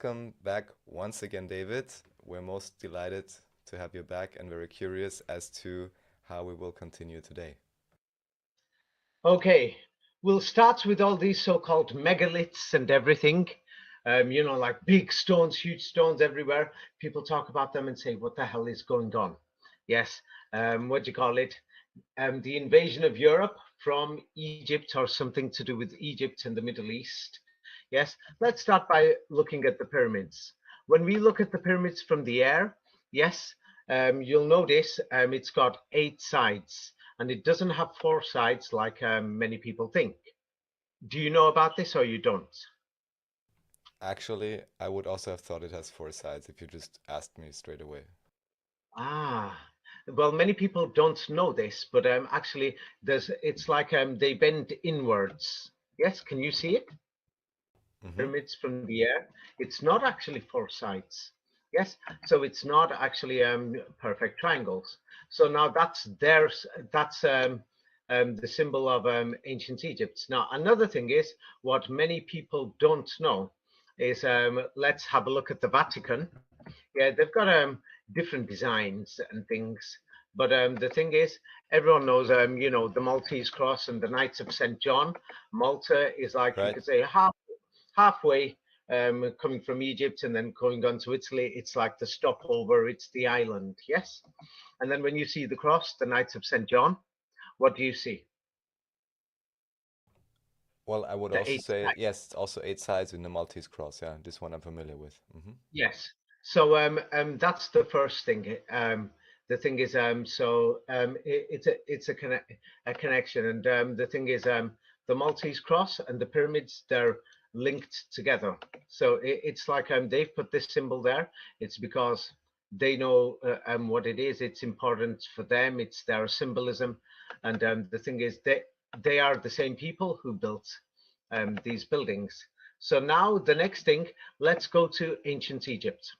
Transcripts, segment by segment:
welcome back once again, David. We're most delighted to have you back and very curious as to how we will continue today. Okay, we'll start with all these so-called megaliths and everything. Like big stones, huge stones everywhere. People talk about them and say, what the hell is going on? Yes, what do you call it? The invasion of Europe from Egypt or something to do with Egypt and the Middle East. Yes, let's start by looking at the pyramids. When we look at the pyramids from the air, yes, you'll notice it's got 8 sides and it doesn't have 4 sides like many people think. Do you know about this or you don't? Actually, I would also have thought it has four sides if you just asked me straight away. Ah, well, many people don't know this, but actually, it's like they bend inwards. Yes, can you see it? Hmm. Pyramids from the air. It's not actually 4 sides. Yes, so it's not actually perfect triangles. So now that's the symbol of ancient Egypt. Now another thing is what many people don't know is let's have a look at the Vatican. Yeah, they've got different designs and things. But the thing is, everyone knows, the Maltese cross and the Knights of St. John. Malta is like you Right? could say halfway coming from Egypt and then going on to Italy. It's like the stopover. It's the island, yes. And then when you see the cross, the Knights of St. John, what do you see? Well, I would The also eight. say, yes, it's also eight sides in the Maltese cross. Yeah, this one I'm familiar with. Yes. So that's the first thing. The thing is, it's a connection, and the thing is, the Maltese cross and the pyramids they're linked together. So it's like they've put this symbol there. It's because they know what it is. It's important for them. It's their symbolism, and the thing is, they are the same people who built these buildings. So now the next thing, let's go to ancient Egypt.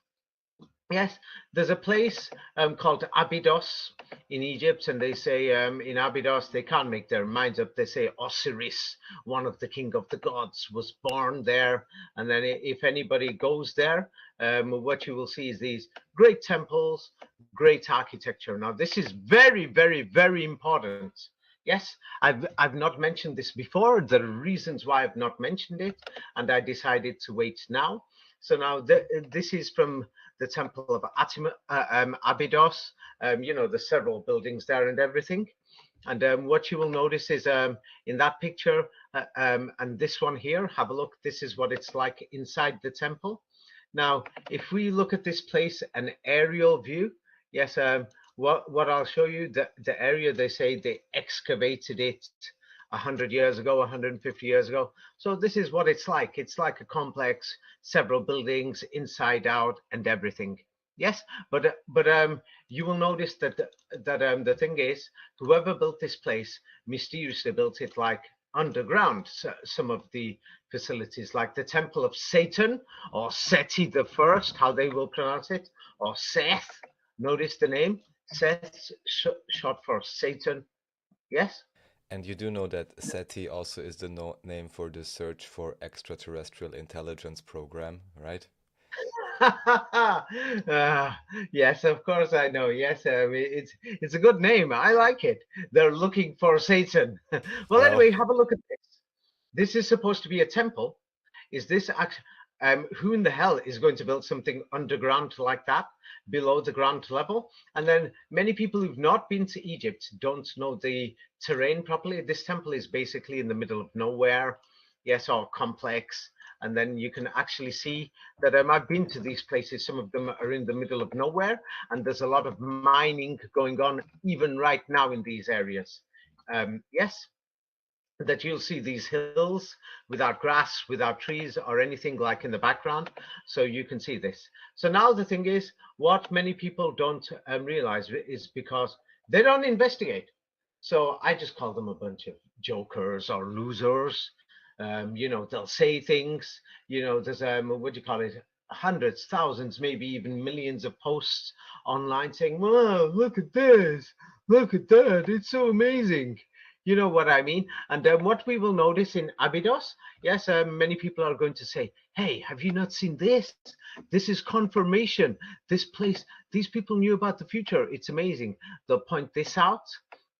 Yes, there's a place called Abydos in Egypt, and they say in Abydos they can't make their minds up. They say Osiris, one of the king of the gods, was born there. And then if anybody goes there, what you will see is these great temples, great architecture. Now, this is very, very, very important. Yes, I've not mentioned this before. There are reasons why I've not mentioned it, and I decided to wait now. So now this is from the temple of Abydos. There's several buildings there and everything. And what you will notice is in that picture and this one here, have a look. This is what it's like inside the temple. Now, if we look at this place, an aerial view, yes, what I'll show you, the area they say they excavated it 100 years ago, 150 years ago. So this is what it's like. It's like a complex, several buildings, inside out, and everything. Yes, but you will notice that the thing is, whoever built this place mysteriously built it like underground. So some of the facilities, like the Temple of Satan or Seti the First, how they will pronounce it, or Seth. Notice the name, Seth, short for Satan. Yes. And you do know that SETI also is the name for the Search for Extraterrestrial Intelligence program, right? uh, yes, of course I know. Yes, it's a good name. I like it. They're looking for Satan. Well, Well, anyway, have a look at this. This is supposed to be a temple. Is this actually? Who in the hell is going to build something underground like that, below the ground level? And then many people who've not been to Egypt don't know the terrain properly. This temple is basically in the middle of nowhere. Yes, all complex. And then you can actually see that I've been to these places. Some of them are in the middle of nowhere, and there's a lot of mining going on even right now in these areas. Yes, that you'll see these hills without grass, without trees or anything like in the background. So you can see this. So now the thing is, what many people don't realize is because they don't investigate. So I just call them a bunch of jokers or losers. They'll say things, there's, what do you call it? Hundreds, thousands, maybe even millions of posts online saying, "Wow, look at this, look at that, it's so amazing." You know what I mean? And what we will notice in Abydos, yes, many people are going to say, hey, have you not seen this? This is confirmation. This place, these people knew about the future. It's amazing. They'll point this out.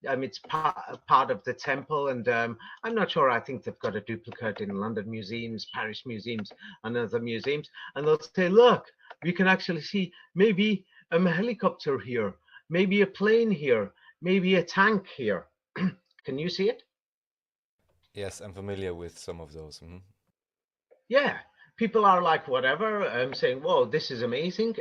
It's part of the temple, and I'm not sure. I think they've got a duplicate in London museums, Paris museums, and other museums. And they'll say, look, we can actually see maybe a helicopter here, maybe a plane here, maybe a tank here. Can you see it? Yes, I'm familiar with some of those. Mhm. Yeah, people are like whatever, saying, "Whoa, this is amazing,"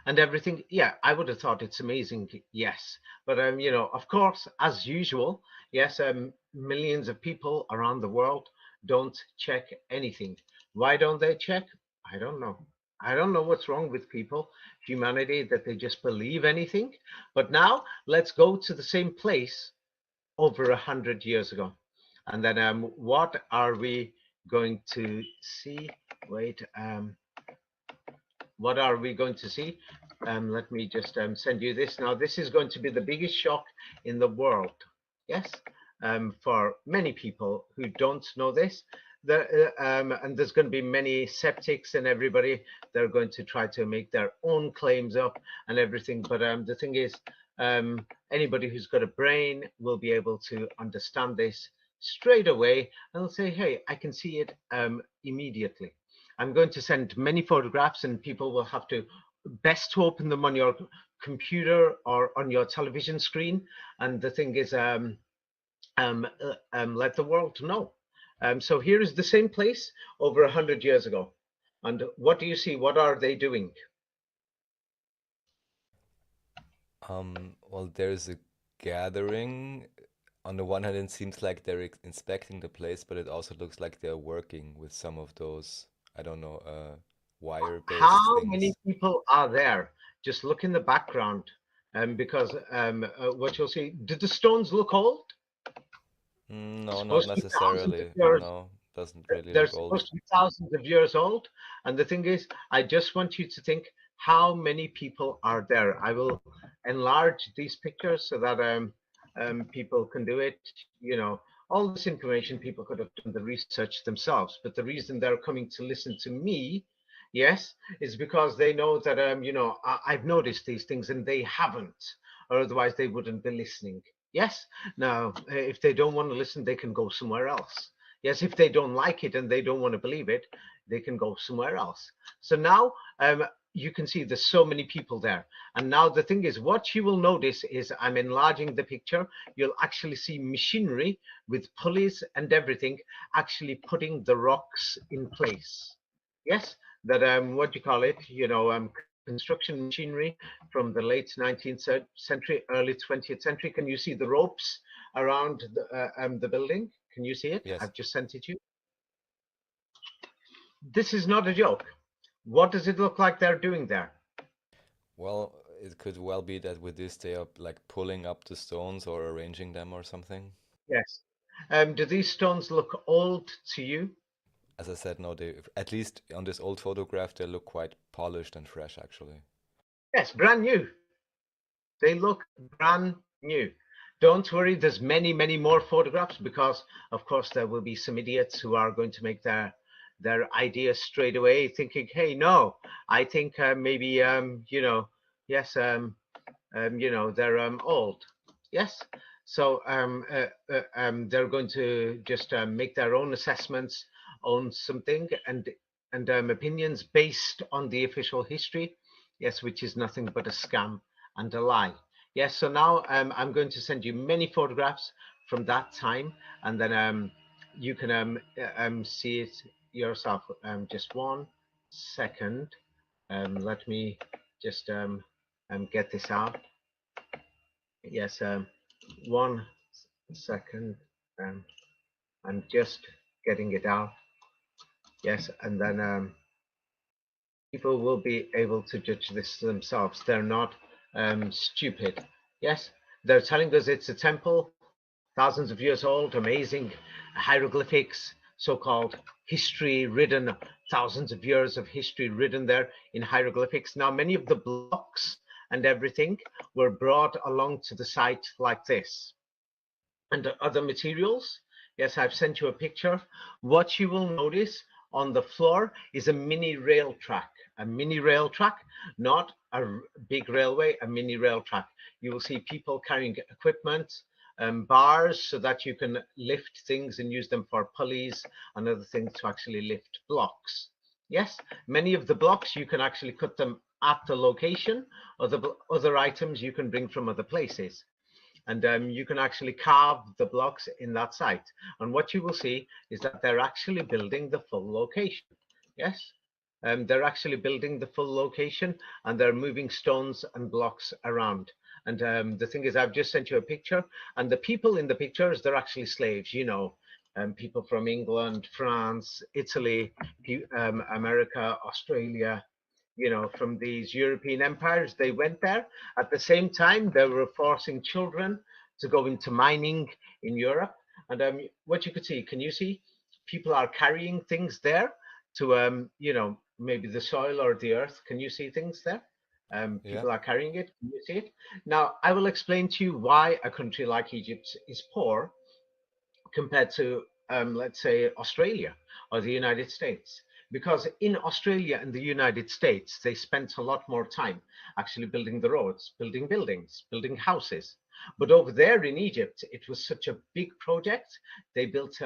and everything. Yeah, I would have thought it's amazing. Yes, but of course, as usual, yes, millions of people around the world don't check anything. Why don't they check? I don't know. I don't know what's wrong with people, humanity, that they just believe anything. But now let's go to the same place over 100 years ago. And then what are we going to see? Wait, what are we going to see? Let me just send you this. Now, this is going to be the biggest shock in the world. Yes, for many people who don't know this. And there's going to be many skeptics and everybody. They're going to try to make their own claims up and everything. But the thing is, anybody who's got a brain will be able to understand this straight away, and they'll say, hey, I can see it immediately. I'm going to send many photographs, and people will have to best to open them on your computer or on your television screen. And the thing is, let the world know. So here is the same place over 100 years ago. And what do you see? What are they doing? Well, there's a gathering. On the one hand, it seems like they're inspecting the place, but it also looks like they're working with some of those, I don't know, wire-based How many things. people are there? Just look in the background, because what you'll see. Did the stones look old? No, not Supposed to be thousands of necessarily. years. No, doesn't really They're look old. supposed to be thousands of years old. And the thing is, I just want you to think how many people are there. I will enlarge these pictures so that people can do it. You know, all this information, people could have done the research themselves. But the reason they're coming to listen to me, yes, is because they know that I've noticed these things and they haven't, or otherwise they wouldn't be listening. Yes. Now, if they don't want to listen, they can go somewhere else. Yes, if they don't like it and they don't want to believe it, they can go somewhere else. So now you can see there's so many people there. And now the thing is, what you will notice is I'm enlarging the picture. You'll actually see machinery with pulleys and everything actually putting the rocks in place. Yes, that what do you call it? Construction machinery from the late 19th century, early 20th century. Can you see the ropes around the building? Can you see it? Yes. I've just sent it to you. This is not a joke. What does it look like they're doing there? Well, it could well be that with this they are like pulling up the stones or arranging them or something. Yes. Do these stones look old to you? As I said, no, they at least on this old photograph they look quite polished and fresh actually. Yes, brand new. They look brand new. Don't worry, there's many, many more photographs because, of course, there will be some idiots who are going to make their ideas straight away, thinking, "Hey, no, I think maybe yes, they're old." Yes, so they're going to just make their own assessments on something and opinions based on the official history. Yes, which is nothing but a scam and a lie. Yes, so now I'm going to send you many photographs from that time, and then you can see it yourself. Just 1 second. Let me just get this out. Yes, 1 second. Um, I'm just getting it out. Yes, and then people will be able to judge this themselves. They're not stupid. Yes, they're telling us it's a temple, thousands of years old, amazing hieroglyphics, so-called history written, thousands of years of history written there in hieroglyphics. Now, many of the blocks and everything were brought along to the site like this. and other materials. Yes, I've sent you a picture. What you will notice on the floor is a mini rail track, not a big railway, a mini rail track. You will see people carrying equipment, bars so that you can lift things and use them for pulleys and other things to actually lift blocks. Yes, many of the blocks you can actually cut them at the location. Other items you can bring from other places, and you can actually carve the blocks in that site. And what you will see is that they're actually building the full location. Yes, they're actually building the full location, and they're moving stones and blocks around. And the thing is, I've just sent you a picture, and the people in the pictures, they're actually slaves, people from England, France, Italy, America, Australia, from these European empires. They went there. At the same time, they were forcing children to go into mining in Europe. And what you could see, can you see? People are carrying things there to, maybe the soil or the earth. Can you see things there? Yeah. People are carrying it. Can you see it? Now, I will explain to you why a country like Egypt is poor compared to, let's say, Australia or the United States. Because in Australia and the United States, they spent a lot more time actually building the roads, building buildings, building houses. But over there in Egypt, it was such a big project. They built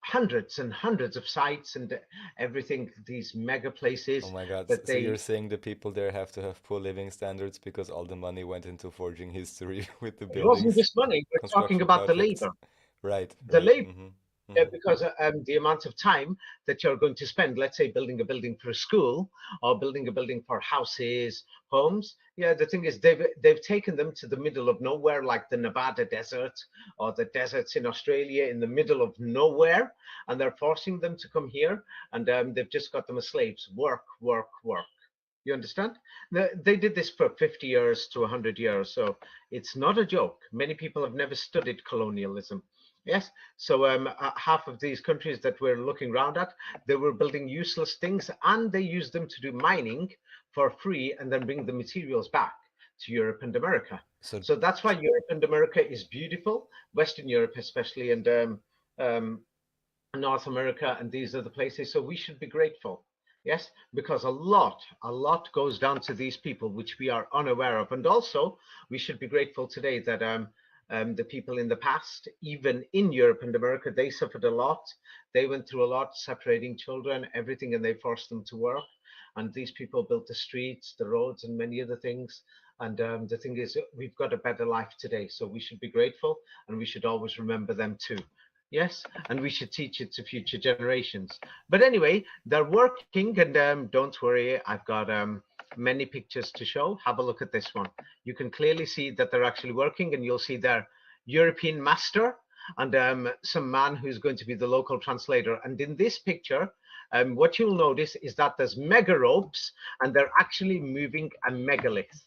hundreds and hundreds of sites and everything, these mega Oh places my God. that So you're they, saying the people there have to have poor living standards because all the money went into forging history with the it wasn't buildings, just money, we're talking construction about the projects. labor. Right, The right. labor Hmm. because the amount of time that you're going to spend, let's say, building a building for a school or building a building for houses, homes. Yeah, the thing is, they've taken them to the middle of nowhere, like the Nevada desert or the deserts in Australia, in the middle of nowhere, and they're forcing them to come here, and they've just got them as slaves. Work, work, work. You understand? They did this for 50 years to 100 years, so it's not a joke. Many people have never studied colonialism. Yes, so half of these countries that we're looking around at, they were building useless things, and they used them to do mining for free and then bring the materials back to Europe and America. So, So that's why Europe and America is beautiful, Western Europe especially, and um, North America and these other places. So we should be grateful. Yes, because a lot goes down to these people, which we are unaware of. And also, we should be grateful today that the people in the past, even in Europe and America, they suffered a lot. They went through a lot, separating children, everything, and they forced them to work. And these people built the streets, the roads, and many other things. And the thing is, we've got a better life today. So we should be grateful, and we should always remember them too. Yes, and we should teach it to future generations. But anyway, they're working, and don't worry, I've got many pictures to show. Have a look at this one. You can clearly see that they're actually working, and you'll see their European master and some man who's going to be the local translator. And in this picture, what you'll notice is that there's mega ropes, and they're actually moving a megalith.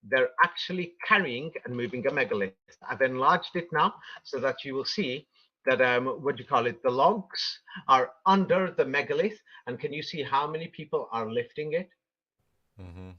They're actually carrying and moving a megalith. I've enlarged it now so that you will see that, what do you call it, the logs are under the megalith. And can you see how many people are lifting it? hmm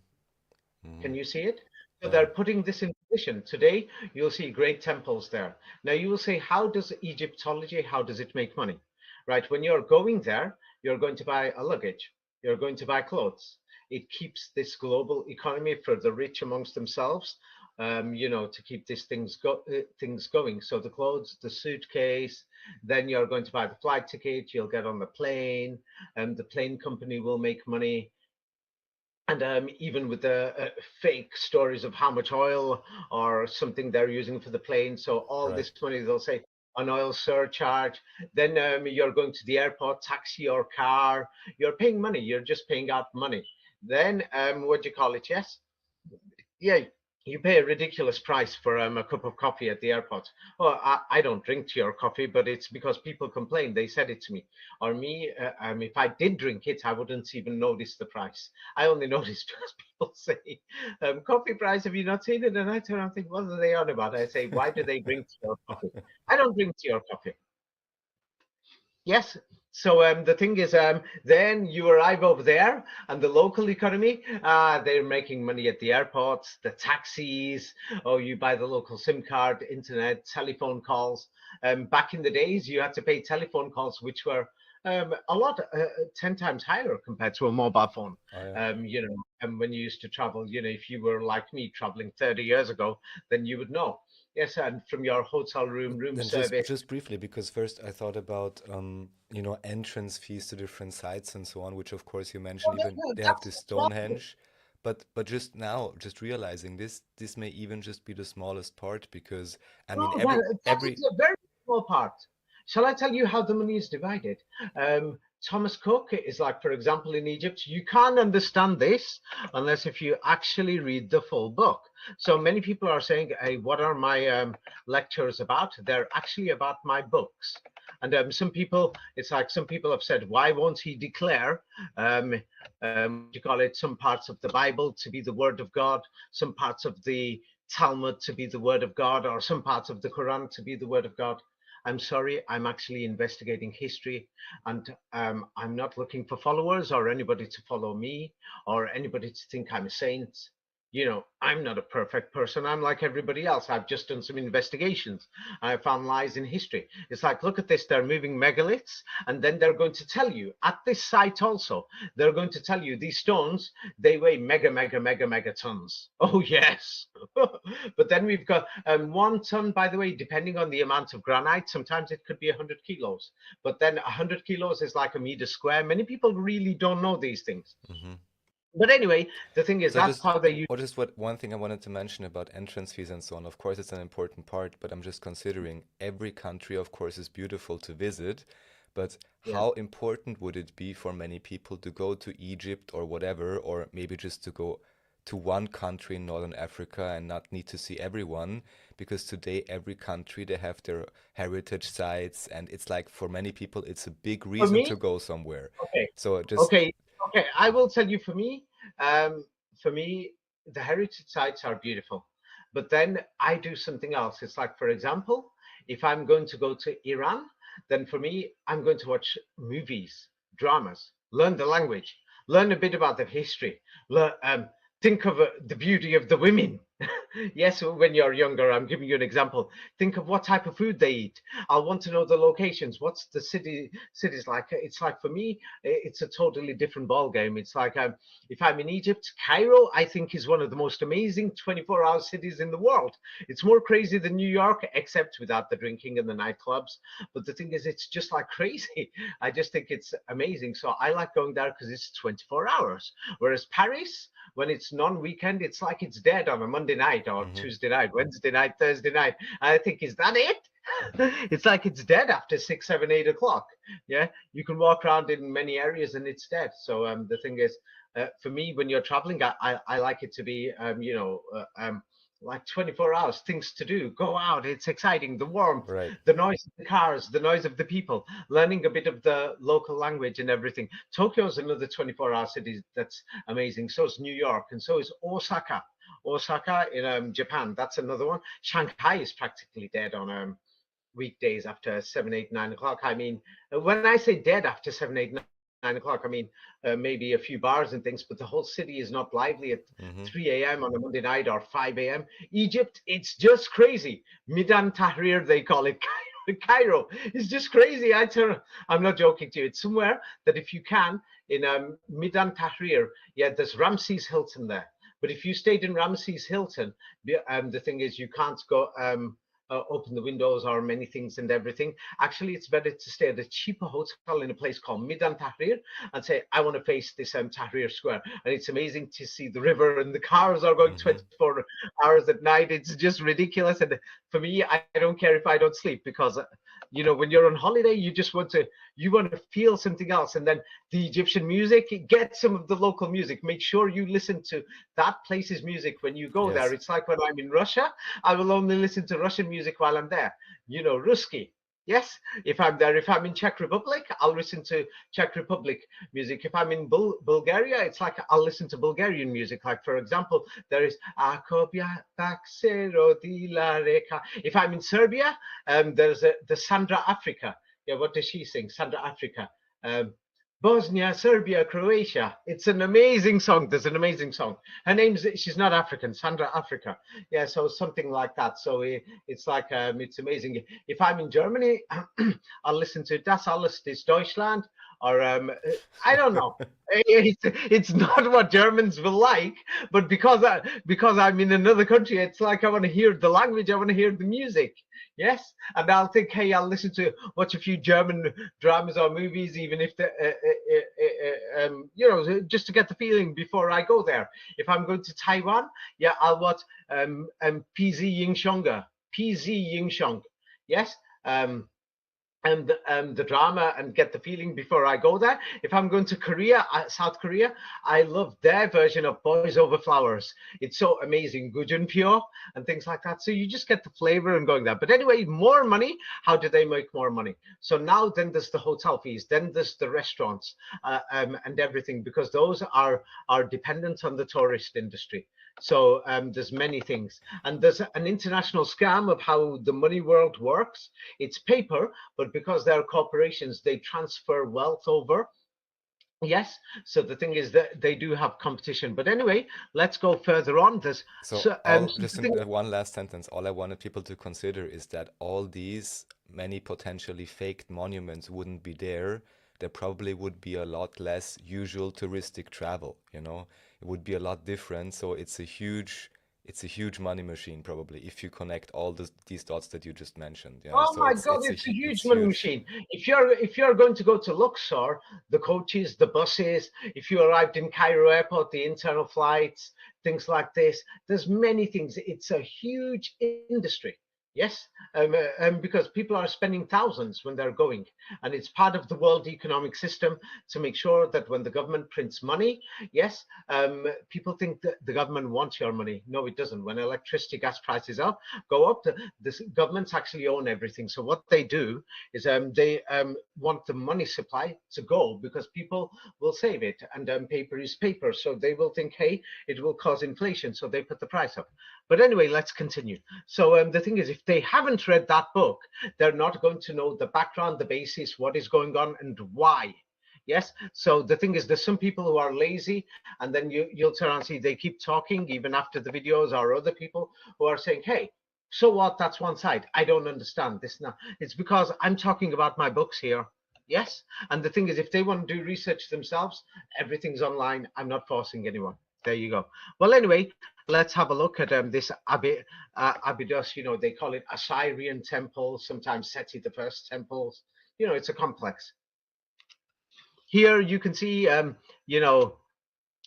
hmm Can you see it? So yeah. they're putting this in position. Today, you'll see great temples there. Now, you will say, how does Egyptology, how does it make money? Right, when you're going there, you're going to buy a luggage, you're going to buy clothes. It keeps this global economy for the rich amongst themselves, to keep things going. So the clothes, the suitcase, then you're going to buy the flight ticket, you'll get on the plane, and the plane company will make money, and even with the fake stories of how much oil or something they're using for the plane. So all Right. this money, they'll say an oil surcharge. Then you're going to the airport, taxi or car. You're paying money. You're just paying out money. Then what do you call it? Yes, yeah, you pay a ridiculous price for a cup of coffee at the airport. Well, I don't drink tea or coffee, but it's because people complain. They said it to me. Or me, if I did drink it, I wouldn't even notice the price. I only notice because people say, coffee price, have you not seen it? And I turn around and think, what are they on about? I say, why do they drink tea or coffee? I don't drink tea or coffee. Yes. So the thing is, then you arrive over there, and the local economy, they're making money at the airports, the taxis, or you buy the local SIM card, internet, telephone calls. Back in the days, you had to pay telephone calls, which were a lot, 10 times higher compared to a mobile phone. Oh yeah. And when you used to travel, if you were like me traveling 30 years ago, then you would know. Yes, and from your hotel room, But room then service. just briefly, because first I thought about entrance fees to different sites and so on, which of course you mentioned Oh, even no, they have that's this small. Stonehenge, but just now, just realizing this may even just be the smallest part because I mean Oh, that every is a very small part. Shall I tell you how the money is divided? Thomas Cook is like, for example, in Egypt, you can't understand this unless if you actually read the full book. So many people are saying, hey, what are my lectures about? They're actually about my books. And some people, it's like some people have said, why won't he declare, what do you call it, some parts of the Bible to be the word of God, some parts of the Talmud to be the word of God, or some parts of the Quran to be the word of God? I'm sorry, I'm actually investigating history, and I'm not looking for followers or anybody to follow me or anybody to think I'm a saint. I'm not a perfect person. I'm like everybody else. I've just done some investigations. I found lies in history. It's like, look at this, they're moving megaliths, and then they're going to tell you at this site also, they're going to tell you these stones, they weigh mega, mega, mega, mega tons. Oh, yes. But then we've got 1 ton, by the way, depending on the amount of granite, sometimes it could be 100 kilos. But then 100 kilos is like a meter square. Many people really don't know these things. Mhm. But anyway, the thing is, So that's just how they use. or just what one thing I wanted to mention about entrance fees and so on. Of course, it's an important part, but I'm just considering every country, of course, is beautiful to visit, but Yeah. how important would it be for many people to go to Egypt or whatever, or maybe just to go to one country in Northern Africa and not need to see everyone? Because today, every country they have their heritage sites, and it's like for many people, it's a big For reason me, to go somewhere. okay, So just okay, okay. I will tell you. Um, for me, the heritage sites are beautiful, but then I do something else. It's like, for example, if I'm going to go to Iran, then for me, I'm going to watch movies, dramas, learn the language, learn a bit about the history, think of the beauty of the women. Yes, when you're younger, I'm giving you an example. Think of what type of food they eat. I'll want to know the locations. What's the cities like? It's like for me, it's a totally different ball game. It's like if I'm in Egypt, Cairo, I think is one of the most amazing 24-hour cities in the world. It's more crazy than New York, except without the drinking and the nightclubs. But the thing is, it's just like crazy. I just think it's amazing. So I like going there because it's 24 hours. Whereas Paris, when it's non-weekend, it's like it's dead on a Monday night or mhm. Tuesday night, Wednesday night, Thursday night. I think, is that it? It's like it's dead after 6, 7, 8 o'clock. Yeah, you can walk around in many areas and it's dead. So the thing is, for me, when you're traveling, I like it to be, like 24 hours, things to do. Go out, it's exciting. The warmth, Right. the noise of the cars, the noise of the people, learning a bit of the local language and everything. Tokyo is another 24-hour city that's amazing. So is New York, and so is Osaka. Osaka in Japan, that's another one. Shanghai is practically dead on weekdays after 7, 8, 9 o'clock. I mean, when I say dead after 7, 8, 9 o'clock, I mean maybe a few bars and things, but the whole city is not lively at Hmm. 3 a.m. on a Monday night or 5 a.m. Egypt, it's just crazy. Midan Tahrir, they call it. Cairo is just crazy. I'm not joking to you. It's somewhere that if you can, in Midan Tahrir, yeah, there's Ramses Hilton there. But if you stayed in Ramses Hilton, the thing is you can't go open the windows or many things and everything. Actually, it's better to stay at a cheaper hotel in a place called Midan Tahrir and say, I want to face this Tahrir Square. And it's amazing to see the river and the cars are going Hmm. 24 hours at night. It's just ridiculous. And for me, I don't care if I don't sleep because, when you're on holiday, you want to feel something else. And then the Egyptian music, get some of the local music. Make sure you listen to that place's music when you go there. Yes. It's like when I'm in Russia, I will only listen to Russian music while I'm there. Ruski. Yes, if I'm there, if I'm in Czech Republic, I'll listen to Czech Republic music. If I'm in Bulgaria, it's like I'll listen to Bulgarian music. Like, for example, there is Akobia Taksero di la Reka. If I'm in Serbia, there's the Sandra Africa. Yeah, what does she sing? Sandra Africa. Um, Bosnia, Serbia, Croatia. It's an amazing song. There's an amazing song. Her name's, she's not African, Sandra Africa. Yeah, so something like that. So it's like, it's amazing. If I'm in Germany, I'll listen to Das alles ist Deutschland, or I don't know. It's not what Germans will like, but because I'm in another country, it's like I want to hear the language, I want to hear the music. Yes, and I'll think, hey, I'll listen to watch a few German dramas or movies, even if the, you know, just to get the feeling before I go there. If I'm going to Taiwan, yeah, I'll watch PZ Yingshonga, PZ Yingshong. Yes, and the drama and get the feeling before I go there. If I'm going to Korea, South Korea, I love their version of Boys Over Flowers. It's so amazing, Gujun Pure and things like that. So you just get the flavor and going there. But anyway, more money. How do they make more money? So now then there's the hotel fees, then there's the restaurants and everything, because those are dependent on the tourist industry. So there's many things, and there's an international scam of how the money world works. It's paper, but because they're corporations, they transfer wealth over. Yes, so the thing is that they do have competition. But anyway, let's go further on. There's So so, all, so just the in thing, one last sentence, all I wanted people to consider is that all these many potentially faked monuments wouldn't be there. There probably would be a lot less usual touristic travel, you know. It would be a lot different. So it's a huge money machine probably if you connect all these dots that you just mentioned. Yeah. oh So my it's God, it's a it's a huge it's money huge. machine. If you're going to go to Luxor, the coaches, the buses, if you arrived in Cairo airport, the internal flights, things like this, there's many things. It's a huge industry. Yes, because people are spending thousands when they're going, and it's part of the world economic system to make sure that when the government prints money, yes, people think that the government wants your money. No, it doesn't. When electricity, gas prices go up, the governments actually own everything. So what they do is they want the money supply to go, because people will save it, and paper is paper. So they will think, hey, it will cause inflation. So they put the price up. But anyway, let's continue. So the thing is, if they haven't read that book, they're not going to know the background, the basis, what is going on, and why. Yes. So the thing is, there's some people who are lazy, and then you'll turn and see they keep talking even after the videos, or other people who are saying, hey, so what? That's one side. I don't understand this now. It's because I'm talking about my books here. Yes. And the thing is, if they want to do research themselves, everything's online. I'm not forcing anyone. There you go. Well, anyway, let's have a look at this Abydos. You know, they call it Assyrian temple, sometimes Seti the First temples. You know, it's a complex. Here you can see, you know,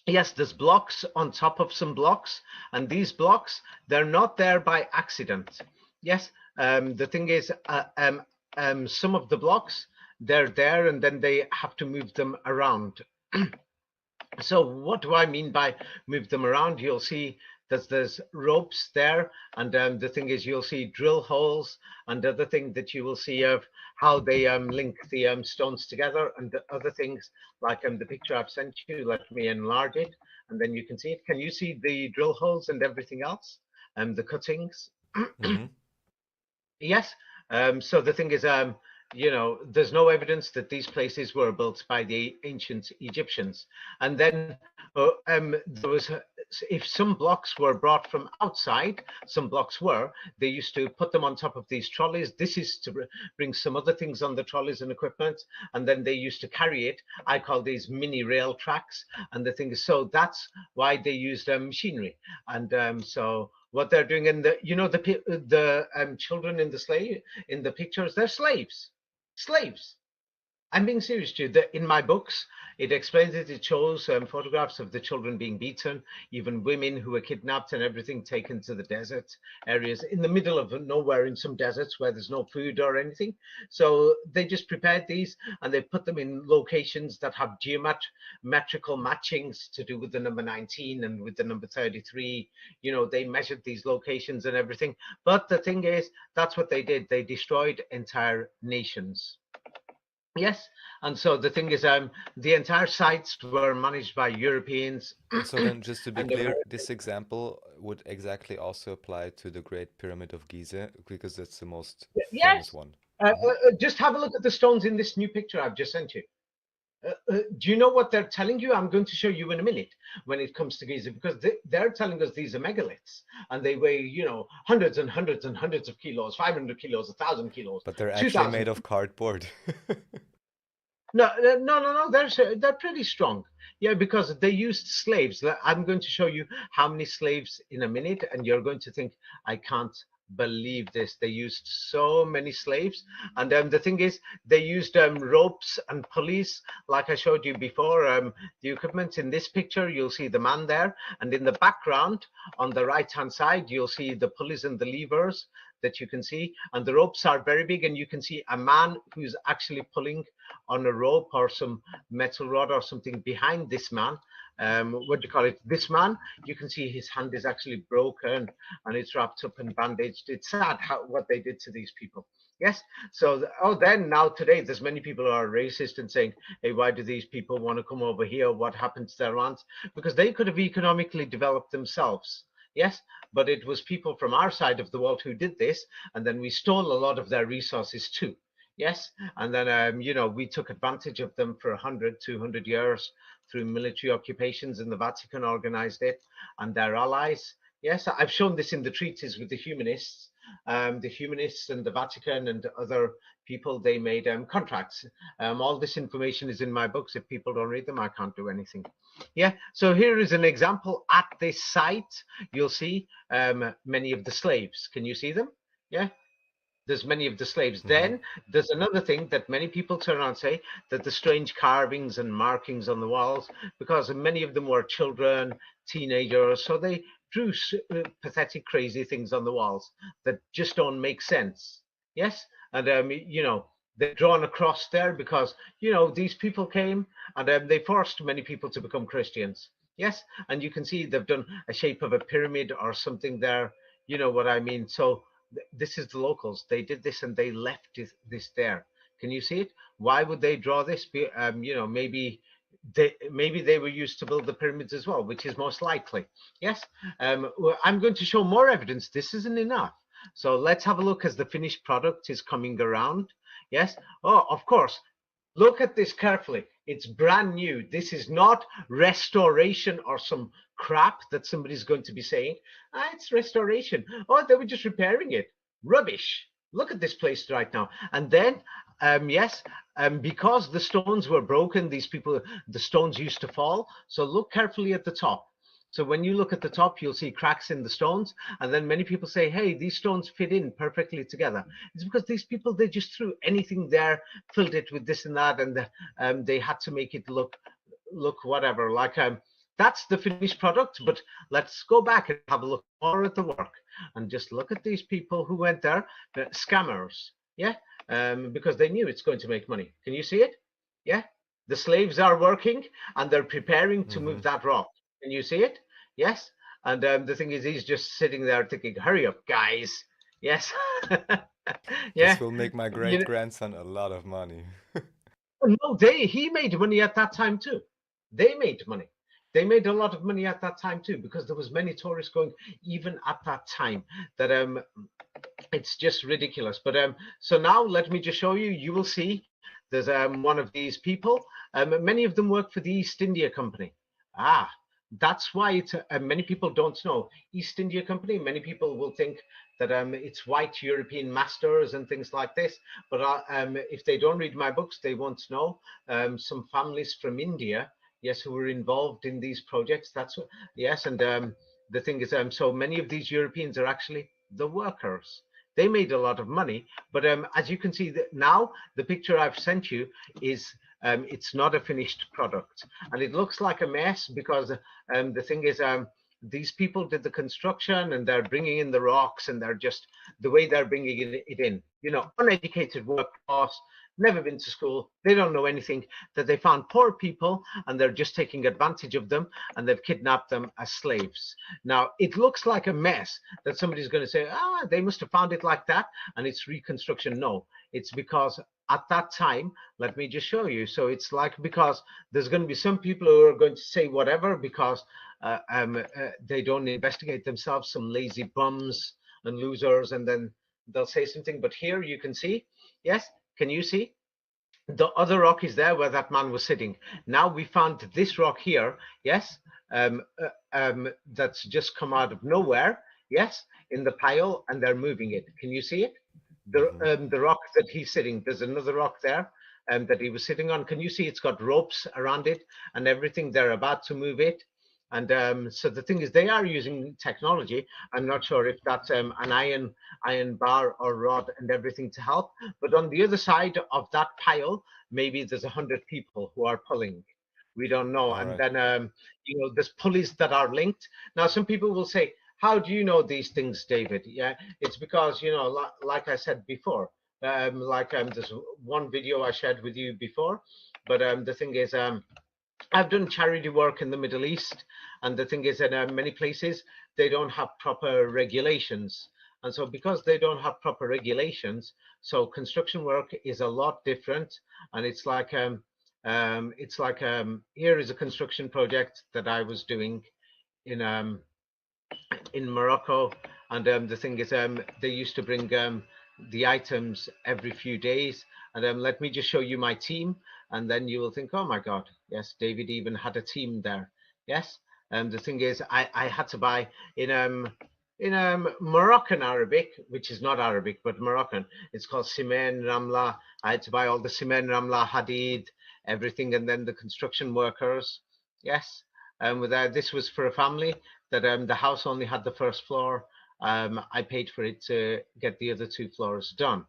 yes, there's blocks on top of some blocks, and these blocks, they're not there by accident. Yes, the thing is, some of the blocks, they're there, and then they have to move them around. So what do I mean by move them around? You'll see that there's ropes there, and the thing is, you'll see drill holes, and the other thing that you will see of how they link the stones together, and the other things like the picture I've sent you. Let me enlarge it, and then you can see it. Can you see the drill holes and everything else, and the cuttings? Mm-hmm. Yes. So the thing is, you know, there's no evidence that these places were built by the ancient Egyptians. And then there was, if some blocks were brought from outside, some blocks were, they used to put them on top of these trolleys. This is to bring some other things on the trolleys and equipment. And then they used to carry it. I call these mini rail tracks. And the thing is, so that's why they used machinery. And so what they're doing, and the, you know, the children in the slave in the pictures, they're slaves. I'm being serious, Jude. In my books, it explains it. It shows photographs of the children being beaten, even women who were kidnapped and everything taken to the desert areas in the middle of nowhere, in some deserts where there's no food or anything. So they just prepared these, and they put them in locations that have geometrical matchings to do with the number 19 and with the number 33. You know, they measured these locations and everything. But the thing is, that's what they did. They destroyed entire nations. Yes, and so the thing is, the entire sites were managed by Europeans So then, just to be and clear, Americans. this example would exactly also apply to the Great Pyramid of Giza because that's the most famous Yes, one. Hmm. just have a look at the stones in this new picture I've just sent you. Do you know what they're telling you? I'm going to show you in a minute when it comes to Giza, because they're telling us these are megaliths and they weigh, hundreds and hundreds and hundreds of kilos, 500 kilos, 1,000 kilos, But they're actually 2,000. made of cardboard. No, no. They're pretty strong. Yeah, because they used slaves. I'm going to show you how many slaves in a minute, and you're going to think, I can't believe this. They used so many slaves. And the thing is, they used ropes and pulleys, like I showed you before. The equipment in this picture, you'll see the man there. And in the background, on the right-hand side, you'll see the pulleys and the levers that you can see. And the ropes are very big, and you can see a man who's actually pulling on a rope or some metal rod or something behind this man. What do you call it? This man, you can see his hand is actually broken and it's wrapped up and bandaged. It's sad what they did to these people. Yes. So, then now today, there's many people who are racist and saying, hey, why do these people want to come over here? What happened to their lands? Because they could have economically developed themselves. Yes, but it was people from our side of the world who did this, and then we stole a lot of their resources too. Yes, and then we took advantage of them for 100, 200 years through military occupations, and the Vatican organized it, and their allies. Yes, I've shown this in the treaties with the humanists. The humanists and the Vatican and other people, they made contracts. All this information is in my books. If people don't read them, I can't do anything. Yeah, so here is an example. At this site, you'll see many of the slaves. Can you see them? Yeah, there's many of the slaves. Hmm. Then there's another thing that many people turn around and say, that the strange carvings and markings on the walls, because many of them were children, teenagers, so they drew pathetic, crazy things on the walls that just don't make sense. Yes, and they're drawn across there because these people came and they forced many people to become Christians. Yes, and you can see they've done a shape of a pyramid or something there. You know what I mean? So this is the locals. They did this and they left this there. Can you see it? Why would they draw this? Maybe they were used to build the pyramids as well, which is most likely. Yes. Well, I'm going to show more evidence. This isn't enough. So let's have a look as the finished product is coming around. Yes. Oh, of course. Look at this carefully. It's brand new. This is not restoration or some crap that somebody's going to be saying. It's restoration. Oh, they were just repairing it. Rubbish. Look at this place right now. And then, yes, because the stones were broken, the stones used to fall. So look carefully at the top. So when you look at the top, you'll see cracks in the stones. And then many people say, hey, these stones fit in perfectly together. It's because these people, they just threw anything there, filled it with this and that, and they had to make it look whatever. Like that's the finished product. But let's go back and have a look more at the work and just look at these people who went there, the scammers. Yeah, because they knew it's going to make money. Can you see it? Yeah, the slaves are working and they're preparing to Hmm. move that rock. Can you see it? Yes. And the thing is, he's just sitting there thinking, "Hurry up, guys!" Yes. This Yeah. will make my You great grandson a lot of money. No, he made money at that time too. They made money. They made a lot of money at that time too, because there was many tourists going even at that time. That it's just ridiculous. But so now let me just show you. You will see there's one of these people. Many of them work for the East India Company. Ah, that's why it's many people don't know East India Company. Many people will think that it's white European masters and things like this. But if they don't read my books, they won't know. Some families from India, yes, who were involved in these projects. That's what, yes, and the thing is, so many of these Europeans are actually the workers. They made a lot of money, but as you can see that now, the picture I've sent you is it's not a finished product, and it looks like a mess because the thing is, these people did the construction and they're bringing in the rocks, and they're just the way they're bringing it in. Uneducated workforce, never been to school, they don't know anything. That they found poor people and they're just taking advantage of them, and they've kidnapped them as slaves. Now it looks like a mess that somebody's going to say, they must have found it like that and it's reconstruction. No, it's because at that time, let me just show you. So it's like, because there's going to be some people who are going to say whatever because they don't investigate themselves, some lazy bums and losers, and then they'll say something. But here you can see, yes, can you see? The other rock is there where that man was sitting. Now we found this rock here, yes, that's just come out of nowhere, yes, in the pile, and they're moving it. Can you see it? Hmm. The rock that he's sitting, there's another rock there that he was sitting on. Can you see it's got ropes around it and everything? They're about to move it. And so the thing is, they are using technology. I'm not sure if that's an iron bar or rod and everything to help. But on the other side of that pile, maybe there's 100 people who are pulling. We don't know. All And right. then there's pulleys that are linked. Now, some people will say, "How do you know these things, David?" Yeah, it's because like I said before, there's one video I shared with you before, but the thing is, I've done charity work in the Middle East, and the thing is that many places they don't have proper regulations, and so because they don't have proper regulations, so construction work is a lot different, and here is a construction project that I was doing in Morocco, and the thing is, they used to bring the items every few days. And let me just show you my team, and then you will think, oh my God, yes, David even had a team there. Yes, and the thing is, I had to buy in Moroccan Arabic, which is not Arabic but Moroccan. It's called Simen Ramla. I had to buy all the Simen Ramla Hadid, everything, and then the construction workers. Yes, and this was for a family that the house only had the first floor. I paid for it to get the other two floors done.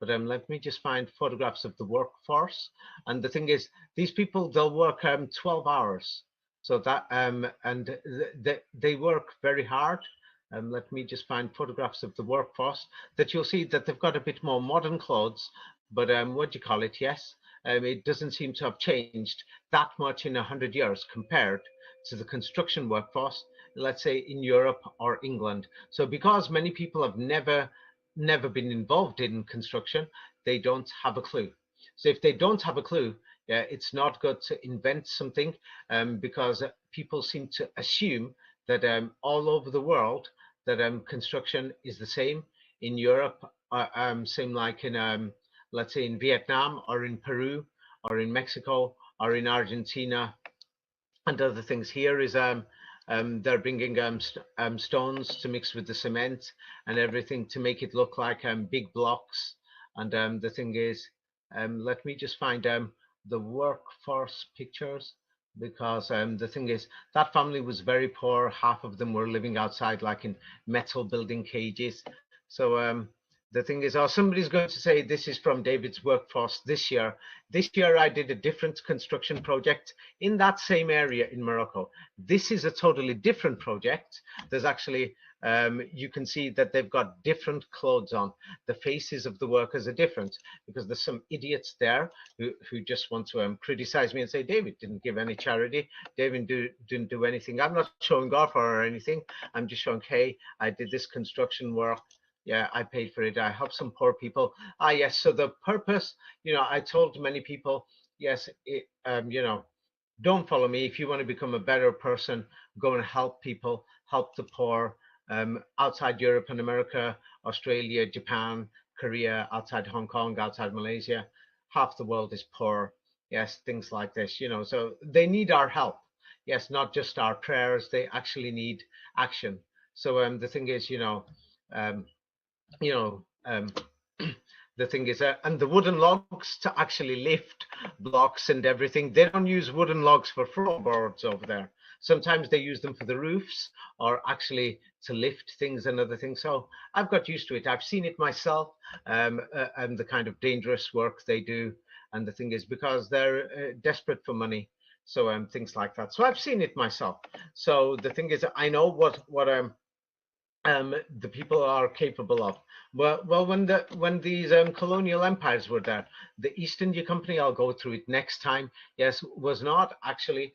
But let me just find photographs of the workforce. And the thing is, these people, they'll work 12 hours. So that, and they work very hard. Let me just find photographs of the workforce that you'll see that they've got a bit more modern clothes, but what do you call it? Yes, it doesn't seem to have changed that much in 100 years compared to the construction workforce, let's say in Europe or England. So because many people have never been involved in construction, they don't have a clue. So if they don't have a clue, yeah, it's not good to invent something because people seem to assume that all over the world that construction is the same in Europe, same like in let's say in Vietnam or in Peru or in Mexico or in Argentina and other things. Here is they're bringing stones to mix with the cement and everything to make it look like big blocks. And the thing is, let me just find the workforce pictures because the thing is that family was very poor. Half of them were living outside, like in metal building cages. So the thing is, oh, somebody's going to say this is from David's workforce this year. This year I did a different construction project in that same area in Morocco. This is a totally different project. There's actually, you can see that they've got different clothes on. The faces of the workers are different because there's some idiots there who just want to criticize me and say, David didn't give any charity. David didn't do anything. I'm not showing off or anything. I'm just showing, hey, I did this construction work. Yeah, I paid for it. I helped some poor people. Ah, yes. So the purpose, I told many people, yes, don't follow me. If you want to become a better person, go and help people, help the poor outside Europe and America, Australia, Japan, Korea, outside Hong Kong, outside Malaysia. Half the world is poor. Yes, things like this, so they need our help. Yes, not just our prayers. They actually need action. So the thing is, um, you know, the thing is, and the wooden logs to actually lift blocks and everything, they don't use wooden logs for floorboards over there. Sometimes they use them for the roofs or actually to lift things and other things. So I've got used to it. I've seen it myself and the kind of dangerous work they do. And the thing is, because they're desperate for money. So things like that. So I've seen it myself. So the thing is, I know what the people are capable of. Well, when these colonial empires were there, the East India Company, I'll go through it next time, yes, was not actually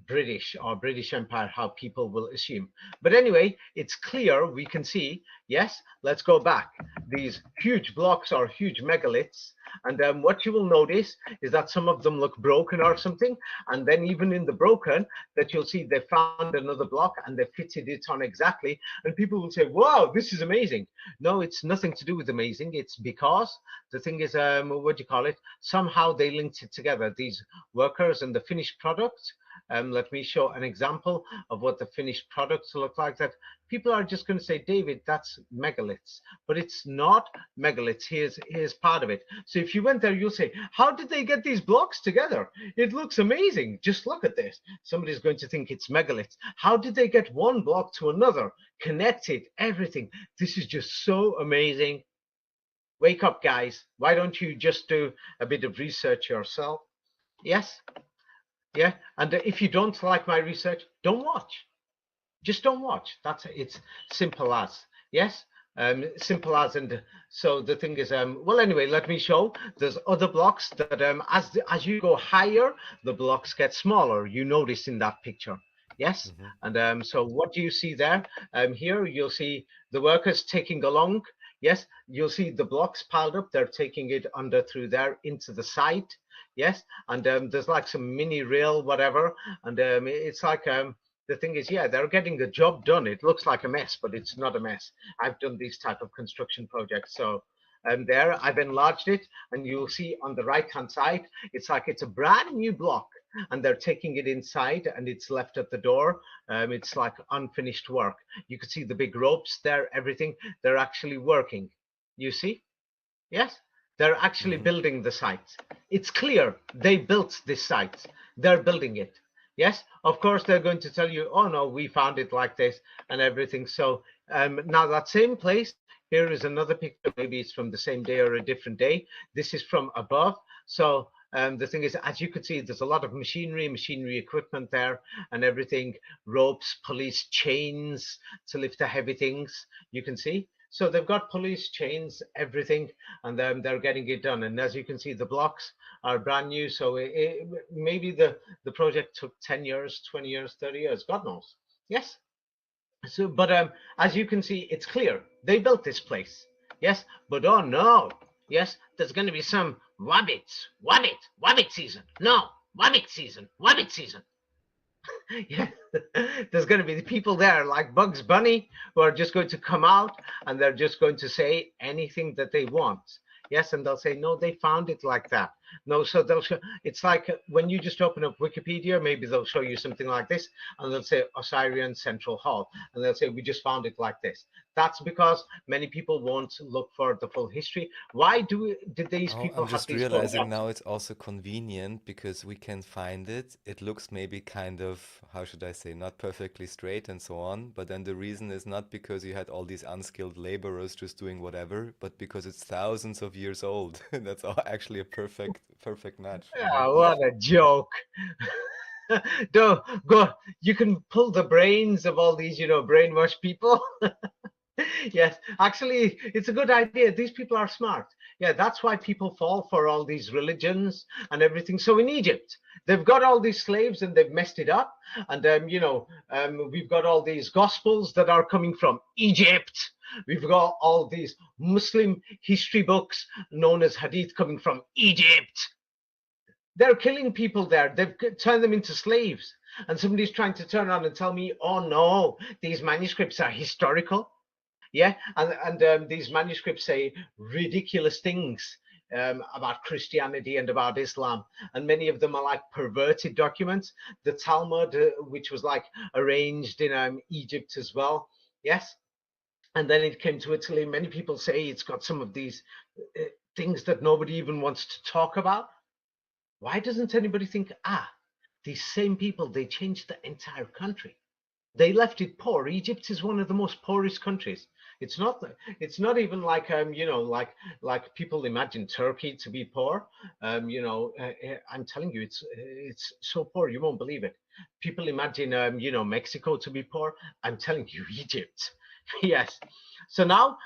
British or British Empire, how people will assume. But anyway, it's clear we can see, yes, let's go back. these huge blocks or huge megaliths. And what you will notice is that some of them look broken or something. And then even in the broken, that you'll see they found another block and they fitted it on exactly. And people will say, wow, this is amazing. No, it's nothing to do with amazing. It's because the thing is, what do you call it? Somehow they linked it together, these workers and the finished product. Let me show an example of what the finished products look like. That people are just going to say, David, that's megaliths, but it's not megaliths. Here's part of it. So if you went there, you'll say, how did they get these blocks together? It looks amazing. Just look at this. Somebody's going to think it's megaliths. How did they get one block to another, connected, everything? This is just so amazing. Wake up, guys. Why don't you just do a bit of research yourself? Yes? Yeah. And if you don't like my research, don't watch. Just don't watch. That's it. It's simple as. Yes? Simple as. And so the thing is, well, anyway, let me show. There's other blocks that as you go higher, the blocks get smaller. You notice in that picture. Yes. And so what do you see there? Here you'll see the workers taking along. Yes, you'll see the blocks piled up. They're taking it under through there into the site. Yes, and there's like some mini rail, whatever. And it's like the thing is, yeah, they're getting the job done. It looks like a mess, but it's not a mess. I've done these type of construction projects. So there, I've enlarged it, and you'll see on the right-hand side, it's like it's a brand new block. And they're taking it inside and it's left at the door. It's like unfinished work. You can see the big ropes there, everything. They're actually working. You see? Yes? They're actually building the site. It's clear they built this site. They're building it. Yes? Of course, they're going to tell you, oh, no, we found it like this and everything. So now that same place, here is another picture. Maybe it's from the same day or a different day. This is from above. So the thing is, as you could see, there's a lot of machinery equipment there and everything, ropes, police chains to lift the heavy things, you can see. So they've got police chains, everything, and they're getting it done. And as you can see, the blocks are brand new. So maybe the project took 10 years, 20 years, 30 years, God knows. Yes. So, but as you can see, it's clear they built this place. Yes, but oh no. Yes, there's going to be some wabbit season. No, wabbit season. Yeah, there's going to be the people there like Bugs Bunny who are just going to come out and they're just going to say anything that they want. Yes, and they'll say, no, they found it like that. No, so they'll show, it's like when you just open up Wikipedia, maybe they'll show you something like this, and they'll say Osirian Central Hall, and they'll say, we just found it like this. That's because many people won't look for the full history. Why did these Oh, people I'm have just these realizing photographs? now it's also convenient because we can find it. It looks maybe kind of, how should I say, not perfectly straight and so on. But then the reason is not because you had all these unskilled laborers just doing whatever, but because it's thousands of years old. That's actually a perfect match. Yeah, what a joke. Don't go. You can pull the brains of all these, brainwashed people. Yes, actually, it's a good idea. These people are smart. Yeah, that's why people fall for all these religions and everything. So in Egypt, they've got all these slaves and they've messed it up. And we've got all these gospels that are coming from Egypt. We've got all these Muslim history books known as Hadith coming from Egypt. They're killing people there. They've turned them into slaves. And somebody's trying to turn around and tell me, oh no, these manuscripts are historical. Yeah, and these manuscripts say ridiculous things about Christianity and about Islam, and many of them are like perverted documents. The Talmud, which was like arranged in Egypt as well. Yes, and then it came to Italy. Many people say it's got some of these things that nobody even wants to talk about. Why doesn't anybody think, these same people, they changed the entire country. They left it poor. Egypt is one of the most poorest countries. It's not even like like people imagine Turkey to be poor. I'm telling you, it's so poor you won't believe it. People imagine Mexico to be poor. I'm telling you, Egypt. Yes. So now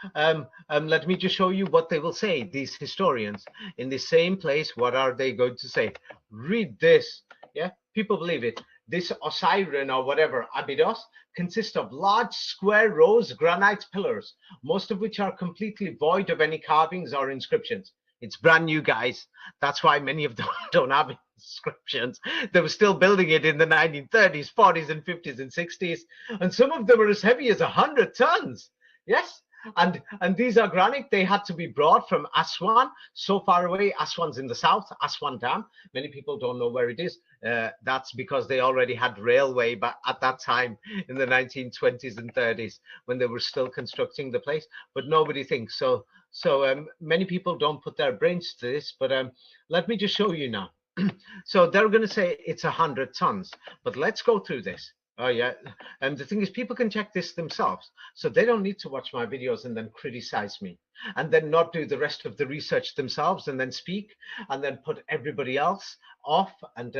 let me just show you what they will say, these historians. In the same place, what are they going to say? Read this. Yeah, people believe it. this Osiren or whatever, Abydos, consists of large square rose granite pillars, most of which are completely void of any carvings or inscriptions. It's brand new, guys. That's why many of them don't have inscriptions. They were still building it in the 1930s, 40s, and 50s and 60s. And some of them are as heavy as 100 tons. Yes. And these are granite. They had to be brought from Aswan, so far away. Aswan's in the south, Aswan Dam. Many people don't know where it is. That's because they already had railway, but at that time in the 1920s and 30s, when they were still constructing the place. But nobody thinks so. So many people don't put their brains to this. But let me just show you now. So they're going to say it's 100 tons. But let's go through this. Oh, yeah. And the thing is, people can check this themselves. So they don't need to watch my videos and then criticize me and then not do the rest of the research themselves and then speak and then put everybody else off and,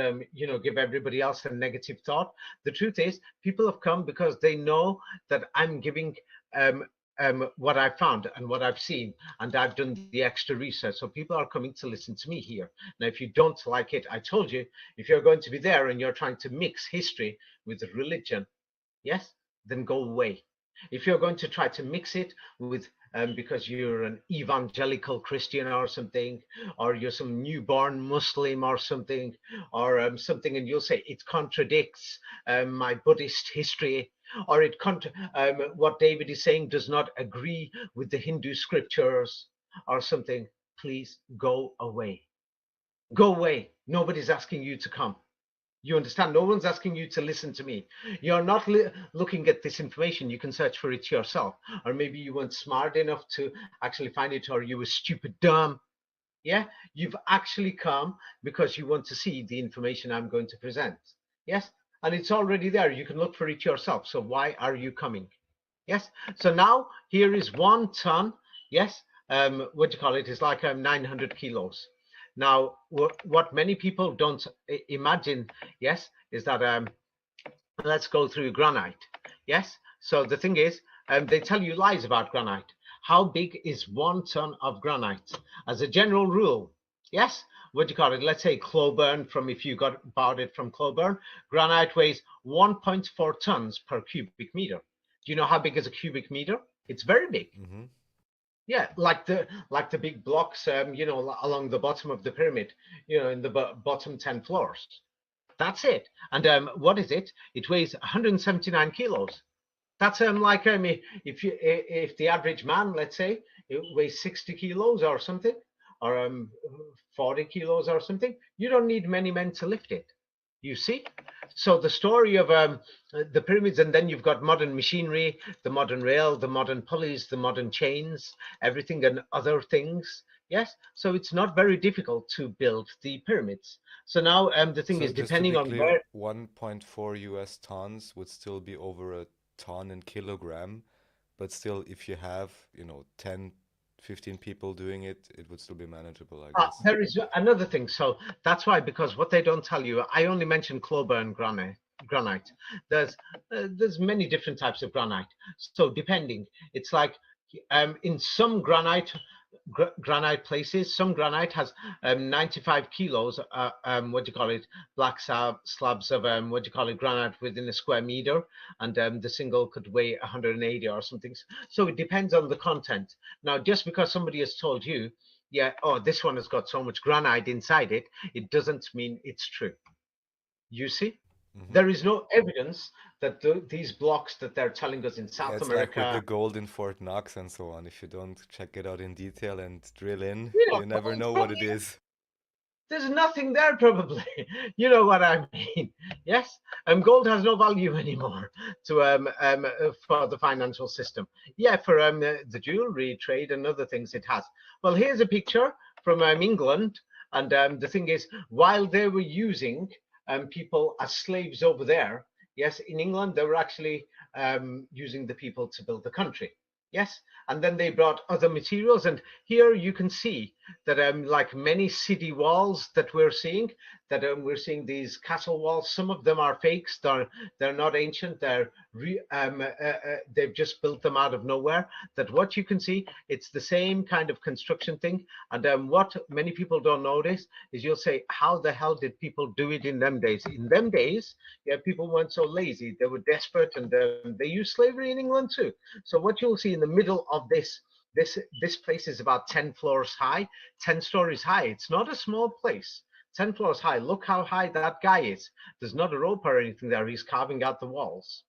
give everybody else a negative thought. The truth is, people have come because they know that I'm giving what I found and what I've seen, and I've done the extra research. So people are coming to listen to me here. Now, if you don't like it, I told you, if you're going to be there and you're trying to mix history with religion, yes, then go away. If you're going to try to mix it with because you're an evangelical Christian or something, or you're some newborn Muslim or something, or something, and you'll say it contradicts my Buddhist history, or what David is saying does not agree with the Hindu scriptures or something, please go away. Go away. Nobody's asking you to come. You understand? No one's asking you to listen to me. You're not looking at this information. You can search for it yourself. Or maybe you weren't smart enough to actually find it, or you were stupid dumb. Yeah? You've actually come because you want to see the information I'm going to present. Yes? And it's already there. You can look for it yourself. So why are you coming? Yes? So now here is 1 ton. Yes? What do you call it? It's like 900 kilos. Now, what many people don't imagine, yes, is that let's go through granite. Yes. So the thing is, they tell you lies about granite. How big is 1 ton of granite? As a general rule, yes. What do you call it? Let's say Cloburn. If you bought it from Cloburn, granite weighs 1.4 tons per cubic meter. Do you know how big is a cubic meter? It's very big. Mm-hmm. Yeah, like the big blocks, along the bottom of the pyramid, in the bottom 10 floors. That's it. And what is it? It weighs 179 kilos. That's if the average man, let's say, it weighs 60 kilos or something, or 40 kilos or something, you don't need many men to lift it. You see? So the story of the pyramids, and then you've got modern machinery, the modern rail, the modern pulleys, the modern chains, everything and other things. Yes, so it's not very difficult to build the pyramids. So now the thing So is, just to depending be on clear, where. 1.4 US tons would still be over a ton in kilogram, but still, if you have, 10, 15 people doing it, it would still be manageable, I guess. There is another thing. So that's why, because what they don't tell you, I only mentioned Cloburn granite. There's many different types of granite. So depending, it's like in some granite places, some granite has 95 kilos. What do you call it? Black slabs of what do you call it? Granite within a square meter, and the single could weigh 180 or something. So it depends on the content. Now, just because somebody has told you, yeah, oh, this one has got so much granite inside it, it doesn't mean it's true. You see? Hmm. There is no evidence that these blocks that they're telling us in Yeah, South it's like with America, the gold in Fort Knox and so on. If you don't check it out in detail and drill in, you know, you never know what it is. there's nothing there probably. You know what I mean? Yes. Gold has no value anymore to for the financial system. Yeah, for the jewelry trade and other things it has. Well, here's a picture from England, and the thing is, while they were using people as slaves over there, yes, in England they were actually using the people to build the country. Yes, and then they brought other materials, and here you can see that like many city walls that we're seeing, that we're seeing these castle walls. Some of them are fakes. They're not ancient. They've just built them out of nowhere. That what you can see, it's the same kind of construction thing. And what many people don't notice is you'll say, how the hell did people do it in them days? In them days, yeah, people weren't so lazy. They were desperate, and they used slavery in England too. So what you'll see in the middle of this place is about 10 floors high, 10 stories high. It's not a small place. 10 floors high. Look how high that guy is. There's not a rope or anything there. He's carving out the walls.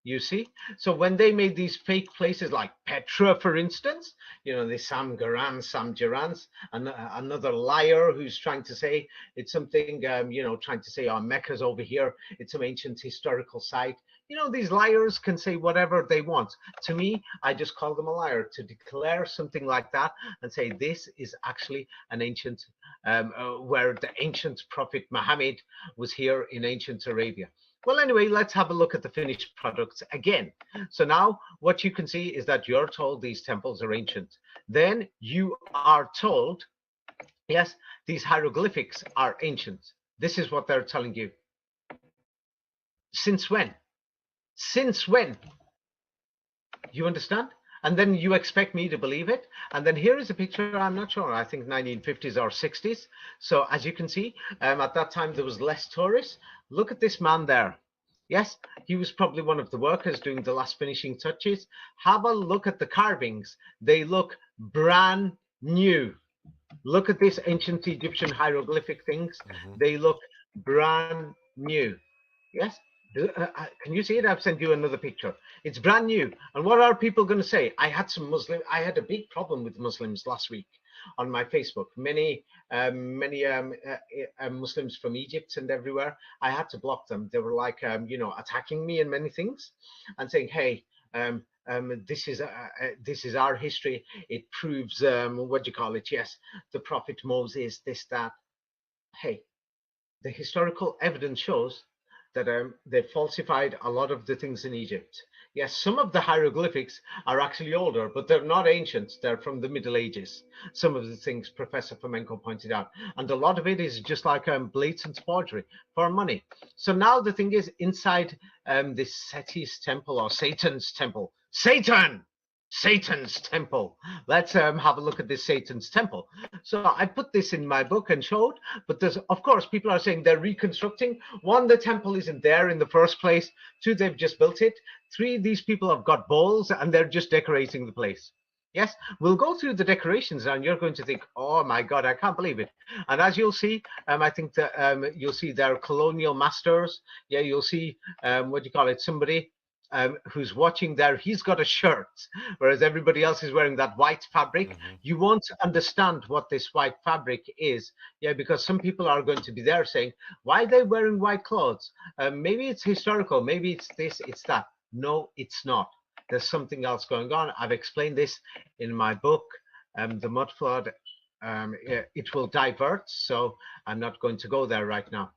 You see? So when they made these fake places like Petra, for instance, you know, the Sam Gerrans, and another liar who's trying to say it's something, you know, trying to say, oh, Mecca's over here. It's some ancient historical site. You know, these liars can say whatever they want. To me, I just call them a liar to declare something like that and say this is actually an ancient, where the ancient prophet Muhammad was here in ancient Arabia. Well, anyway, let's have a look at the finished products again. So now what you can see is that you're told these temples are ancient. Then you are told, yes, these hieroglyphics are ancient. This is what they're telling you. Since when? Since when? You understand? And then you expect me to believe it. And then here is a picture, I'm not sure, I think 1950s or 60s. So as you can see, at that time there was less tourists. Look at this man there. Yes, he was probably one of the workers doing the last finishing touches. Have a look at the carvings. They look brand new. Look at this ancient Egyptian hieroglyphic things. They look brand new. Yes? Can you see it? I've sent you another picture. It's brand new. And what are people going to say? I had a big problem with Muslims last week on my Facebook. Many Muslims from Egypt and everywhere. I had to block them. They were like, you know, attacking me and many things, and saying, "Hey, this is our history. It proves what do you call it? Yes, the Prophet Moses, this, that." Hey, the historical evidence shows that they falsified a lot of the things in Egypt. Yes, some of the hieroglyphics are actually older, but they're not ancient. They're from the Middle Ages. Some of the things Professor Fomenko pointed out. And a lot of it is just like blatant forgery for money. So now the thing is, inside this Seti's temple, or Satan's temple, Satan's temple. Let's have a look at this Satan's temple. So I put this in my book and showed, but there's, of course, people are saying they're reconstructing. One, the temple isn't there in the first place. Two, they've just built it. Three, these people have got bowls and they're just decorating the place. Yes, we'll go through the decorations and you're going to think, oh my God, I can't believe it. And as you'll see, I think that you'll see their colonial masters. Yeah, you'll see, what do you call it, somebody who's watching there, he's got a shirt, whereas everybody else is wearing that white fabric. You won't understand what this white fabric is, yeah, because some people are going to be there saying, why are they wearing white clothes? Maybe it's historical, maybe it's this, it's that. No, it's not. There's something else going on. I've explained this in my book, The Mud Flood. It will divert, so I'm not going to go there right now.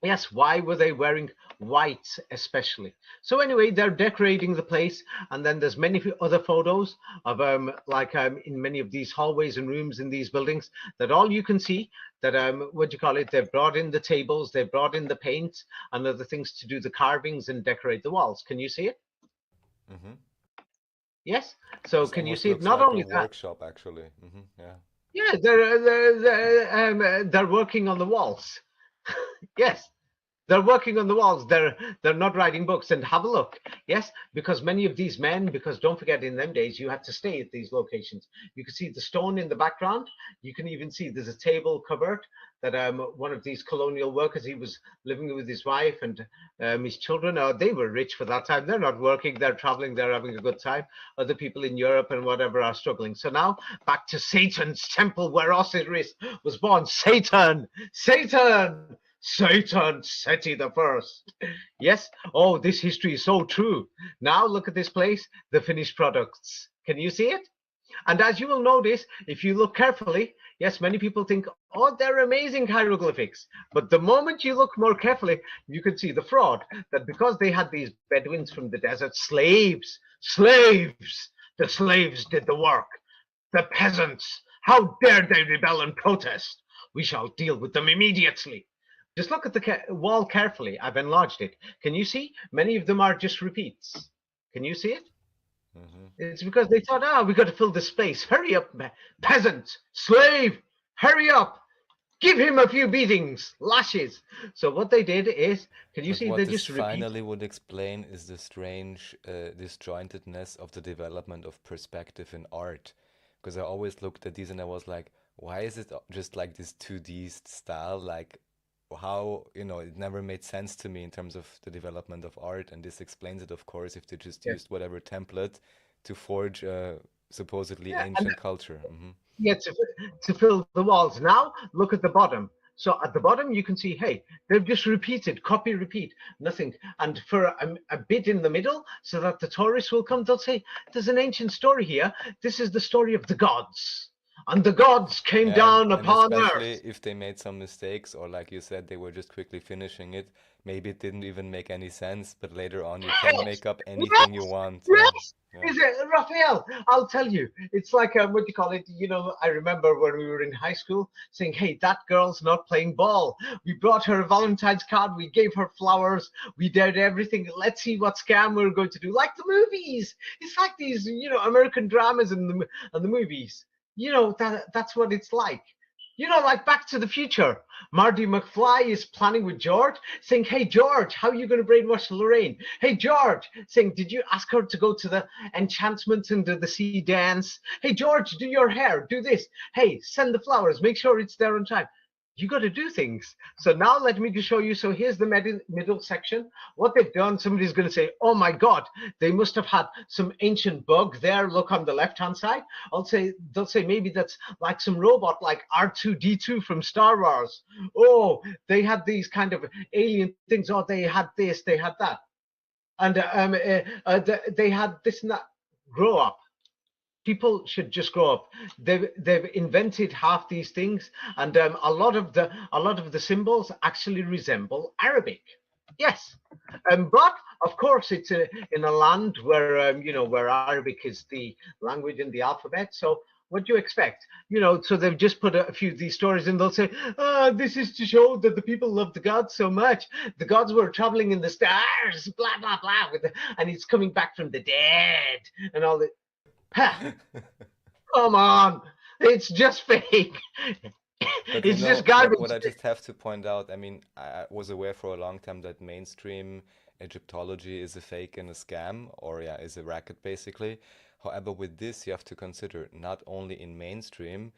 Yes, why were they wearing white especially? So anyway, they're decorating the place, and then there's many other photos of in many of these hallways and rooms in these buildings, that all you can see that what do you call it, they've brought in the tables, they've brought in the paint and other things to do the carvings and decorate the walls. Can you see it? Yes. So This can you almost see it? looks Not like a only that, workshop, actually. Yeah. yeah, they're working on the walls. Yes, they're working on the walls. They're not writing books. And have a look. Yes, because many of these men, because don't forget, in them days you had to stay at these locations. You can see the stone in the background. You can even see there's a table covered that one of these colonial workers, he was living with his wife and his children. They were rich for that time. They're not working. They're traveling. They're having a good time. Other people in Europe and whatever are struggling. So now back to Satan's temple, where Osiris was born. Satan, Seti the First. Yes. Oh, this history is so true. Now look at this place, the finished products. Can you see it? And as you will notice, if you look carefully, yes, many people think, oh, they're amazing hieroglyphics. But the moment you look more carefully, you can see the fraud, that because they had these Bedouins from the desert, slaves, the slaves did the work. The peasants How dare they rebel and protest? We shall deal with them immediately. Just look at the wall carefully. I've enlarged it. Can you see? Many of them are just repeats. Can you see it? Hmm. It's because they thought, we got to fill the space. Hurry up, peasant, slave, hurry up. Give him a few beatings, lashes. So what they did is, can you But see, what they this just repeat. finally would explain is the strange disjointedness of the development of perspective in art. Because I always looked at these and I was like, why is it just like this 2D style? Like, how, it never made sense to me in terms of the development of art. And this explains it, of course, if they just Yeah, used whatever template to forge a supposedly yeah, and ancient culture. yeah, to fill the walls. Now look at the bottom. So at the bottom you can see, hey, they've just repeated, copy, repeat, nothing. And for a bit in the middle, so that the tourists will come, they'll say, there's an ancient story here. This is the story of the gods. And the gods came Yeah, down and upon especially earth. if they made some mistakes, or like you said, they were just quickly finishing it. Maybe it didn't even make any sense, but later on you can Yes, make up anything you yes, want. Yeah, yes. yeah. Is it Raphael? I'll tell you. It's like what do you call it? I remember when we were in high school saying, "Hey, that girl's not playing ball. We brought her a Valentine's card. We gave her flowers. We did everything. Let's see what scam we're going to do." Like the movies. It's like these, American dramas and the movies. That's what it's like. Like Back to the Future. Marty McFly is planning with George, saying, "Hey, George, how are you going to brainwash Lorraine? Hey, George," saying, "Did you ask her to go to the enchantment and do the sea dance? Hey, George, do your hair, do this. Hey, send the flowers, make sure it's there on time." You got to do things. So now let me just show you. So here's the middle section. What they've done, somebody's going to say, "Oh my God, they must have had some ancient bug there. Look on the left-hand side." They'll say maybe that's like some robot like R2D2 from Star Wars. Oh, they had these kind of alien things. Oh, they had this, they had that. And they had this and that. Grow up. People should just grow up. They've invented half these things, and a lot of the symbols actually resemble Arabic. Yes, but of course it's in a land where where Arabic is the language and the alphabet. So what do you expect? So they've just put a few of these stories and they'll say, this is to show that the people love the gods so much. The gods were traveling in the stars, blah, blah, blah, and he's coming back from the dead and all that. Ha! Come on. It's just fake. But It's just what garbage. I just have to point out, I mean, I was aware for a long time that mainstream Egyptology is a fake and a scam, or yeah, is a racket basically. However, with this, you have to consider not only in mainstream,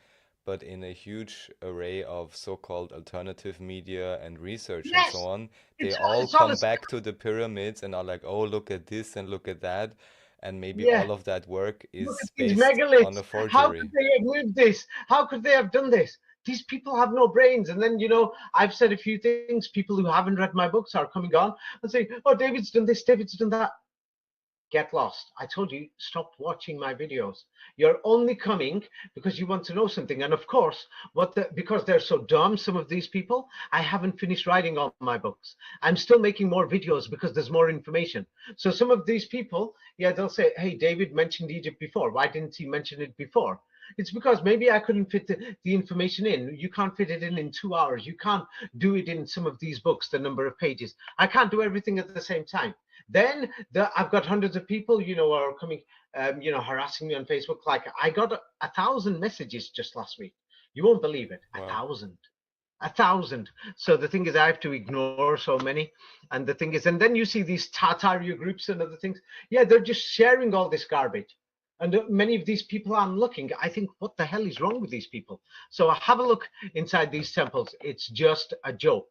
but in a huge array of so-called alternative media and research and so Yes. on, they It's all it's all come a back to the pyramids and are like, oh, look at this and look at that. And maybe yeah. all of that work Look at is these based on megaliths. a How could forgery. they have moved this? How could they have done this? These people have no brains. And then, I've said a few things. People who haven't read my books are coming on and saying, "Oh, David's done this, David's done that." Get lost. I told you, stop watching my videos. You're only coming because you want to know something. And of course, because they're so dumb, some of these people, I haven't finished writing all my books. I'm still making more videos because there's more information. So some of these people, yeah, they'll say, "Hey, David mentioned Egypt before. Why didn't he mention it before?" It's because maybe I couldn't fit the information in. You can't fit it in 2 hours. You can't do it in some of these books, the number of pages. I can't do everything at the same time. Then I've got hundreds of people, are coming, harassing me on Facebook. Like I got 1,000 messages just last week. You won't believe it. A Wow. thousand. 1,000. So the thing is, I have to ignore so many. And the thing is, and then you see these Tataria groups and other things. Yeah, they're just sharing all this garbage. And many of these people I'm looking, I think, what the hell is wrong with these people? So have a look inside these temples. It's just a joke.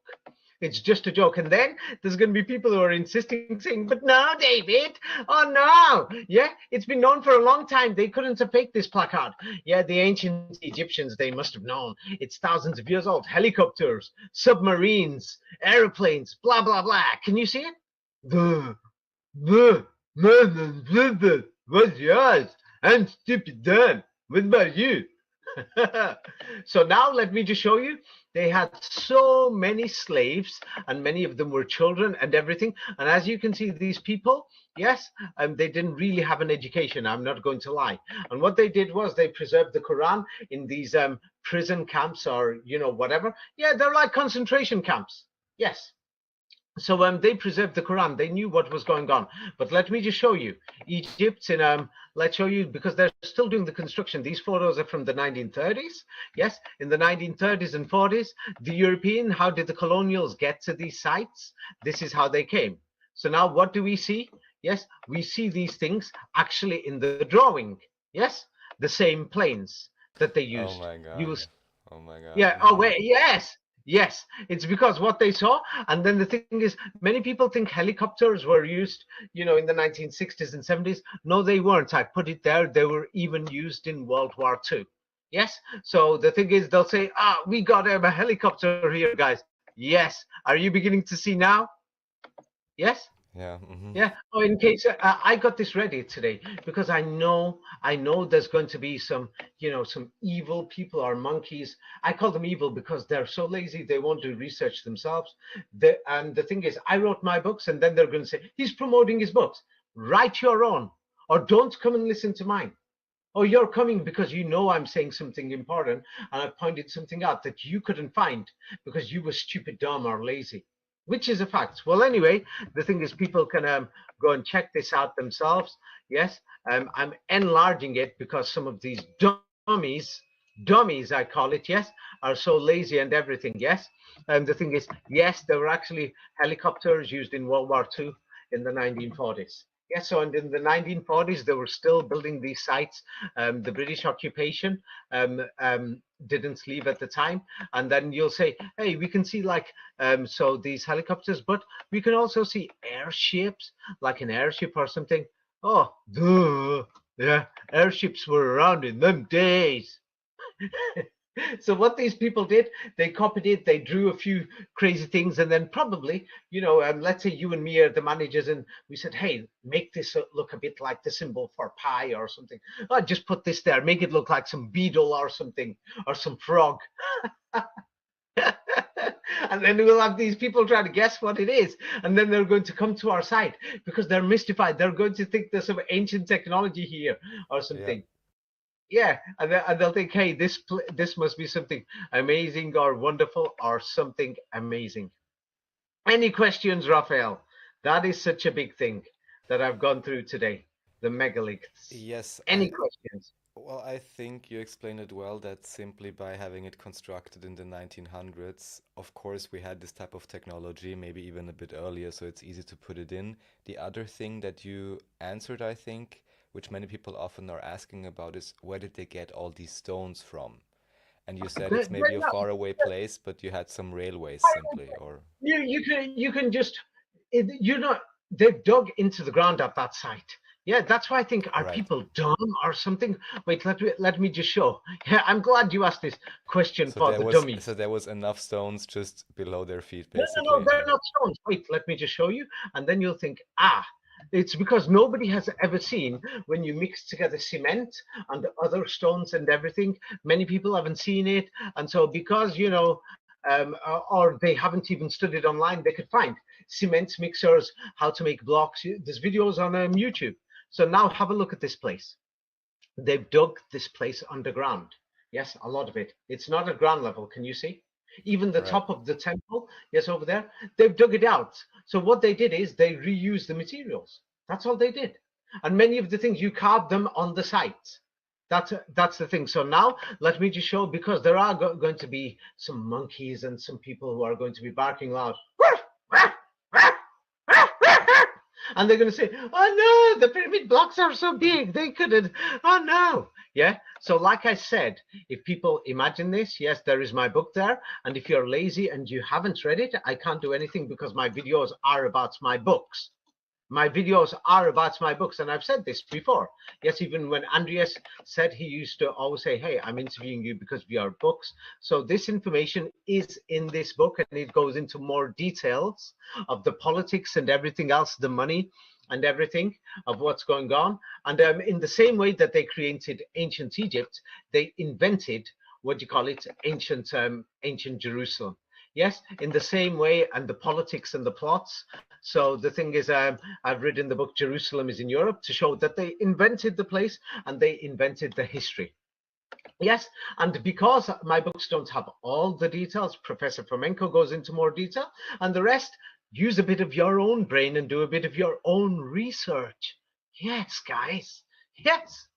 It's just a joke. And then there's going to be people who are insisting, saying, "But no, David. Oh, no. Yeah, it's been known for a long time. They couldn't have faked this placard." Yeah, the ancient Egyptians, they must have known. It's thousands of years old. Helicopters, submarines, airplanes, blah, blah, blah. Can you see it? The, what's yours? I'm stupid Dan. What about you? So now let me just show you. they had so many slaves, and many of them were children and everything. And as you can see, these people, yes, they didn't really have an education. I'm not going to lie. And what they did was they preserved the Quran in these prison camps, or whatever. Yeah, they're like concentration camps. Yes. So they preserved the Quran. They knew what was going on. But let me just show you Egypt in let's show you, because they're still doing the construction. These photos are from the 1930s. Yes, in the 1930s and 40s, the European, how did the colonials get to these sites? This is how they came. So now what do we see? Yes, we see these things actually in the drawing. Yes, the same planes that they Oh used. my You will God. Oh my God. yeah. Oh, wait. Yes. Yes. It's because what they saw. And then the thing is, many people think helicopters were used, in the 1960s and 70s. No, they weren't. I put it there. They were even used in World War II. Yes. So the thing is, they'll say, we got a helicopter here, guys. Yes. Are you beginning to see now? Yes. Yeah. Hmm. Yeah. Oh, in case I got this ready today because I know there's going to be some evil people or monkeys. I call them evil because they're so lazy they won't do research themselves. And the thing is, I wrote my books, and then they're going to say he's promoting his books. Write your own, or don't come and listen to mine. Oh, you're coming because I'm saying something important, and I pointed something out that you couldn't find because you were stupid, dumb, or lazy, which is a fact. Well, anyway, the thing is, people can go and check this out themselves. Yes, I'm enlarging it because some of these dummies, I call it, yes, are so lazy and everything. Yes, and the thing is, yes, there were actually helicopters used in World War II in the 1940s. Yes, so and in the 1940s, they were still building these sites. The British occupation didn't leave at the time. And then you'll say, hey, we can see so these helicopters, but we can also see airships, like an airship or something. Oh, duh. Yeah, airships were around in them days. So what these people did, they copied it, they drew a few crazy things, and then probably, let's say you and me are the managers, and we said, hey, make this look a bit like the symbol for pi or something. Oh, just put this there, make it look like some beetle or something, or some frog. And then we'll have these people trying to guess what it is, and then they're going to come to our site because they're mystified. They're going to think there's some ancient technology here or Yeah. something. Yeah, and they'll think, hey, this must be something amazing or wonderful or something amazing. Any questions, Raphael? That is such a big thing that I've gone through today, the megaliths. Yes, Any questions? well, I think you explained it well that simply by having it constructed in the 1900s, of course, we had this type of technology, maybe even a bit earlier, so it's easy to put it in. The other thing that you answered, I think, which many people often are asking about, is where did they get all these stones from? And you said it's maybe a No, faraway place, but you had some railways simply, or you can just they've dug into the ground at that site. Yeah, that's why I think, are right. people dumb or something? Wait, let me just show. Yeah, I'm glad you asked this question So for there the was dummies. enough stones just below their feet, No, basically. they're not stones. Wait, let me just show you. And then you'll think, it's because nobody has ever seen when you mix together cement and other stones and everything. Many people haven't seen it. And so because, or they haven't even studied online, they could find cement mixers, how to make blocks. There's videos on YouTube. So now have a look at this place. They've dug this place underground. Yes, a lot of it. It's not at ground level. Can you see? Even the Right. top of the temple, yes, over there, they've dug it out. So what they did is they reused the materials. That's all they did. And many of the things you carved them on the site. That's the thing. So now let me just show, because there are going to be some monkeys and some people who are going to be barking loud. And they're going to say, oh no, the pyramid blocks are so big, they couldn't. Oh no. Yeah. So, like I said, if people imagine this, yes, there is my book there. And if you're lazy and you haven't read it, I can't do anything because my videos are about my books. My videos are about my books, and I've said this before. Yes, even when Andreas said, he used to always say, hey, I'm interviewing you because we are books. So this information is in this book, and it goes into more details of the politics and everything else, the money and everything of what's going on. And in the same way that they created ancient Egypt, they invented what do you call it, ancient Jerusalem. Yes, in the same way, and the politics and the plots. So the thing is, I've written the book Jerusalem is in Europe to show that they invented the place and they invented the history. Yes, and because my books don't have all the details, Professor Fomenko goes into more detail, and the rest, use a bit of your own brain and do a bit of your own research. Yes, guys. Yes.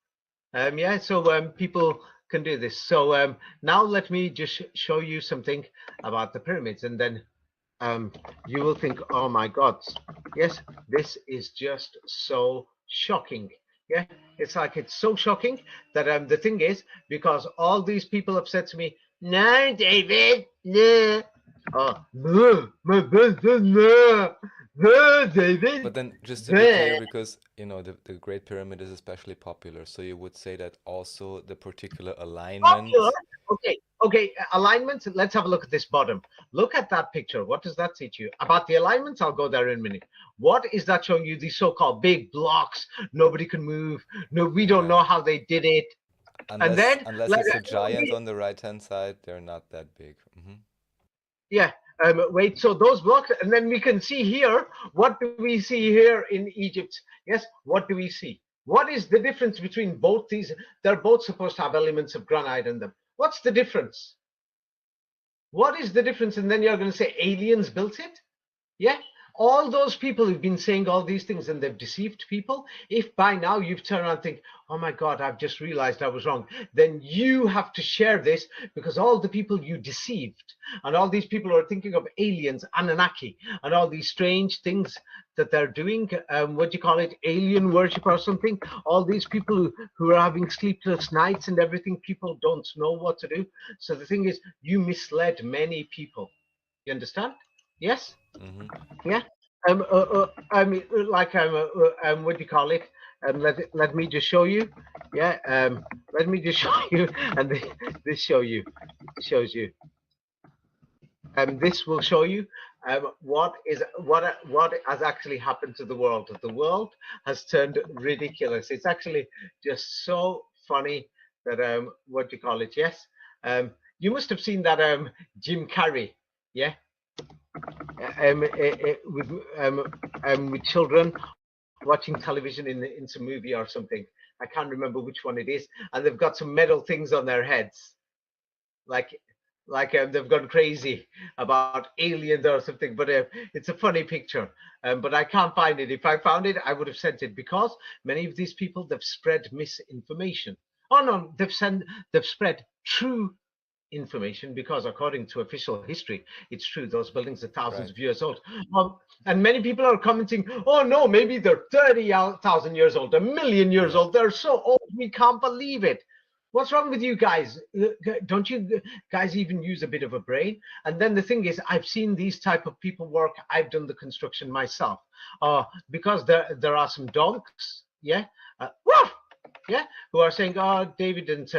Yeah, so people can do this. So now let me just show you something about the pyramids, and then you will think, oh my God, yes, this is just so shocking. Yeah, it's like it's so shocking that the thing is, because all these people have said to me, no, David, no. Oh, no, my brother, no, no, David, But then, just to be clear, no. because the Great Pyramid is especially popular, so you would say that also the particular Popular. alignment. Okay. Alignment. Let's have a look at this bottom. Look at that picture. What does that teach you about the alignments? I'll go there in a minute. What is that showing you? These so-called big blocks. Nobody can move. No, we don't Yeah, know how they did it. And unless then, unless like, it's a giant on the right-hand side, they're not that big. yeah. Wait. So those blocks, and then we can see here. What do we see here in Egypt? Yes. What do we see? What is the difference between both these? They're both supposed to have elements of granite in them. What's the difference? What is the difference? And then you're going to say aliens built it? Yeah. All those people who've been saying all these things and they've deceived people, if by now you've turned around and think, oh my God, I've just realized I was wrong, then you have to share this, because all the people you deceived and all these people who are thinking of aliens, Anunnaki, and all these strange things that they're doing, what do you call it, alien worship or something, all these people who are having sleepless nights and everything, people don't know what to do. So the thing is, you misled many people. You understand? Yes? Yeah. I mean, like, what do you call it? Let me just show you. Yeah. Let me just show you, and this shows you. This will show you what has actually happened to the world. The world has turned ridiculous. It's actually just so funny that what do you call it? Yes. You must have seen that Jim Carrey. Yeah. With with children watching television in some movie or something. I can't remember which one it is, and they've got some metal things on their heads, like they've gone crazy about aliens or something. But it's a funny picture, but I can't find it. If I found it, I would have sent it, because many of these people, they've spread misinformation. Oh no, they've spread true information, because according to official history, it's true, those buildings are thousands Right. of years old. And many people are commenting, oh no, maybe they're 30,000 years old, a million years Yeah. old, they're so old, we can't believe it. What's wrong with you guys? Don't you guys even use a bit of a brain? And then the thing is, I've seen these type of people work. I've done the construction myself, because there are some donks, yeah, yeah, who are saying, oh, David didn't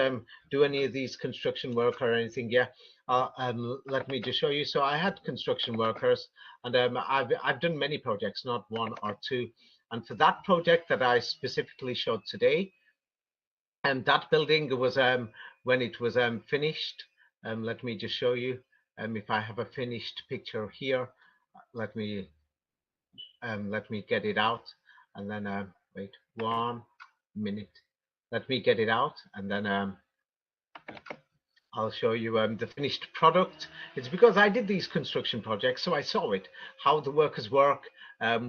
do any of these construction work or anything. Yeah. Let me just show you. So I had construction workers, and I've done many projects, not one or two. And for that project that I specifically showed today, and that building was when it was finished. Let me just show you. If I have a finished picture here, let me get it out, and then wait 1 minute. Let me get it out, and then I'll show you the finished product. It's because I did these construction projects, so I saw it, how the workers work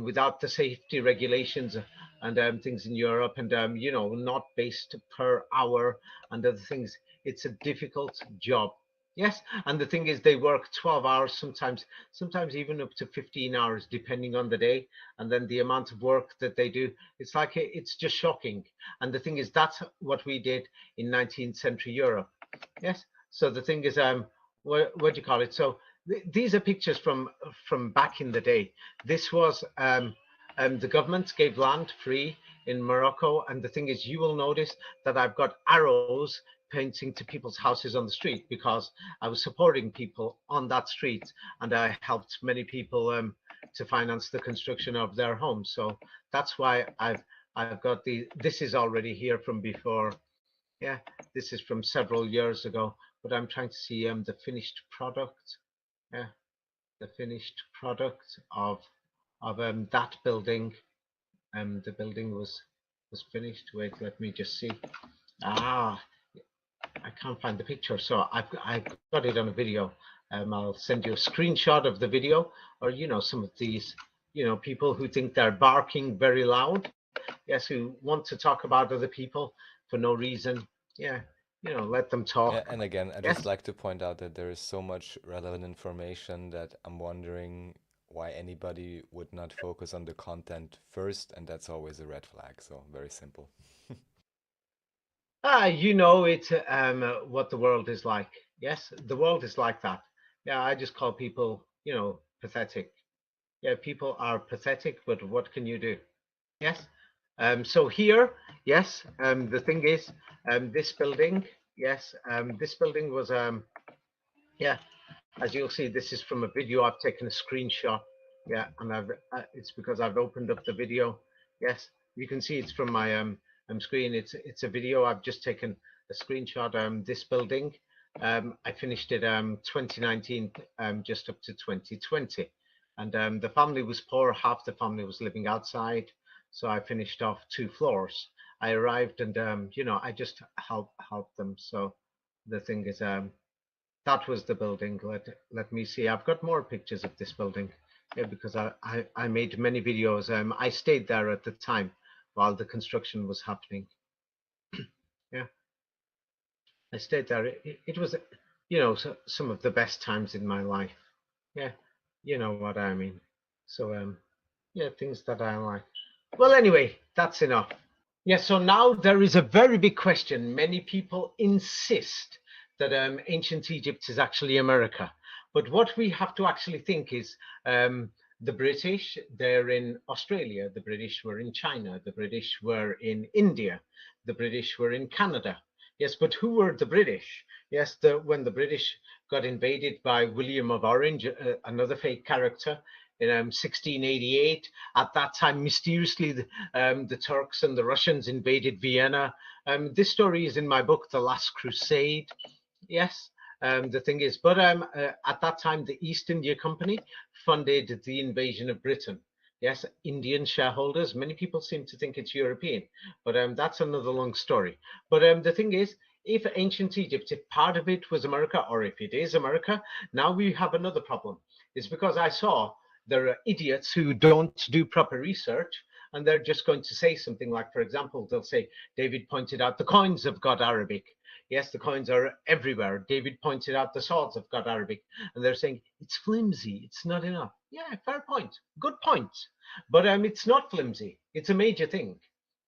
without the safety regulations and things in Europe, and not based per hour and other things. It's a difficult job. Yes, and the thing is, they work 12 hours, sometimes even up to 15 hours, depending on the day, and then the amount of work that they do. It's like it's just shocking. And the thing is, that's what we did in 19th century Europe. Yes. So the thing is, what do you call it? So these are pictures from back in the day. This was the government gave land free in Morocco, and the thing is, you will notice that I've got arrows painting to people's houses on the street, because I was supporting people on that street, and I helped many people to finance the construction of their homes. So that's why I've got this is already here from before Yeah, this is from several years ago, but I'm trying to see the finished product. Yeah, the finished product of that building. The building was finished. Wait, let me just see. Ah, I can't find the picture, so I've got it on a video. I'll send you a screenshot of the video, or some of these people who think they're barking very loud. Yes, who want to talk about other people for no reason. Yeah, let them Yeah, talk. and again, I just Yes. like to point out that there is so much relevant information that I'm wondering why anybody would not focus on the content first, and that's always a red flag. So very simple. It's what the world is like. Yes, the world is like that. Yeah, I just call people, pathetic. Yeah, people are pathetic, but what can you do? Yes. So here, yes, the thing is, this building, yes, this building was, yeah, as you'll see, this is from a video. I've taken a screenshot. Yeah, and it's because I've opened up the video. Yes, you can see it's from my screen. It's a video. I've just taken a screenshot. This building, I finished it 2019, just up to 2020, and the family was poor. Half the family was living outside, so I finished off 2 floors. I arrived and I just helped them. So the thing is, that was the building. Let me see. I've got more pictures of this building. Yeah, because I made many videos. I stayed there at the time while the construction was happening. Yeah, I stayed there. It was, some of the best times in my life. Yeah, you know what I mean. So yeah, things that I like. Well, anyway, that's enough. Yeah, so now there is a very big question. Many people insist that ancient Egypt is actually America. But what we have to actually think is the British, they're in Australia, the British were in China, the British were in India, the British were in Canada. Yes, but who were the British? Yes, when the British got invaded by William of Orange, another fake character, in 1688. At that time, mysteriously, the Turks and the Russians invaded Vienna. This story is in my book, The Last Crusade. Yes, the thing is, but at that time, the East India Company funded the invasion of Britain. Yes, Indian shareholders. Many people seem to think it's European, but that's another long story. But the thing is, if ancient Egypt, if part of it was America, or if it is America, now we have another problem. It's because I saw there are idiots who don't do proper research, and they're just going to say something like, for example, they'll say, David pointed out the coins have got Arabic. Yes, the coins are everywhere. David pointed out the swords have got Arabic. And they're saying, it's flimsy. It's not enough. Yeah, fair point. Good point. But it's not flimsy. It's a major thing.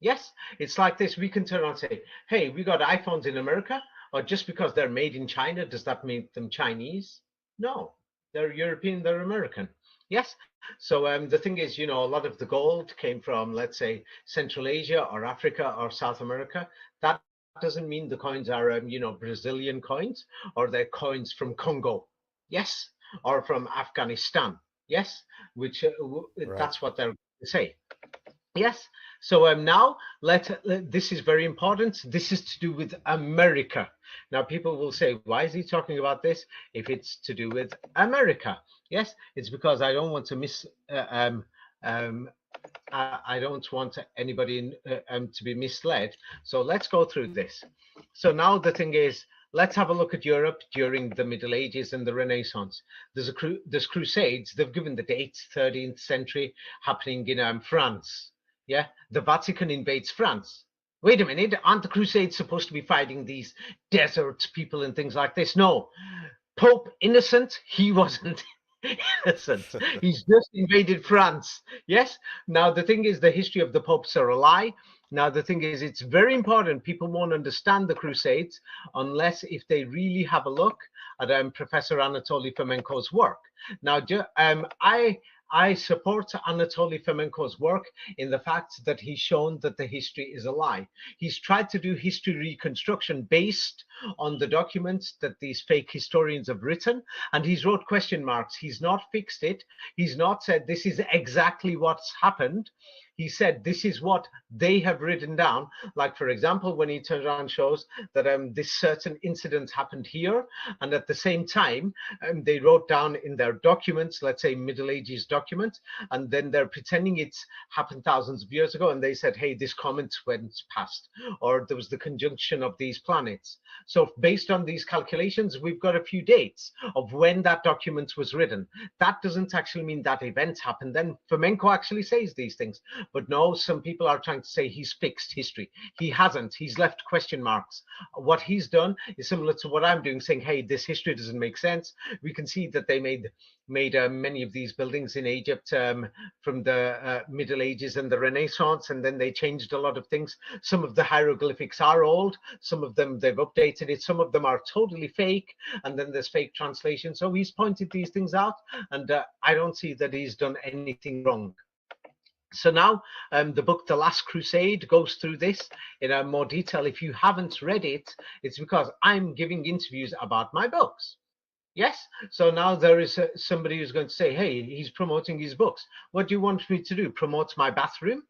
Yes, it's like this. We can turn around and say, hey, we got iPhones in America, or just because they're made in China, does that make them Chinese? No, they're European, they're American. Yes. So the thing is, a lot of the gold came from, let's say, Central Asia or Africa or South America. That doesn't mean the coins are, Brazilian coins, or they're coins from Congo. Yes. Or from Afghanistan. Yes. Which Right. that's what they're going to say. Yes. So now this is very important. This is to do with America. Now people will say, why is he talking about this if it's to do with America? Yes, it's because I don't want to um, I don't want anybody to be misled. So let's go through this. So now the thing is, let's have a look at Europe during the Middle Ages and the Renaissance. There's Crusades. They've given the dates: 13th century, happening in France. Yeah, the Vatican invades France. Wait a minute, aren't the Crusades supposed to be fighting these desert people and things like this? No, Pope Innocent, he wasn't innocent. He's just invaded France. Yes. Now, the thing is, the history of the popes are a lie. Now, the thing is, it's very important. People won't understand the Crusades unless if they really have a look at Professor Anatoly Fomenko's work. Now, I support Anatoly Fomenko's work in the fact that he's shown that the history is a lie. He's tried to do history reconstruction based on the documents that these fake historians have written, and he's wrote question marks. He's not fixed it. He's not said this is exactly what's happened. He said this is what they have written down. Like, for example, when he turns around and shows that this certain incident happened here, and at the same time, they wrote down in their documents, let's say Middle Ages documents, and then they're pretending it's happened thousands of years ago, and they said, hey, this comet went past, or there was the conjunction of these planets. So based on these calculations, we've got a few dates of when that document was written. That doesn't actually mean that event happened then. Fomenko actually says these things, but no, some people are trying to say he's fixed history. He hasn't. He's left question marks. What he's done is similar to what I'm doing, saying, hey, this history doesn't make sense. We can see that they made many of these buildings in Egypt from the Middle Ages and the Renaissance, and then they changed a lot of things. Some of the hieroglyphics are old, some of them they've updated it, some of them are totally fake, and then there's fake translation. So he's pointed these things out, and I don't see that he's done anything wrong. So now the book The Last Crusade goes through this in more detail. If you haven't read it, it's because I'm giving interviews about my books. Yes. So now there is somebody who's going to say, hey, he's promoting his books. What do you want me to do? Promote my bathroom?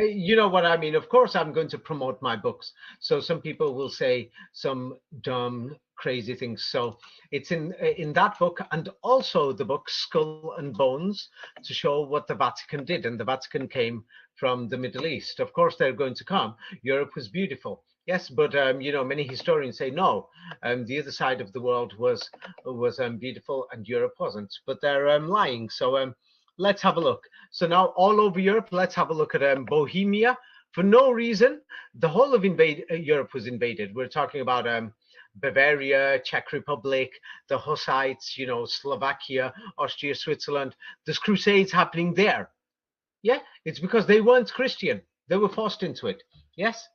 You know what I mean? Of course, I'm going to promote my books. So some people will say some dumb, crazy things. So it's in that book, and also the book Skull and Bones, to show what the Vatican did. And the Vatican came from the Middle East. Of course, they're going to come. Europe was beautiful. Yes, but you know, many historians say no. The other side of the world was beautiful, and Europe wasn't. But they're lying. So let's have a look. So now all over Europe, let's have a look at Bohemia. For no reason, the whole of Europe was invaded. We're talking about Bavaria, Czech Republic, the Hussites, you know, Slovakia, Austria, Switzerland. There's crusades happening there. Yeah, it's because they weren't Christian. They were forced into it. Yes.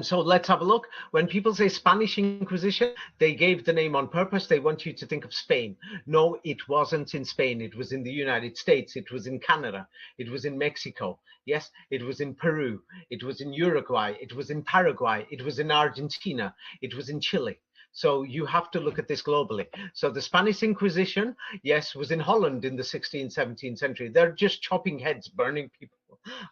So let's have a look. When people say Spanish Inquisition, they gave the name on purpose. They want you to think of Spain. No, it wasn't in Spain. It was in the United States. It was in Canada. It was in Mexico. Yes, it was in Peru. It was in Uruguay. It was in Paraguay. It was in Argentina. It was in Chile. So you have to look at this globally. So the Spanish Inquisition, yes, was in Holland in the 16th, 17th century. They're just chopping heads, burning people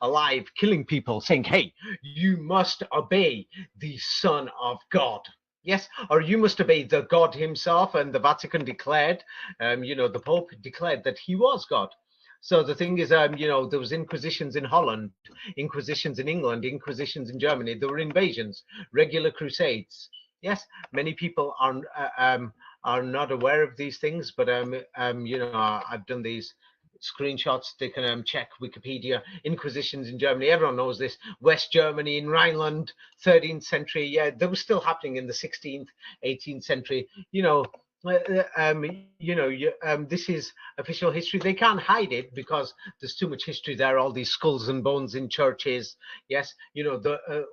alive, killing people, saying, hey, you must obey the Son of God. Yes, or you must obey the God himself. And the Vatican declared, you know, the Pope declared that he was God. So the thing is, you know, there was inquisitions in Holland, inquisitions in England, inquisitions in Germany. There were invasions, regular crusades. Yes, many people are not aware of these things, but you know, I've done these screenshots. They can check Wikipedia. Inquisitions in Germany, everyone knows this. West Germany, in Rhineland, 13th century. Yeah, they were still happening in the 16th, 18th century. You know, this is official history. They can't hide it because there's too much history there. All these skulls and bones in churches. Yes, you know,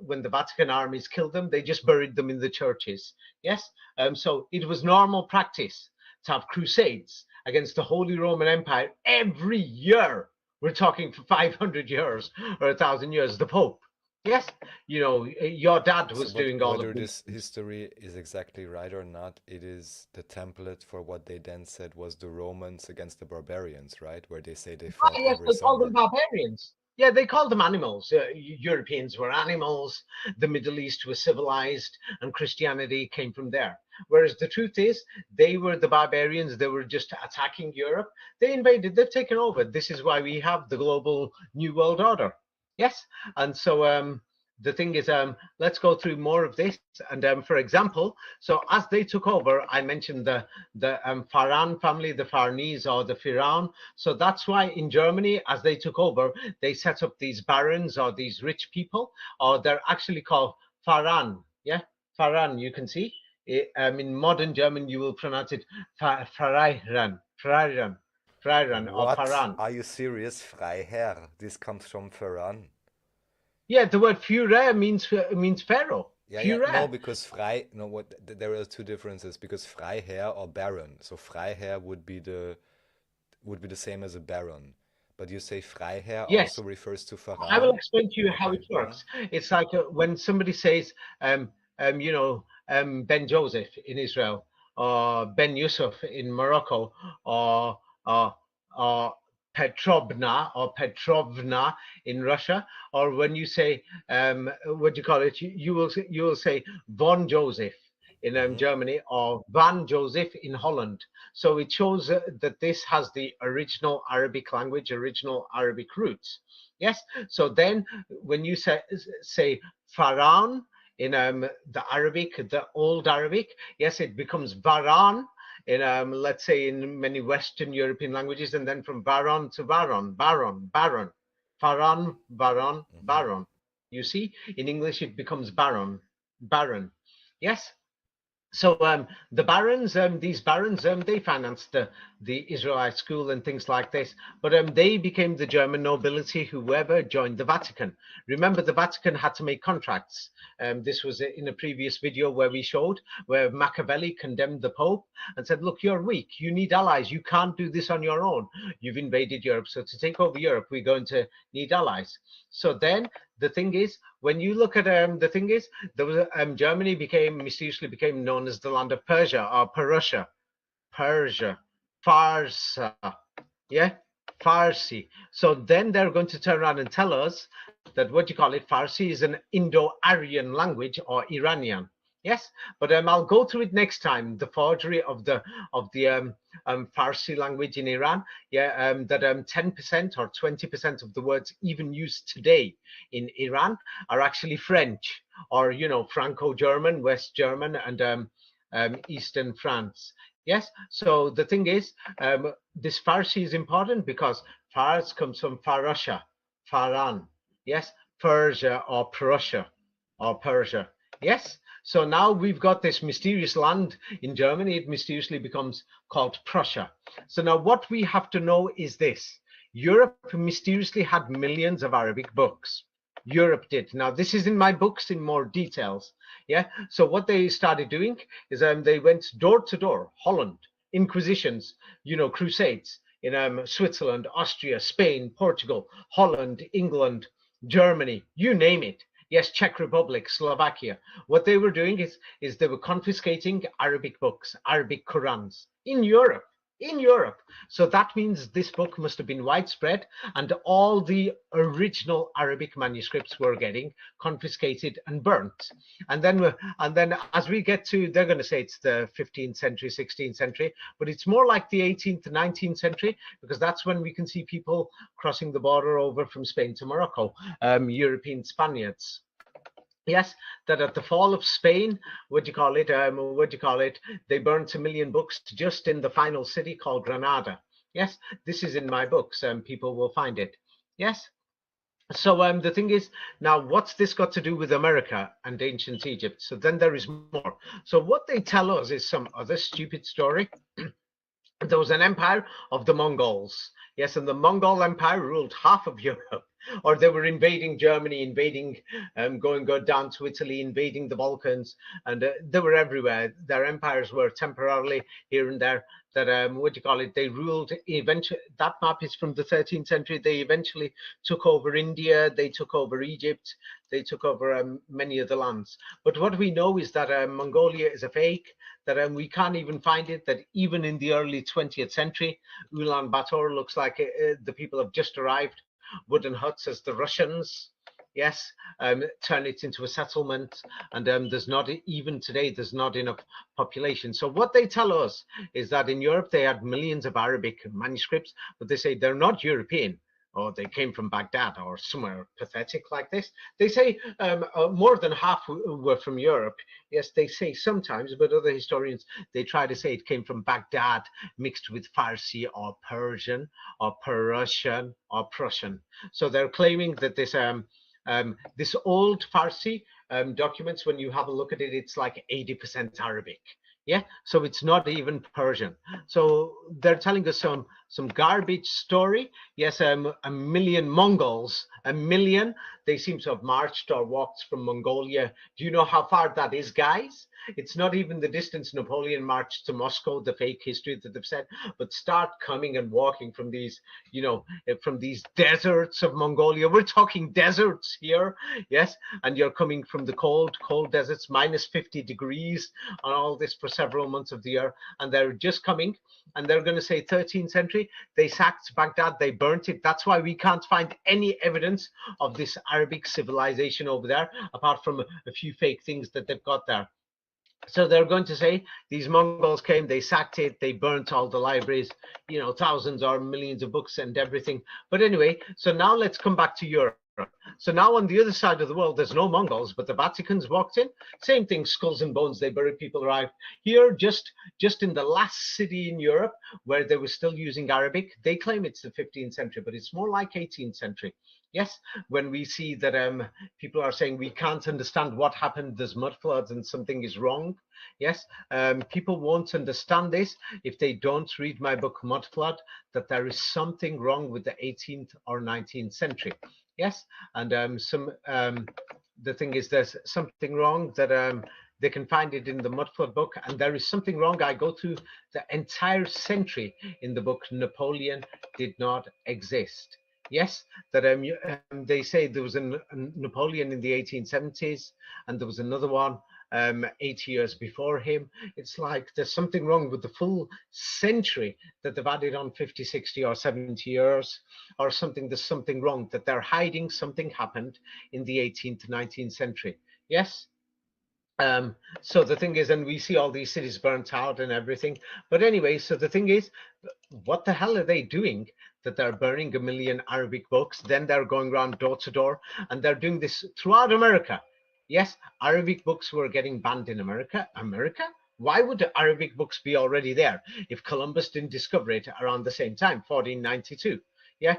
when the Vatican armies killed them, they just buried them in the churches. Yes, so it was normal practice to have crusades against the Holy Roman Empire every year. We're talking for 500 years or 1,000 years. The Pope. Yes, you know, your dad was doing all whether of this. this history is exactly right or not, it is the template for what they then said was the Romans against the barbarians, right? Where they say they Ah, fought yes, every they call them summer. barbarians. Yeah, they called them animals. Europeans were animals, the Middle East was civilized, and Christianity came from there. Whereas the truth is, they were the barbarians. They were just attacking Europe. They invaded, they've taken over. This is why we have the global New World Order. Yes. And so the thing is, let's go through more of this. And for example, so as they took over, I mentioned the Farhan family, the Farnese or the Firaun. So that's why in Germany, as they took over, they set up these barons or these rich people, or they're actually called Farhan. Yeah, Farhan, you can see. In modern German, you will pronounce it Freiran, Freiran, Freiran, or What? Farhan. Are you serious? Freiherr. This comes from Ferran. Yeah, the word Führer means pharaoh. Yeah, yeah, no, Führer. because Frei, no, what there are two differences because Freiherr or Baron. So Freiherr would be the same as a Baron, but you say Freiherr Yes, also refers to I will Farhan. explain to you how Okay. it works. It's like when somebody says, you know, Ben Joseph in Israel, or Ben Yusuf in Morocco, or or Petrovna or Petrovna in Russia, or when you say what do you call it? You will say von Joseph in Hmm. Germany or Van Joseph in Holland. So it shows that this has the original Arabic language, original Arabic roots. Yes. So then when you say Faran in the Arabic, the old Arabic, yes, it becomes Varan in let's say in many Western European languages, and then from Varon to Varon, Baron, Baron, Faran, Varon, Hmm. Baron. You see, in English it becomes Baron, Baron. Yes. So the barons, these barons, they financed the Israelite school and things like this. But they became the German nobility, whoever joined the Vatican. Remember, the Vatican had to make contracts. This was in a previous video where we showed where Machiavelli condemned the Pope and said, look, you're weak. You need allies. You can't do this on your own. You've invaded Europe. So to take over Europe, we're going to need allies. So then the thing is, when you look at the thing is, there was Germany mysteriously became known as the land of Persia or Perussia, Persia, Farsa, yeah, Farsi. So then they're going to turn around and tell us that what you call it, Farsi, is an Indo-Aryan language or Iranian. Yes, but I'll go through it next time. The forgery of the Farsi language in Iran. Yeah, that 10% or 20% of the words even used today in Iran are actually French or Franco-German, West German, and Eastern France. Yes, so the thing is, this Farsi is important because Fars comes from Farusha, Faran. Yes, Persia or Prussia or Persia. Yes, so now we've got this mysterious land in Germany. It mysteriously becomes called Prussia. So now what we have to know is this. Europe mysteriously had millions of Arabic books. Europe did. Now, this is in my books in more details. Yeah. So what they started doing is they went door to door, Holland, Inquisitions, Crusades in Switzerland, Austria, Spain, Portugal, Holland, England, Germany, you name it. Yes, Czech Republic, Slovakia. What they were doing is they were confiscating Arabic books, Arabic Qurans in Europe. In Europe. So that means this book must have been widespread, and all the original Arabic manuscripts were getting confiscated and burnt. And then as we get to, they're going to say it's the 15th century, 16th century, but it's more like the 18th, 19th century, because that's when we can see people crossing the border over from Spain to Morocco, European Spaniards. Yes, that at the fall of Spain, they burnt 1 million books just in the final city called Granada. Yes, this is in my books, and people will find it. Yes. So the thing is, now what's this got to do with America and ancient Egypt? So then there is more. So what they tell us is some other stupid story. There was an empire of the Mongols. Yes, and the Mongol Empire ruled half of Europe, or they were invading Germany, going down to Italy, invading the Balkans, and they were everywhere. Their empires were temporarily here and there. That they ruled eventually. That map is from the 13th century. They eventually took over India. They took over Egypt. They took over many of the lands. But what we know is that Mongolia is a fake. That we can't even find it. That even in the early 20th century, Ulaanbaatar looks like the people have just arrived. Wooden huts as the Russians. Yes, turn it into a settlement, and there's not even today. There's not enough population. So what they tell us is that in Europe they had millions of Arabic manuscripts, but they say they're not European, or they came from Baghdad or somewhere pathetic like this. They say more than half were from Europe. Yes, they say sometimes, but other historians, they try to say it came from Baghdad mixed with Farsi or Persian or Persian or Prussian. So they're claiming that this old Farsi documents, when you have a look at it, it's like 80% Arabic. Yeah, so it's not even Persian. So they're telling us some garbage story. Yes, 1 million Mongols, 1 million. they seem to have marched or walked from Mongolia. Do you know how far that is, guys? It's not even the distance Napoleon marched to Moscow, the fake history that they've said, but start coming and walking from these, from these deserts of Mongolia. We're talking deserts here, yes, and you're coming from the cold deserts, minus 50 degrees on all this for several months of the year, and they're just coming, and they're going to say 13th century, they sacked Baghdad, they burnt it. That's why we can't find any evidence of this Arabic civilization over there, apart from a few fake things that they've got there. So they're going to say these Mongols came, they sacked it, they burnt all the libraries, thousands or millions of books and everything. But anyway, so now let's come back to Europe. So now on the other side of the world, there's no Mongols, but the Vatican's walked in. Same thing, skulls and bones, they buried people arrived. Here, just in the last city in Europe where they were still using Arabic, they claim it's the 15th century, but it's more like 18th century. Yes, when we see that people are saying we can't understand what happened, there's mud floods and something is wrong. Yes, people won't understand this if they don't read my book Mud Flood, that there is something wrong with the 18th or 19th century. Yes, and the thing is, there's something wrong that they can find it in the Mud Flood book, and there is something wrong. I go through the entire century in the book. Napoleon did not exist. Yes, that they say there was a Napoleon in the 1870s, and there was another one 80 years before him. It's like there's something wrong with the full century that they've added on 50, 60 or 70 years or something. There's something wrong, that they're hiding something happened in the 18th, 19th century. Yes. So the thing is, and we see all these cities burnt out and everything. But anyway, so the thing is, what the hell are they doing that they're burning 1 million Arabic books? Then they're going around door to door, and they're doing this throughout America. Yes, Arabic books were getting banned in America. America? Why would the Arabic books be already there if Columbus didn't discover it around the same time, 1492? Yeah,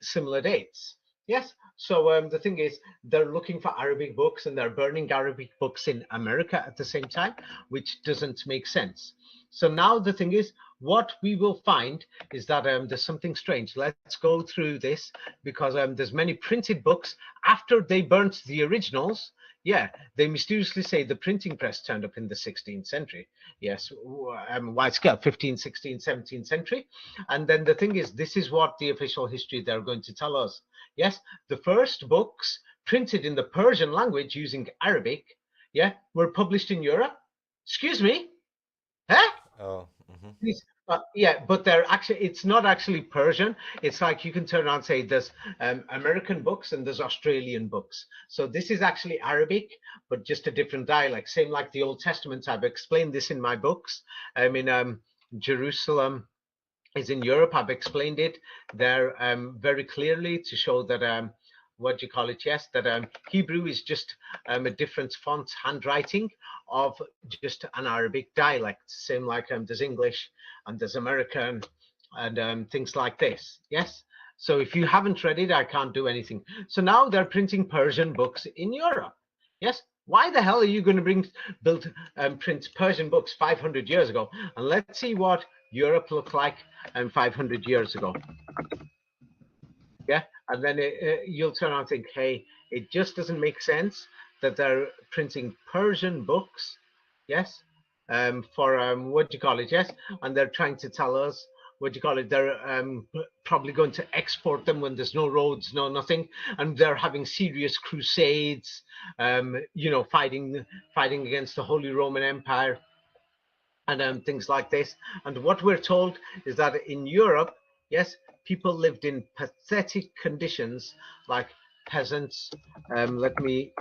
similar dates. Yes, so the thing is, they're looking for Arabic books and they're burning Arabic books in America at the same time, which doesn't make sense. So now the thing is, what we will find is that there's something strange. Let's go through this, because there's many printed books after they burnt the originals. Yeah, they mysteriously say the printing press turned up in the 16th century. Yes, wide scale, 15th, 16th, 17th century. And then the thing is, this is what the official history they're going to tell us. Yes, the first books printed in the Persian language using Arabic, yeah, were published in Europe. Excuse me? Huh? Oh, Yeah, but they're actually, it's not actually Persian. It's like you can turn around and say there's American books and there's Australian books. So this is actually Arabic, but just a different dialect. Same like the Old Testament. I've explained this in my books. I mean, Jerusalem is in Europe. I've explained it there very clearly to show that what do you call it? Yes, that Hebrew is just a different font handwriting of just an Arabic dialect. Same like there's English and there's American and things like this. Yes. So if you haven't read it, I can't do anything. So now they're printing Persian books in Europe. Yes. Why the hell are you going to print Persian books 500 years ago? And let's see what Europe looked like 500 years ago. Yeah, and then you'll turn around and think, hey, it just doesn't make sense that they're printing Persian books, yes, for what do you call it, yes, and they're trying to tell us, what do you call it, they're probably going to export them when there's no roads, no nothing, and they're having serious crusades, fighting against the Holy Roman Empire and things like this. And what we're told is that in Europe, yes, people lived in pathetic conditions, like peasants. Let me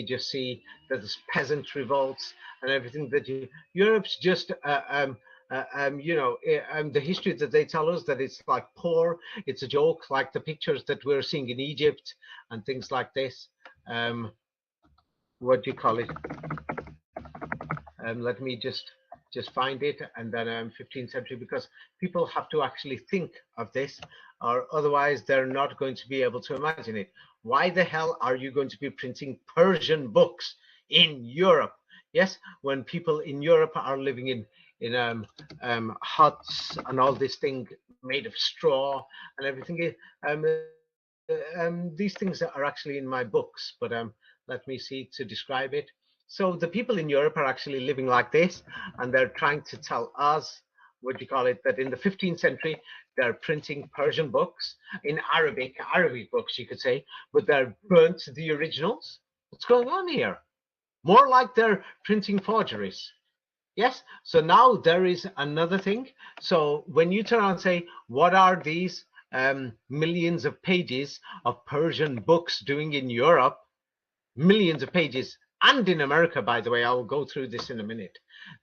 just see that there's peasant revolts and everything. Europe's just the history that they tell us, that it's like poor, it's a joke, like the pictures that we're seeing in Egypt and things like this. What do you call it? Let me just find it, and then 15th century, because people have to actually think of this, or otherwise they're not going to be able to imagine it. Why the hell are you going to be printing Persian books in Europe? Yes, when people in Europe are living in huts and all this thing made of straw and everything. these things are actually in my books, but let me see to describe it. So the people in Europe are actually living like this, and they're trying to tell us, what do you call it, that in the 15th century they're printing Persian books in Arabic books, you could say, but they're burnt the originals. What's going on here? More like they're printing forgeries. Yes. So now there is another thing. So when you turn around and say, what are these millions of pages of Persian books doing in Europe? Millions of pages. And in America, by the way, I'll go through this in a minute.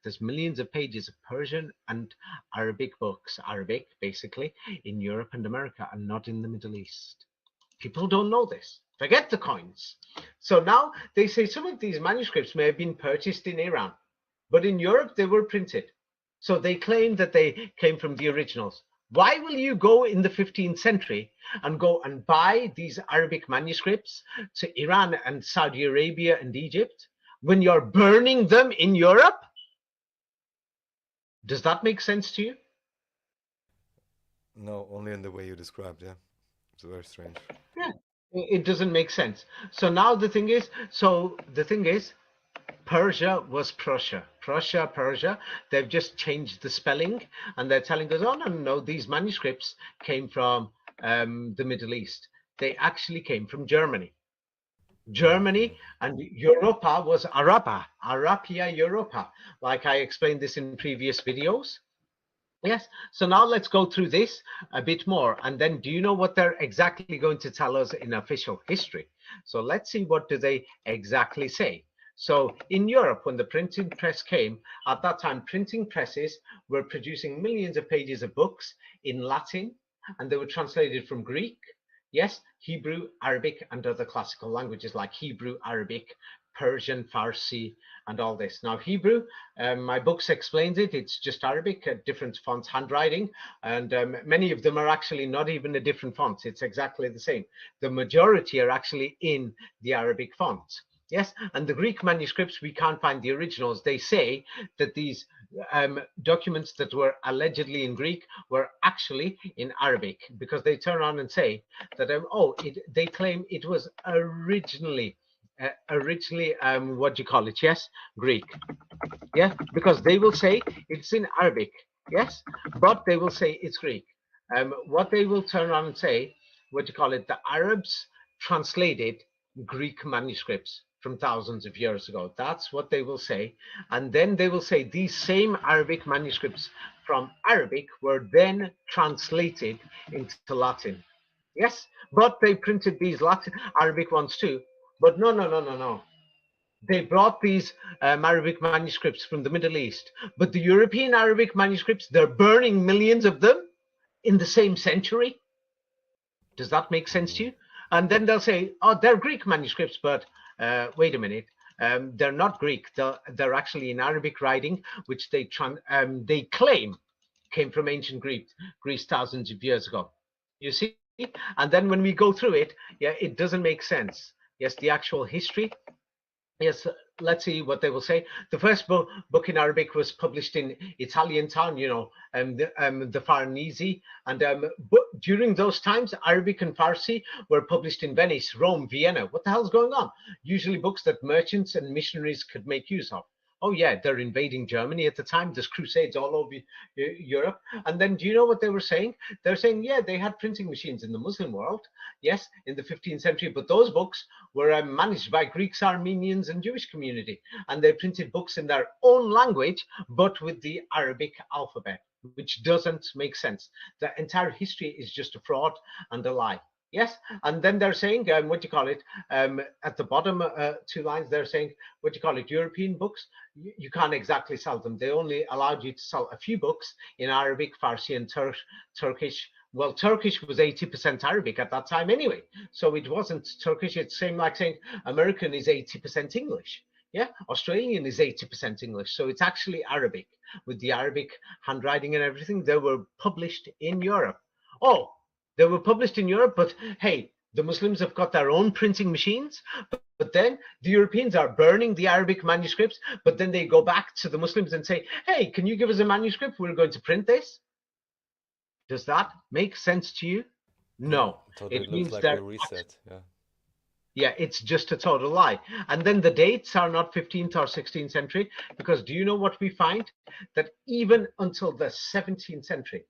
There's millions of pages of Persian and Arabic books, Arabic basically, in Europe and America, and not in the Middle East. People don't know this. Forget the coins. So now they say some of these manuscripts may have been purchased in Iran, but in Europe they were printed. So they claim that they came from the originals. Why will you go in the 15th century and go and buy these Arabic manuscripts to Iran and Saudi Arabia and Egypt when you're burning them in Europe? Does that make sense to you? No, only in the way you described, yeah. It's very strange. Yeah, it doesn't make sense. So now the thing is, Persia was Prussia. Prussia, Persia. They've just changed the spelling, and they're telling us, oh, no, no, no, these manuscripts came from the Middle East. They actually came from Germany. Mm-hmm. Germany and Europa was Araba, Arabia Europa, like I explained this in previous videos. Yes, so now let's go through this a bit more. And then do you know what they're exactly going to tell us in official history? So let's see, what do they exactly say? So in Europe, when the printing press came, at that time, printing presses were producing millions of pages of books in Latin, and they were translated from Greek, yes, Hebrew, Arabic, and other classical languages like Hebrew, Arabic, Persian, Farsi, and all this. Now, Hebrew, my books explains it. It's just Arabic, different fonts, handwriting, and many of them are actually not even a different font. It's exactly the same. The majority are actually in the Arabic font. Yes, and the Greek manuscripts, we can't find the originals. They say that these documents that were allegedly in Greek were actually in Arabic, because they turn around and say that, they claim it was originally, what do you call it? Yes, Greek. Yeah, because they will say it's in Arabic. Yes, but they will say it's Greek. What they will turn around and say, what do you call it? The Arabs translated Greek manuscripts from thousands of years ago. That's what they will say. And then they will say these same Arabic manuscripts from Arabic were then translated into Latin. Yes, but they printed these Latin Arabic ones too. But no, no, no, no, no. They brought these Arabic manuscripts from the Middle East, but the European Arabic manuscripts, they're burning millions of them in the same century. Does that make sense Mm-hmm. to you? And then they'll say, oh, they're Greek manuscripts, but wait a minute. They're not Greek. They're actually in Arabic writing, which they claim came from ancient Greece thousands of years ago. You see? And then when we go through it, yeah, it doesn't make sense. Yes, the actual history. Yes, let's see what they will say. The first book in Arabic was published in Italian town, the Farnese. And but during those times, Arabic and Farsi were published in Venice, Rome, Vienna. What the hell's going on? Usually books that merchants and missionaries could make use of. Oh yeah, they're invading Germany at the time. There's crusades all over Europe. And then do you know what they were saying? They're saying, yeah, they had printing machines in the Muslim world, yes, in the 15th century, but those books were managed by Greeks, Armenians, and Jewish community, and they printed books in their own language, but with the Arabic alphabet, which doesn't make sense. The entire history is just a fraud and a lie. Yes, and then they're saying, what do you call it? At the bottom, two lines, they're saying, what do you call it? European books, you can't exactly sell them. They only allowed you to sell a few books in Arabic, Farsi, and Turkish. Well, Turkish was 80% Arabic at that time anyway, so it wasn't Turkish. It's same like saying American is 80% English. Yeah, Australian is 80% English, so it's actually Arabic with the Arabic handwriting and everything. They were published in Europe. Oh, they were published in Europe, but hey, the Muslims have got their own printing machines, but then the Europeans are burning the Arabic manuscripts, but then they go back to the Muslims and say, hey, can you give us a manuscript? We're going to print this. Does that make sense to you? Yeah, No, totally. it It looks means like a that reset. Yeah. yeah, it's just a total lie. And then the dates are not 15th or 16th century, because do you know what we find? That even until the 17th century,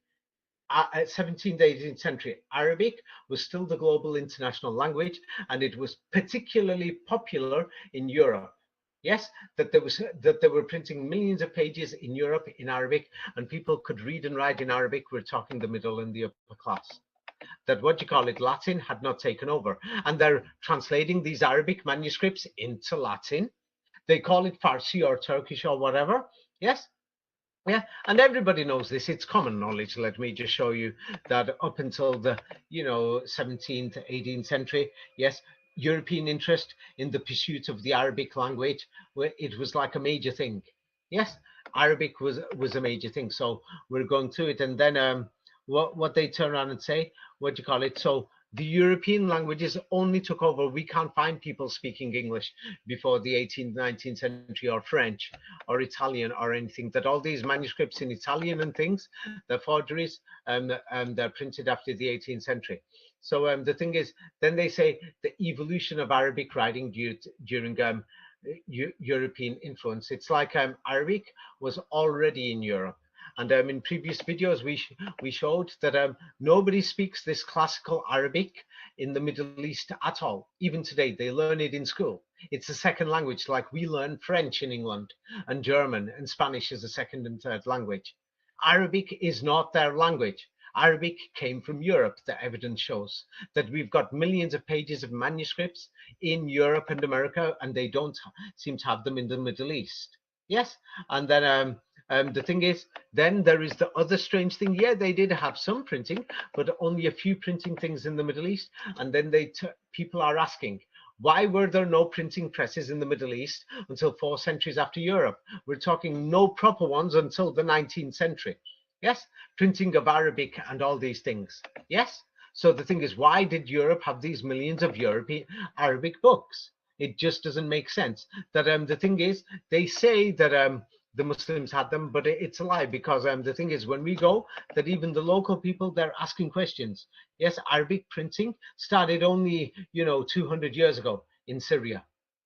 17th, 18th century, Arabic was still the global international language, and it was particularly popular in Europe. Yes, that they were printing millions of pages in Europe in Arabic, and people could read and write in Arabic. We're talking the middle and the upper class. That what you call it, Latin had not taken over, and they're translating these Arabic manuscripts into Latin. They call it Farsi or Turkish or whatever. Yes, yeah, and everybody knows this. It's common knowledge. Let me just show you that up until the 17th, 18th century, yes, European interest in the pursuit of the Arabic language, where it was like a major thing. Yes, Arabic was a major thing. So we're going through it, and then what they turn around and say, what do you call it? So the European languages only took over. We can't find people speaking English before the 18th, 19th century, or French or Italian or anything. That all these manuscripts in Italian and things, they're forgeries, they're printed after the 18th century. So the thing is, then they say the evolution of Arabic writing during European influence. It's like Arabic was already in Europe. And in previous videos, we showed that nobody speaks this classical Arabic in the Middle East at all. Even today, they learn it in school. It's a second language, like we learn French in England, and German and Spanish is a second and third language. Arabic is not their language. Arabic came from Europe. The evidence shows that we've got millions of pages of manuscripts in Europe and America, and they don't seem to have them in the Middle East. Yes, and then the thing is, then there is the other strange thing. Yeah, they did have some printing, but only a few printing things in the Middle East. And then people are asking, why were there no printing presses in the Middle East until 4 centuries after Europe? We're talking no proper ones until the 19th century. Yes, printing of Arabic and all these things. Yes. So the thing is, why did Europe have these millions of European Arabic books? It just doesn't make sense. That the thing is, they say that the Muslims had them, but it's a lie, because the thing is, when we go, that even the local people, they're asking questions. Yes, Arabic printing started only 200 years ago in Syria.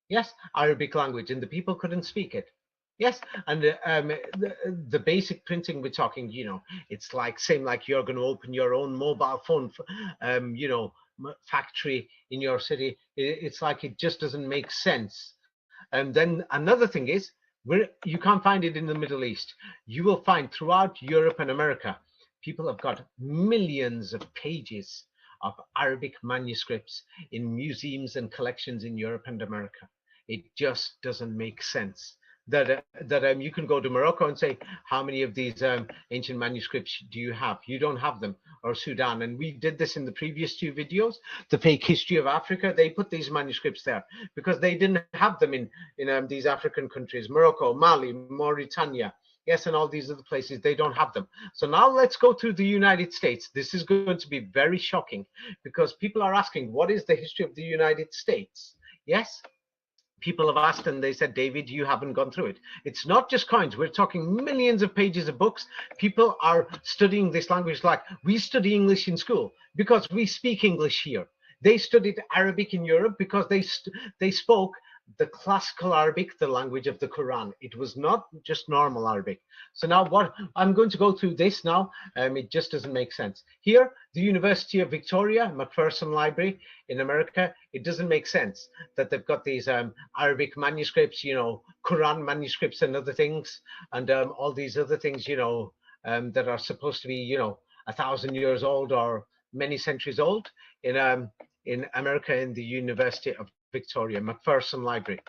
Yes, Arabic language, and the people couldn't speak it. Yes, and the basic printing we're talking, it's like same like you're going to open your own mobile phone, factory in your city. It's like it just doesn't make sense. And then another thing is, you can't find it in the Middle East. You will find throughout Europe and America, people have got millions of pages of Arabic manuscripts in museums and collections in Europe and America. It just doesn't make sense that you can go to Morocco and say, how many of these ancient manuscripts do you have? You don't have them. Or Sudan. And we did this in the previous two videos, the fake history of Africa. They put these manuscripts there because they didn't have them in these African countries, Morocco, Mali, Mauritania. Yes, and all these other places, they don't have them. So now let's go to the United States. This is going to be very shocking, because people are asking, what is the history of the United States? Yes, people have asked, and they said, David, you haven't gone through it. It's not just coins. We're talking millions of pages of books. People are studying this language like we study English in school because we speak English here. They studied Arabic in Europe because they spoke the classical Arabic, the language of the Quran. It was not just normal Arabic. So now what I'm going to go through this now. It just doesn't make sense. Here, the University of Victoria, Macpherson Library in America, it doesn't make sense that they've got these Arabic manuscripts, Quran manuscripts and other things, and all these other things, that are supposed to be, 1,000 years old or many centuries old in America, in the University of Victoria, Macpherson Library.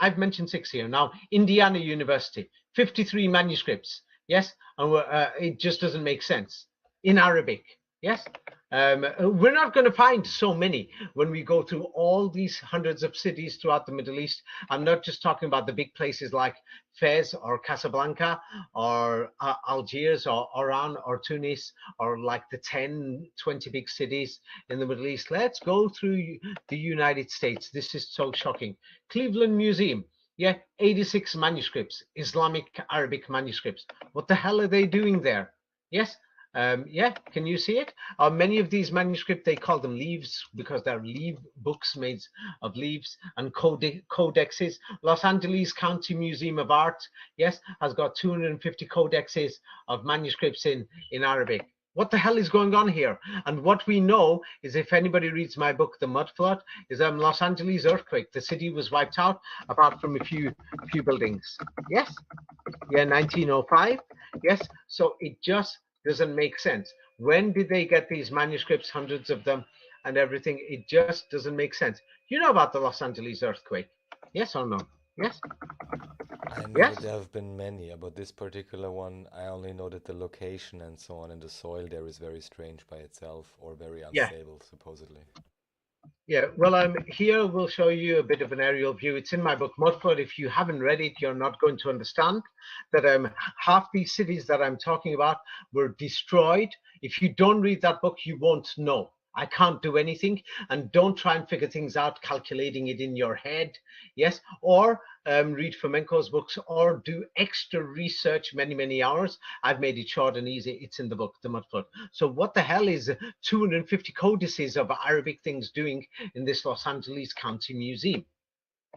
I've mentioned six here. Now, Indiana University, 53 manuscripts. Yes, and it just doesn't make sense in Arabic. Yes, we're not going to find so many when we go through all these hundreds of cities throughout the Middle East. I'm not just talking about the big places like Fez or Casablanca or Algiers or Oran or Tunis, or like the 10, 20 big cities in the Middle East. Let's go through the United States. This is so shocking. Cleveland Museum. Yeah, 86 manuscripts, Islamic Arabic manuscripts. What the hell are they doing there? Yes, Yeah, can you see it? Many of these manuscripts, they call them leaves because they're leaf books made of leaves and codexes. Los Angeles County Museum of Art, yes, has got 250 codexes of manuscripts in Arabic. What the hell is going on here? And what we know is, if anybody reads my book, The Mud Flood, is Los Angeles earthquake. The city was wiped out, apart from a few buildings. Yes, yeah, 1905. Yes, so it just doesn't make sense. When did they get these manuscripts, hundreds of them, and everything? It just doesn't make sense. You know about the Los Angeles earthquake? Yes or no? Yes, I know that yes. there have been many, but this particular one, I only know that the location and so on in the soil there is very strange by itself or very Yeah, unstable, supposedly. yeah. Well, here we'll show you a bit of an aerial view. It's in my book Mudflood. If you haven't read it, you're not going to understand that half these cities that I'm talking about were destroyed. If you don't read that book, you won't know. I can't do anything, and don't try and figure things out, calculating it in your head. Yes, or read Flamenco's books, or do extra research, many hours. I've made it short and easy. It's in the book, The Mudflood. So what the hell is 250 codices of Arabic things doing in this Los Angeles County Museum?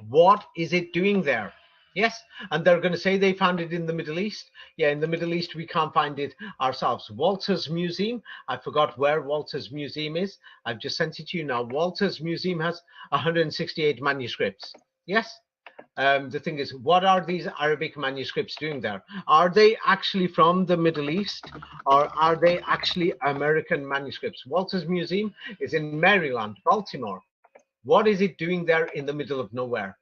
What is it doing there? Yes, and they're going to say they found it in the Middle East. Yeah, in the Middle East, we can't find it ourselves. Walter's Museum, I forgot where Walter's Museum is. I've just sent it to you now. Walter's Museum has 168 manuscripts. Yes, the thing is, what are these Arabic manuscripts doing there? Are they actually from the Middle East, or are they actually American manuscripts? Walter's Museum is in Maryland, Baltimore. What is it doing there in the middle of nowhere?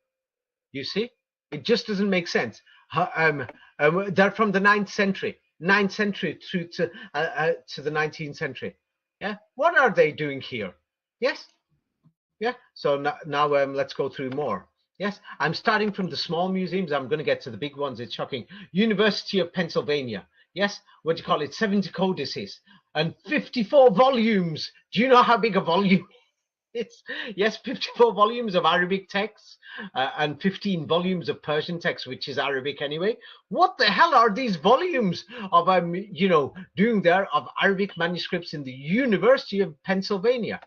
You see, it just doesn't make sense. They're from the ninth century through to the 19th century. Yeah, what are they doing here? Yes, yeah. So now let's go through more. Yes, I'm starting from the small museums. I'm going to get to the big ones. It's shocking. University of Pennsylvania. Yes, what do you call it? 70 codices and 54 volumes. Do you know how big a volume it's, yes, 54 volumes of Arabic texts and 15 volumes of Persian text, which is Arabic anyway. What the hell are these volumes of doing there of Arabic manuscripts in the University of Pennsylvania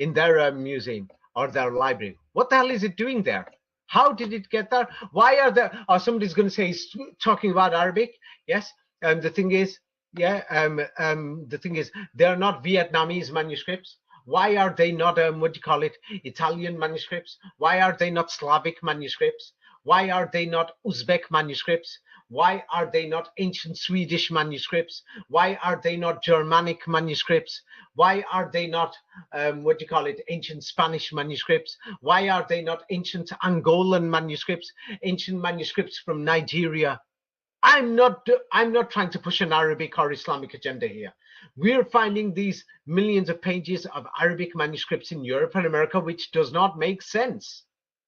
in their museum or their library? What the hell is it doing there? How did it get there? Why are there? Or somebody's going to say he's talking about Arabic. Yes, and the thing is, the thing is, they're not Vietnamese manuscripts. Why are they not, what do you call it, Italian manuscripts? Why are they not Slavic manuscripts? Why are they not Uzbek manuscripts? Why are they not ancient Swedish manuscripts? Why are they not Germanic manuscripts? Why are they not, what do you call it, ancient Spanish manuscripts? Why are they not ancient Angolan manuscripts, ancient manuscripts from Nigeria? I'm not trying to push an Arabic or Islamic agenda here. We're finding these millions of pages of Arabic manuscripts in Europe and America, which does not make sense.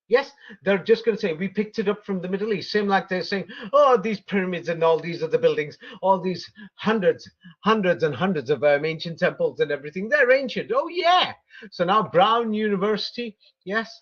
Yes, they're just going to say we picked it up from the Middle East. Same like they're saying, oh, these pyramids and all these other buildings, all these hundreds and hundreds of ancient temples and everything, they're ancient. Oh yeah. So now Brown University, yes,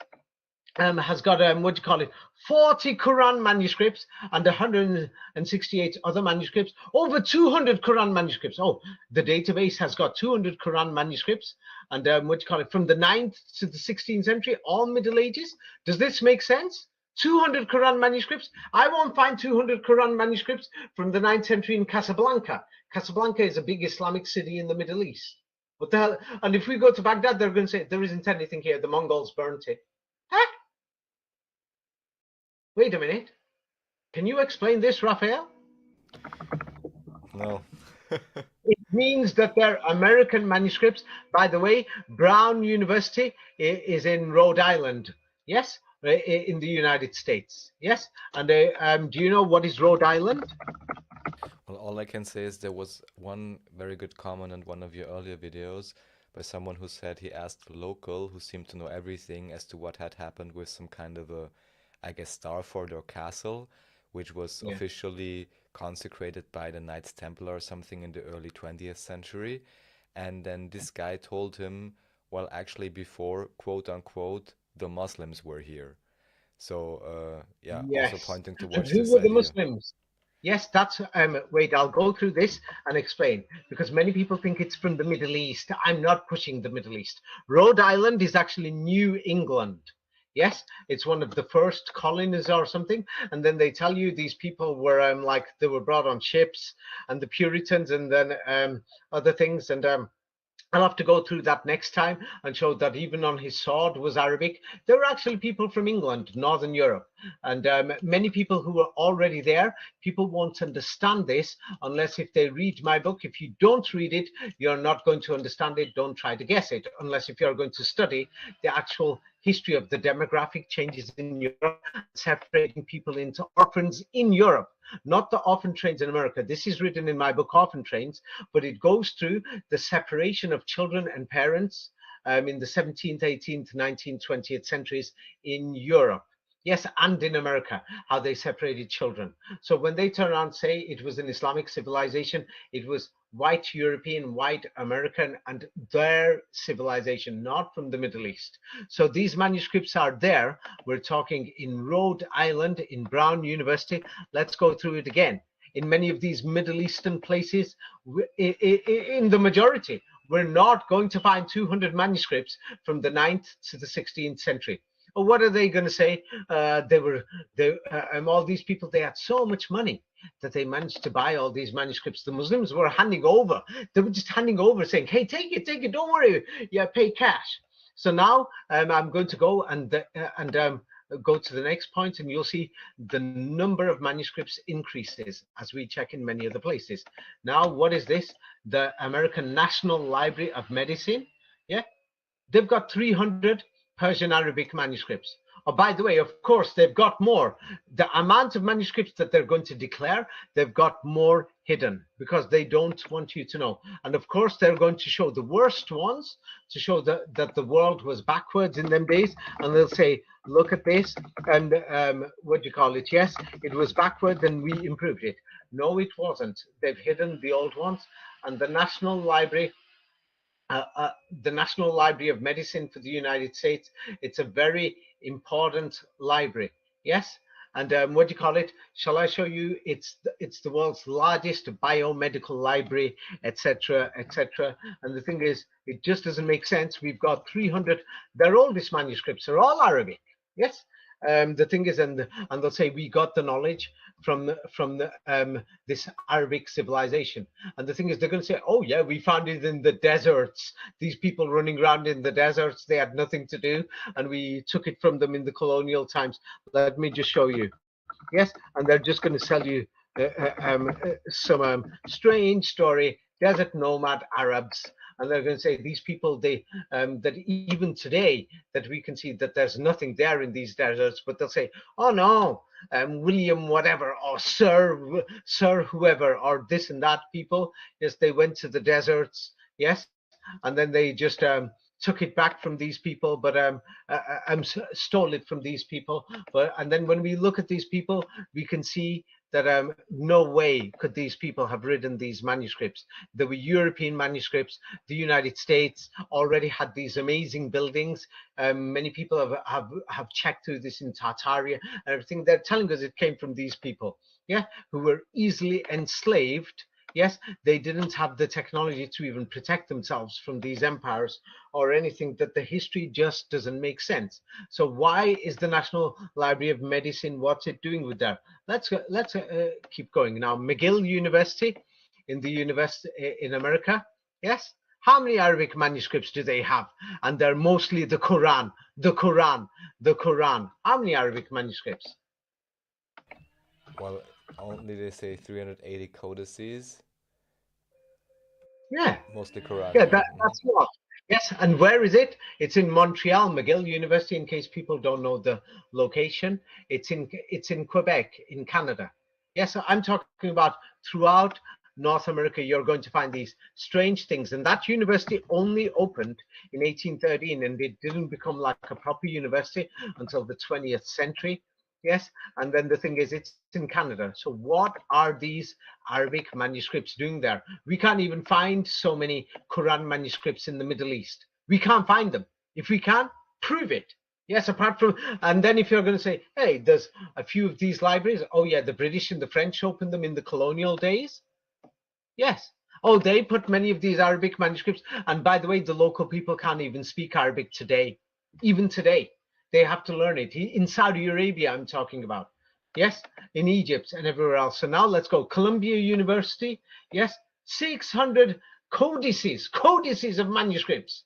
has got what do you call it, 40 Quran manuscripts and 168 other manuscripts, over 200 Quran manuscripts. Oh, the database has got 200 Quran manuscripts and what do you call it, from the 9th to the 16th century, all Middle Ages. Does this make sense? 200 Quran manuscripts. I won't find 200 Quran manuscripts from the 9th century in Casablanca. Casablanca is a big Islamic city in the Middle East. What the hell? And if we go to Baghdad, they're going to say there isn't anything here. The Mongols burnt it. Huh? Wait a minute. Can you explain this, Raphael? No. It means that they're American manuscripts. By the way, Brown University is in Rhode Island. Yes, in the United States. Yes, and do you know what is Rhode Island? Well, all I can say is there was one very good comment on one of your earlier videos by someone who said he asked a local who seemed to know everything as to what had happened with some kind of a, I guess, Starfort or castle, which was Yeah. officially consecrated by the Knights Templar or something in the early 20th century. And then this guy told him, well, actually, before, quote unquote, the Muslims were here. So, yeah, also Yes. pointing And towards who this were the idea. Muslims? Yes, that's wait, I'll go through this and explain, because many people think it's from the Middle East. I'm not pushing the Middle East. Rhode Island is actually New England. Yes, it's one of the first colonies or something. And then they tell you these people were like they were brought on ships, and the Puritans, and then other things. And I'll have to go through that next time and show that even on his sword was Arabic. There were actually people from England, Northern Europe, and many people who were already there. People won't understand this unless if they read my book. If you don't read it, you're not going to understand it. Don't try to guess it unless if you're going to study the actual history of the demographic changes in Europe, separating people into orphans in Europe, not the orphan trains in America. This is written in my book, Orphan Trains, but it goes through the separation of children and parents in the 17th, 18th, 19th, 20th centuries in Europe. Yes, and in America, how they separated children. So when they turn around and say it was an Islamic civilization, it was white European, white American, and their civilization, not from the Middle East. So these manuscripts are there. We're talking in Rhode Island, in Brown University. Let's go through it again. In many of these Middle Eastern places, in the majority, we're not going to find 200 manuscripts from the 9th to the 16th century. Well, what are they going to say? All these people, they had so much money that they managed to buy all these manuscripts. The Muslims were handing over. They were just handing over, saying, "Hey, take it, don't worry, yeah, pay cash." So now I'm going to go and go to the next point, and you'll see the number of manuscripts increases as we check in many other places. Now, what is this? The American National Library of Medicine. Yeah, they've got 300 Persian Arabic manuscripts. Oh, by the way, of course, they've got more. The amount of manuscripts that they're going to declare, they've got more hidden because they don't want you to know. And of course, they're going to show the worst ones to show that the world was backwards in them days. And they'll say, look at this. And what do you call it? Yes, it was backwards and we improved it. No, it wasn't. They've hidden the old ones. And the National Library the National Library of Medicine for the United States. It's a very important library. Yes. And what do you call it? Shall I show you? It's the world's largest biomedical library, etc., etc. And the thing is, it just doesn't make sense. We've got 300. Their oldest manuscripts are all Arabic. Yes. The thing is, and they'll say we got the knowledge from this Arabic civilization. And the thing is, they're going to say, oh yeah, we found it in the deserts. These people running around in the deserts, they had nothing to do, and we took it from them in the colonial times. Let me just show you. Yes, and they're just going to sell you some strange story, desert nomad Arabs. And they're going to say these people, they that even today that we can see that there's nothing there in these deserts, but they'll say, oh no, William whatever, or Sir whoever, or this and that people. Yes, they went to the deserts. Yes, and then they just took it back from these people, but stole it from these people. But and then when we look at these people, we can see that no way could these people have written these manuscripts. There were European manuscripts. The United States already had these amazing buildings. Many people have checked through this in Tartaria and everything. They're telling us it came from these people, yeah, who were easily enslaved. Yes, they didn't have the technology to even protect themselves from these empires or anything, that the history just doesn't make sense. So why is the National Library of Medicine, what's it doing with that? Let's keep going. Now, McGill University in America, yes? How many Arabic manuscripts do they have? And they're mostly the Quran, the Quran, the Quran. How many Arabic manuscripts? Well, only they say 380 codices. Yeah. Mostly Quran. Yeah, that's what. Yes, and where is it? It's in Montreal, McGill University, in case people don't know the location. It's in Quebec, in Canada. Yes, I'm talking about throughout North America, you're going to find these strange things. And that university only opened in 1813, and it didn't become like a proper university until the 20th century. Yes, and then the thing is, it's in Canada. So what are these Arabic manuscripts doing there? We can't even find so many Quran manuscripts in the Middle East. We can't find them. If we can, prove it. Yes, apart from, and then if you're going to say, hey, there's a few of these libraries. Oh yeah, the British and the French opened them in the colonial days. Yes. Oh, they put many of these Arabic manuscripts. And by the way, the local people can't even speak Arabic today. Even today, they have to learn it. In Saudi Arabia, I'm talking about. Yes, in Egypt and everywhere else. So now let's go. Columbia University. Yes, 600 codices of manuscripts.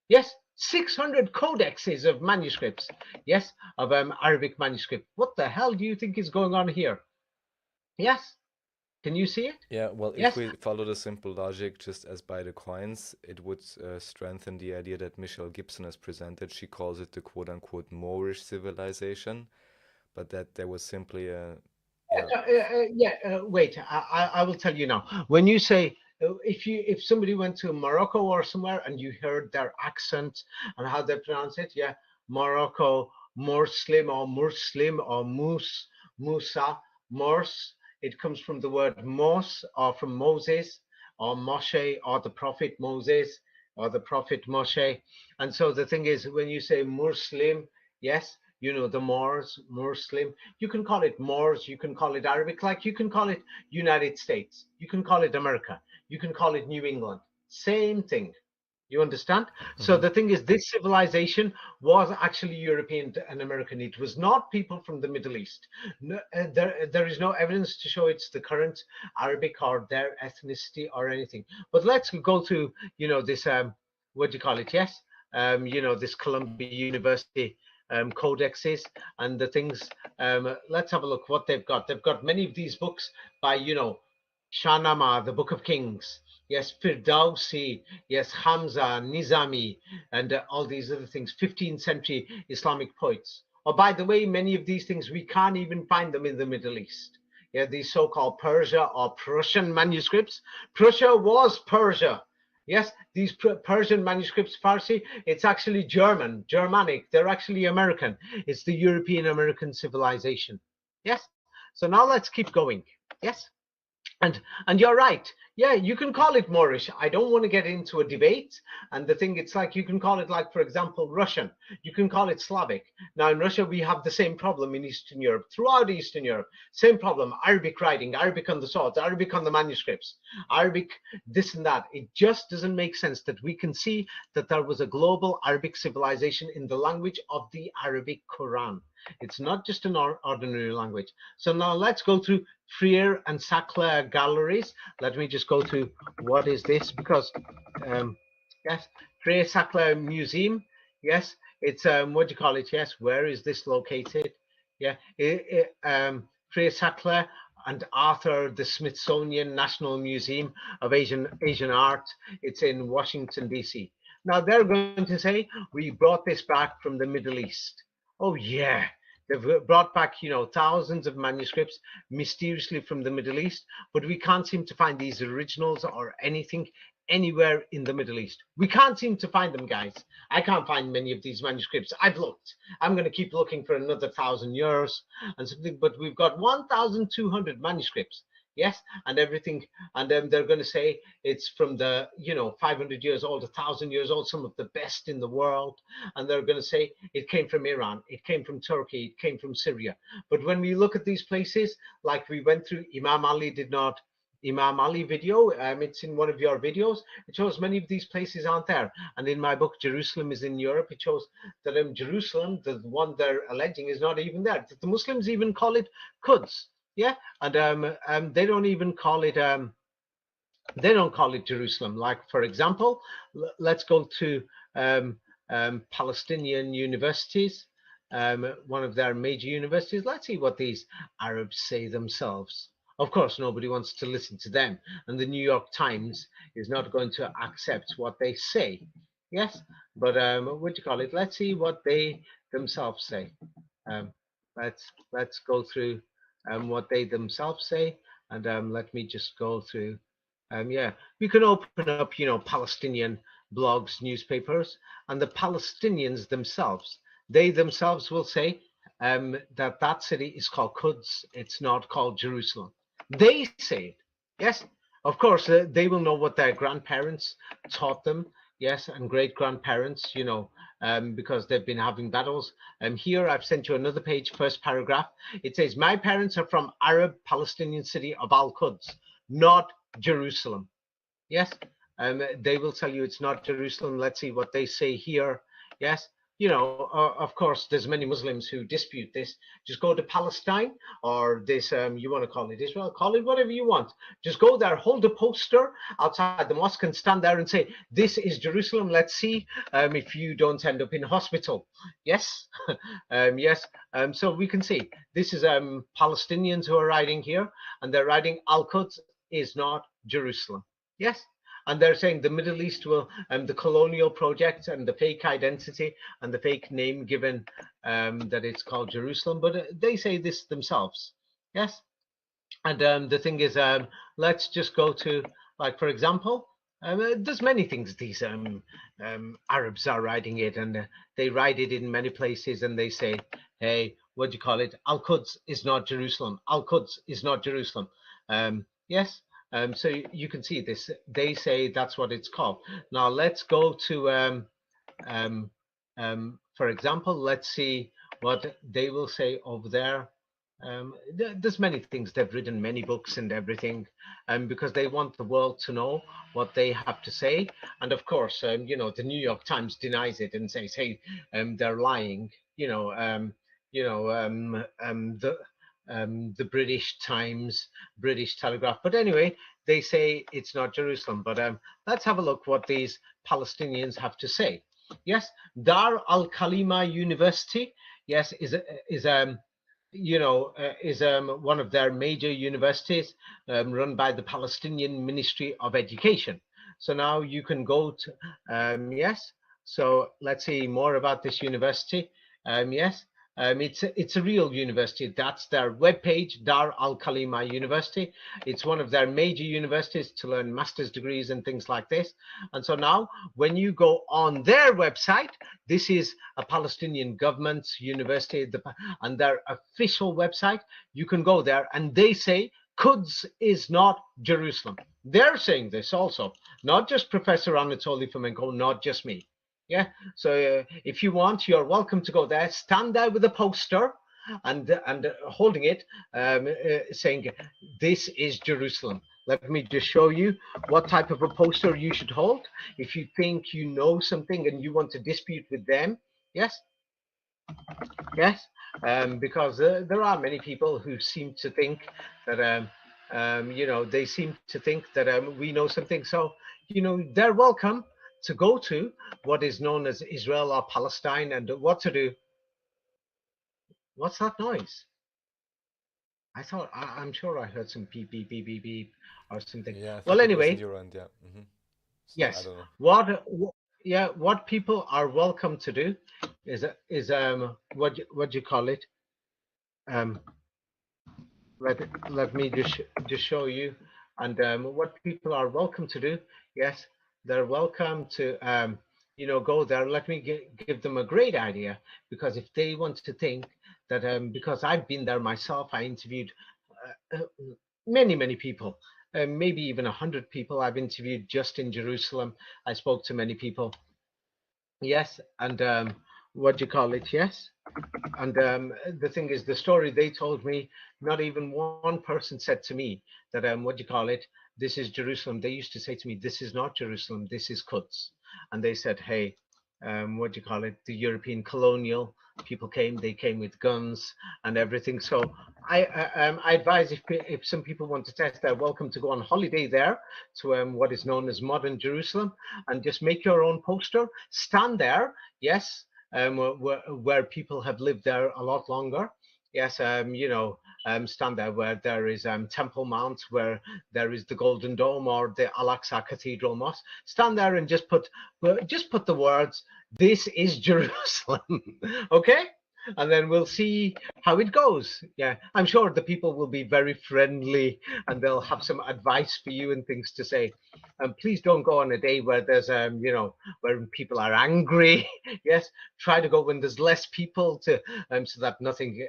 Yes, 600 codexes of manuscripts. Yes, of Arabic manuscript. What the hell do you think is going on here? Yes, can you see it? Yeah, well, if Yes. we follow the simple logic just as by the coins, it would strengthen the idea that Michelle Gibson has presented. She calls it the quote-unquote Moorish civilization, but that there was simply a, yeah, Wait. I will tell you now. When you say if somebody went to Morocco or somewhere and you heard their accent and how they pronounce it, yeah, Morocco, Muslim or Musa, Morse. It comes from the word Mos or from Moses or Moshe or the prophet Moses or the prophet Moshe. And so the thing is, when you say Muslim, yes, you know the Moors, Muslim. You can call it Moors, you can call it Arabic, like you can call it United States, you can call it America, you can call it New England. Same thing. You understand? So hmm the thing is, this civilization was actually European and American. It was not people from the Middle East. No, there is no evidence to show it's the current Arabic or their ethnicity or anything. But let's go to, this, what do you call it? Yes, this Columbia University codexes and the things. Let's have a look what they've got. They've got many of these books by, Shahnameh, the Book of Kings. Yes, Firdausi. Yes, Hamza, Nizami, and all these other things. 15th century Islamic poets. Oh, by the way, many of these things we can't even find them in the Middle East. Yeah, these so-called Persia or Prussian manuscripts. Prussia was Persia. Yes, these Persian manuscripts, Farsi, it's actually Germanic. They're actually American. It's the European American civilization. Yes. So now let's keep going. Yes. And you're right. Yeah, you can call it Moorish. I don't want to get into a debate. And the thing, it's like you can call it, like, for example, Russian. You can call it Slavic. Now in Russia we have the same problem in Eastern Europe, throughout Eastern Europe. Same problem. Arabic writing, Arabic on the swords, Arabic on the manuscripts, Arabic this and that. It just doesn't make sense that we can see that there was a global Arabic civilization in the language of the Arabic Quran. It's not just an ordinary language. So now let's go through Freer and Sackler galleries. Let me just go to what is this, because yes, Freer Sackler Museum. Yes, it's what do you call it? Yes, where is this located? Yeah, Freer Sackler and Arthur, the Smithsonian National Museum of Asian Art. It's in Washington D.C. Now they're going to say we brought this back from the Middle East. Oh yeah, they've brought back, thousands of manuscripts mysteriously from the Middle East, but we can't seem to find these originals or anything anywhere in the Middle East. We can't seem to find them, guys. I can't find many of these manuscripts. I've looked. I'm going to keep looking for another 1,000 years and something, but we've got 1,200 manuscripts. Yes, and everything, and then they're going to say it's from the 500 years old, 1,000 years old, some of the best in the world, and they're going to say it came from Iran, it came from Turkey, it came from Syria. But when we look at these places, like we went through, Imam Ali video, it's in one of your videos. It shows many of these places aren't there. And in my book, Jerusalem is in Europe, it shows that Jerusalem, the one they're alleging, is not even there. The Muslims even call it Quds. Yeah, and they don't even call it Jerusalem. Like, for example, let's go to Palestinian universities, one of their major universities. Let's see what these Arabs say themselves. Of course, nobody wants to listen to them, and the New York Times is not going to accept what they say. Yes, but what do you call it? Let's see what they themselves say. Um, let's go through what they themselves say, and let me just go through. Yeah, we can open up, Palestinian blogs, newspapers, and the Palestinians themselves. They themselves will say that that city is called Quds. It's not called Jerusalem. They say it. Yes, of course, they will know what their grandparents taught them. Yes, and great grandparents, because they've been having battles. Here I've sent you another page, first paragraph. It says, my parents are from Arab Palestinian city of Al-Quds, not Jerusalem. Yes, they will tell you it's not Jerusalem. Let's see what they say here. Yes, of course, there's many Muslims who dispute this. Just go to Palestine or this, you want to call it Israel, call it whatever you want. Just go there, hold a poster outside the mosque and stand there and say, this is Jerusalem. Let's see if you don't end up in hospital. Yes, yes. So we can see this is Palestinians who are writing here, and they're writing Al-Quds is not Jerusalem. Yes, and they're saying the Middle East will, the colonial project and the fake identity and the fake name given that it's called Jerusalem, but they say this themselves. Yes, and the thing is, let's just go to, like, for example, there's many things these Arabs are writing it, and they write it in many places, and they say, hey, what do you call it? Al-Quds is not Jerusalem. Al-Quds is not Jerusalem. Yes. So you can see this. They say that's what it's called. Now let's go to, for example, let's see what they will say over there. There's many things. They've written many books and everything, because they want the world to know what they have to say. And of course, the New York Times denies it and says, hey, they're lying. The British Times, British Telegraph. But anyway, they say it's not Jerusalem. But let's have a look what these Palestinians have to say. Yes, Dar al Kalima University, yes, is one of their major universities run by the Palestinian Ministry of Education. So now you can go to, yes. So let's see more about this university. Yes, it's a real university. That's their webpage, Dar Al Kalima University. It's one of their major universities to learn master's degrees and things like this. And so now when you go on their website, this is a Palestinian government university and their official website. You can go there and they say Quds is not Jerusalem. They're saying this also, not just Professor Anatoly Fomenko, not just me. Yeah, so if you want, you're welcome to go there, stand there with a poster and holding it, saying this is Jerusalem. Let me just show you what type of a poster you should hold if you think you know something and you want to dispute with them. Yes, yes, because there are many people who seem to think that they seem to think that we know something. So they're welcome to go to what is known as Israel or Palestine and what to do. What's that noise? I'm sure I heard some beep beep beep beep beep or something. Yeah, I Well, think it was in anyway, your end. Yeah. So I yes. don't know. What people are welcome to do is what do you call it? Um, let me just show you, and what people are welcome to do. Yes, they're welcome to go there. Let me give them a great idea, because if they want to think that because I've been there myself, I interviewed many people, maybe even 100 people I've interviewed just in Jerusalem. I spoke to many people. Yes, and what do you call it? Yes. And the thing is, the story they told me, not even one person said to me that, what do you call it? This is Jerusalem. They used to say to me, this is not Jerusalem, this is Quds. And they said, hey, what do you call it? The European colonial people came, they came with guns and everything. So I advise if some people want to test, they're welcome to go on holiday there to what is known as modern Jerusalem and just make your own poster, stand there, yes, where people have lived there a lot longer. Yes, stand there where there is Temple Mount, where there is the Golden Dome or the Al-Aqsa Cathedral Mosque. Stand there and just put the words, "This is Jerusalem," okay? And then we'll see how it goes. Yeah, I'm sure the people will be very friendly and they'll have some advice for you and things to say. And please don't go on a day where there's where people are angry. Yes, try to go when there's less people to so that nothing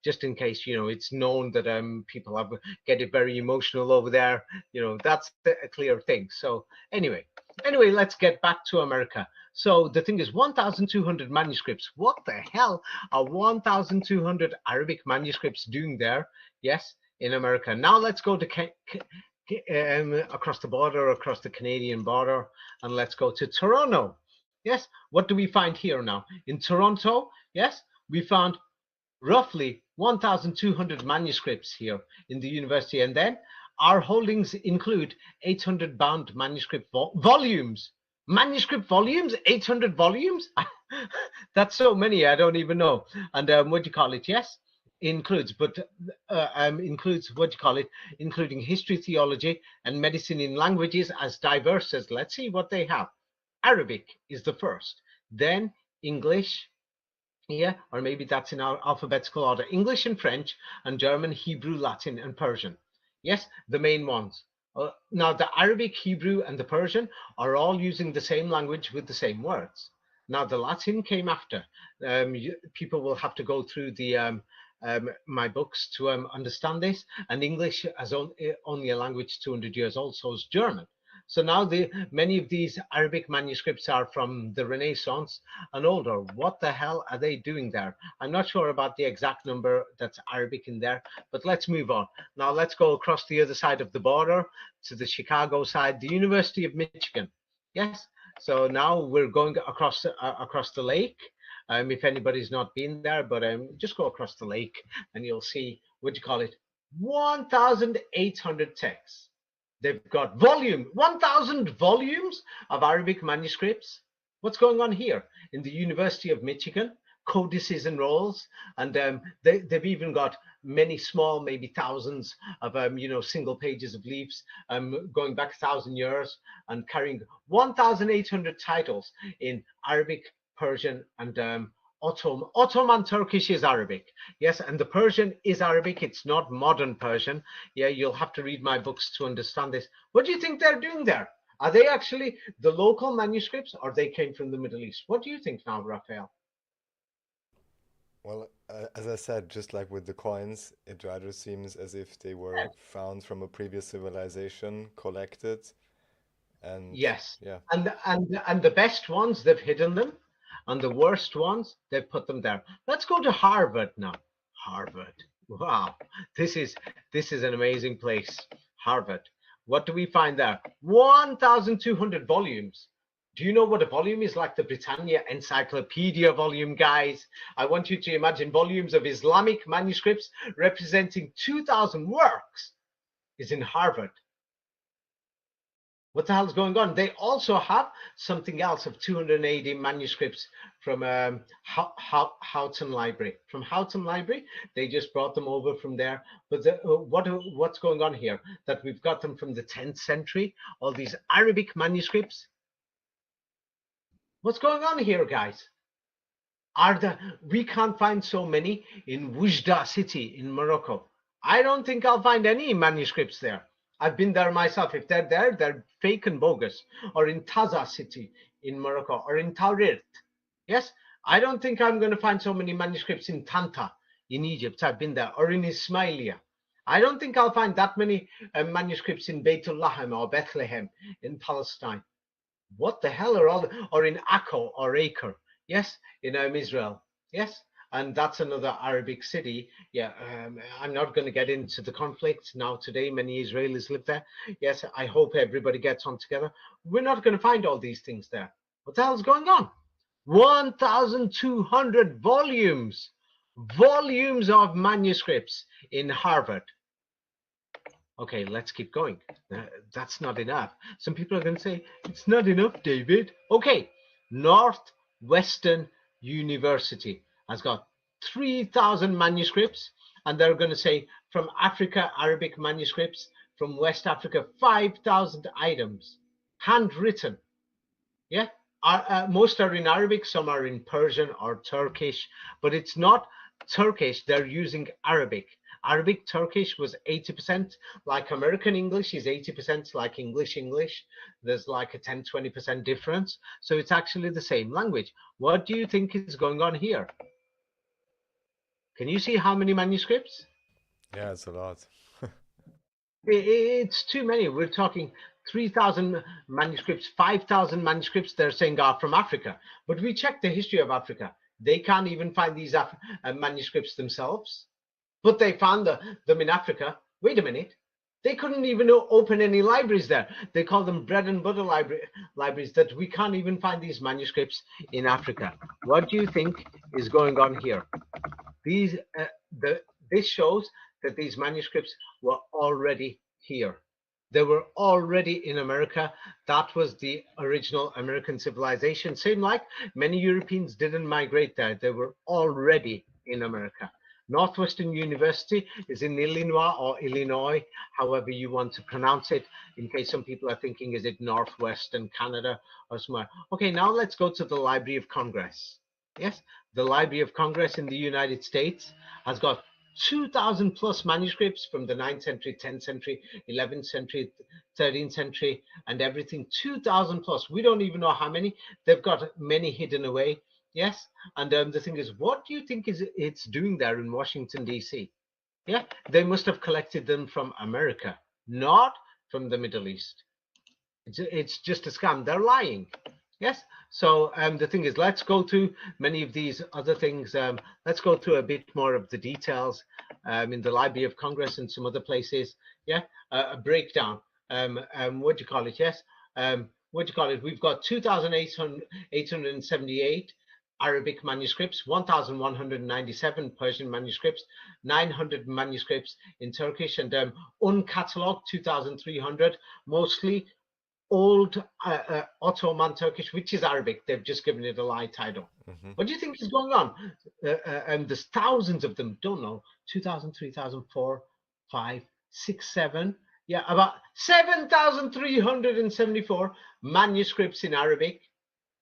just in case it's known that people get it very emotional over there. That's a clear thing. So anyway, Anyway, let's get back to America. So the thing is 1,200 manuscripts. What the hell are 1,200 Arabic manuscripts doing there? Yes, in America. Now let's go to across the border, across the Canadian border, and let's go to Toronto. Yes, what do we find here now? In Toronto, yes, we found roughly 1,200 manuscripts here in the university. And then our holdings include 800 bound manuscript volumes. Manuscript volumes, 800 volumes? That's so many, I don't even know. And what do you call it? Yes, includes, but includes, what do you call it? Including history, theology, and medicine in languages as diverse as, let's see what they have. Arabic is the first, then English, yeah, or maybe that's in our alphabetical order. English and French and German, Hebrew, Latin, and Persian. Yes, the main ones. Now, the Arabic, Hebrew, and the Persian are all using the same language with the same words. Now, the Latin came after. People will have to go through my books to understand this. And English, as only a language 200 years old, so is German. So now many of these Arabic manuscripts are from the Renaissance and older. What the hell are they doing there? I'm not sure about the exact number that's Arabic in there, but let's move on. Now let's go across the other side of the border to the Chicago side, the University of Michigan. Yes. So now we're going across the lake. If anybody's not been there, but just go across the lake and you'll see, what do you call it? 1,800 texts. They've got 1,000 volumes of Arabic manuscripts. What's going on here? In the University of Michigan, codices and rolls, and they've even got many small, maybe thousands of single pages of leaves going back 1,000 years and carrying 1,800 titles in Arabic, Persian, and Ottoman Turkish is Arabic. Yes, and the Persian is Arabic. It's not modern Persian. Yeah, you'll have to read my books to understand this. What do you think they're doing there? Are they actually the local manuscripts, or they came from the Middle East? What do you think now, Raphael? Well, as I said, just like with the coins, it rather seems as if they were found from a previous civilization, collected, and Yes, yeah. and the best ones, they've hidden them, and the worst ones, they've put them there. Let's go to Harvard now. Harvard. Wow, this is an amazing place. Harvard. What do we find there? 1,200 volumes. Do you know what a volume is? Like the Britannia Encyclopedia volume, guys. I want you to imagine volumes of Islamic manuscripts representing 2,000 works is in Harvard. What the hell's going on? They also have something else of 280 manuscripts from Houghton Library. From Houghton Library, they just brought them over from there. But what's going on here? That we've got them from the 10th century, all these Arabic manuscripts. What's going on here, guys? We can't find so many in Oujda city in Morocco. I don't think I'll find any manuscripts there. I've been there myself. If they're there, they're fake and bogus. Or in Taza city in Morocco, or in Taurit. Yes, I don't think I'm going to find so many manuscripts in Tanta in Egypt. I've been there. Or in Ismailia. I don't think I'll find that many manuscripts in Beitul Laham or Bethlehem in Palestine. What the hell are or in Akko or Acre? Yes, in Israel. Yes, and that's another Arabic city. Yeah, I'm not going to get into the conflict now today. Many Israelis live there. Yes, I hope everybody gets on together. We're not going to find all these things there. What the hell's going on? 1,200 volumes, volumes of manuscripts in Harvard. Okay, let's keep going. That's not enough. Some people are going to say, it's not enough, David. Okay, Northwestern University has got 3,000 manuscripts, and they're going to say from Africa, Arabic manuscripts, from West Africa, 5,000 items, handwritten. Yeah, most are in Arabic, some are in Persian or Turkish, but it's not Turkish, they're using Arabic. Arabic Turkish was 80%, like American English is 80% like English English. There's like a 10-20% difference. So it's actually the same language. What do you think is going on here? Can you see how many manuscripts? Yeah, it's a lot. It's too many. We're talking 3,000 manuscripts, 5,000 manuscripts they're saying are from Africa. But we check the history of Africa. They can't even find these manuscripts themselves. But they found them in Africa. Wait a minute. They couldn't even open any libraries there. They call them bread and butter libraries that we can't even find these manuscripts in Africa. What do you think is going on here? This shows that these manuscripts were already here. They were already in America. That was the original American civilization. Same like many Europeans didn't migrate there. They were already in America. Northwestern University is in Illinois or Illinois, however you want to pronounce it, in case some people are thinking, is it Northwestern Canada or somewhere? Okay, now let's go to the Library of Congress. Yes, the Library of Congress in the United States has got 2,000 plus manuscripts from the 9th century, 10th century, 11th century, 13th century, and everything. 2,000 plus. We don't even know how many. They've got many hidden away. Yes, and the thing is, what do you think it's doing there in Washington, D.C.? Yeah, they must have collected them from America, not from the Middle East. It's just a scam. They're lying. Yes. So the thing is, let's go to many of these other things. Let's go through a bit more of the details in the Library of Congress and some other places. Yeah, a breakdown. What do you call it? Yes. What do you call it? We've got 2,878 Arabic manuscripts, 1,197 Persian manuscripts, 900 manuscripts in Turkish, and uncatalogued 2,300, mostly old Ottoman Turkish, which is Arabic. They've just given it a lie title. What do you think is going on? And there's thousands of them. Don't know. 2,000, 3,000, 4, 5, 6, 7. Yeah, about 7,374 manuscripts in Arabic.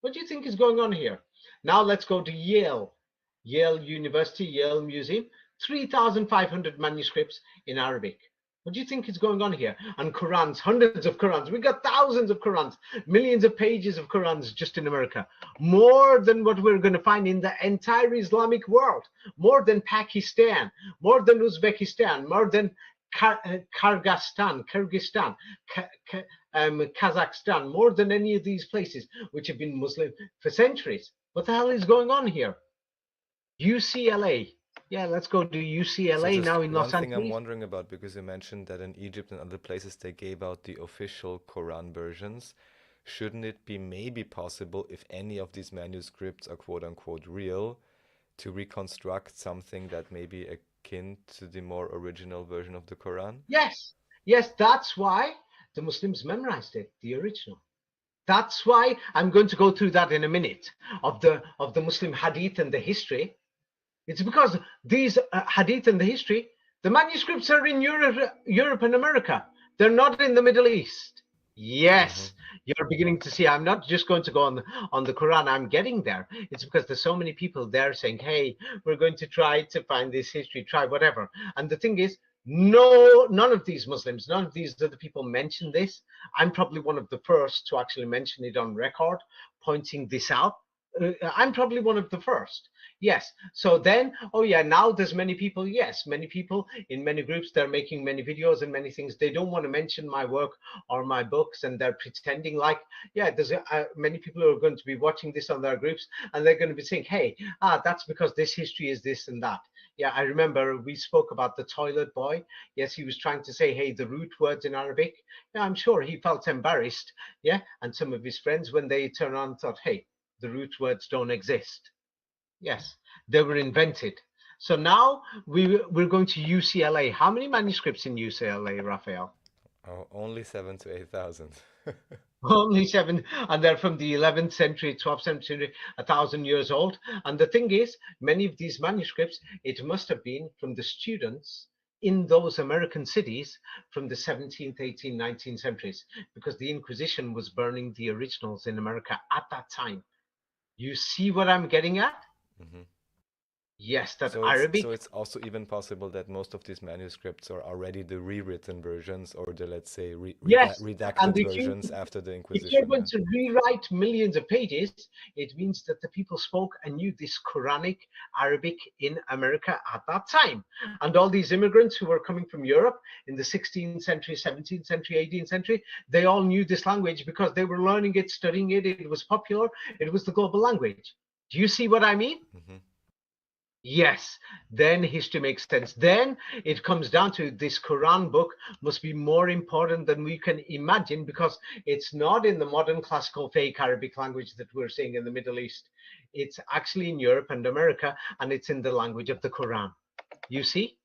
What do you think is going on here? Now let's go to Yale University, Yale Museum. 3,500 manuscripts in Arabic. What do you think is going on here? And Qurans, hundreds of Qurans. We got thousands of Qurans, millions of pages of Qurans just in America. More than what we're going to find in the entire Islamic world. More than Pakistan, more than Uzbekistan, more than Kyrgyzstan, Kazakhstan, more than any of these places which have been Muslim for centuries. What the hell is going on here? UCLA. Yeah, let's go to UCLA now in Los Angeles. One thing I'm wondering about, because you mentioned that in Egypt and other places they gave out the official Quran versions. Shouldn't it be maybe possible, if any of these manuscripts are quote unquote real, to reconstruct something that may be akin to the more original version of the Quran? Yes, yes, that's why the Muslims memorized it, the original. That's why I'm going to go through that in a minute of the Muslim hadith and the history. It's because these hadith and the history, the manuscripts are in Europe and America. They're not in the Middle East. Yes, you're beginning to see. I'm not just going to go on the Quran. I'm getting there. It's because there's so many people there saying, hey, we're going to try to find this history, try whatever. And the thing is, no, none of these Muslims, none of these other people mention this. I'm probably one of the first to actually mention it on record, pointing this out. I'm probably one of the first. Yes. So then, oh yeah, now there's many people. Yes, many people in many groups. They're making many videos and many things. They don't want to mention my work or my books, and they're pretending like, yeah, there's many people who are going to be watching this on their groups, and they're going to be saying, hey, that's because this history is this and that. Yeah, I remember we spoke about the toilet boy. Yes, he was trying to say, hey, the root words in Arabic. Yeah, I'm sure he felt embarrassed. Yeah, and some of his friends, when they turn on, thought, hey, the root words don't exist. Yes, they were invented. So now we're going to UCLA. How many manuscripts in UCLA, Raphael? Oh, only 7,000 to 8,000. Only 7, and they're from the 11th century, 12th century, 1,000 years old. And the thing is, many of these manuscripts, it must have been from the students in those American cities from the 17th, 18th, 19th centuries, because the Inquisition was burning the originals in America at that time. You see what I'm getting at? Yes, that So Arabic. it's also even possible that most of these manuscripts are already the rewritten versions or the, let's say, Yes, and redacted versions after the if you're Inquisition, going yeah? to rewrite millions of pages, it means that the people spoke and knew this Quranic Arabic in America at that time. And all these immigrants who were coming from Europe in the 16th century, 17th century, 18th century, they all knew this language because they were learning it, studying it. It was popular. It was the global language. Do you see what I mean? Hmm. Yes, then history makes sense. Then it comes down to this Quran book must be more important than we can imagine because it's not in the modern classical fake Arabic language that we're seeing in the Middle East. It's actually in Europe and America, and it's in the language of the Quran. You see?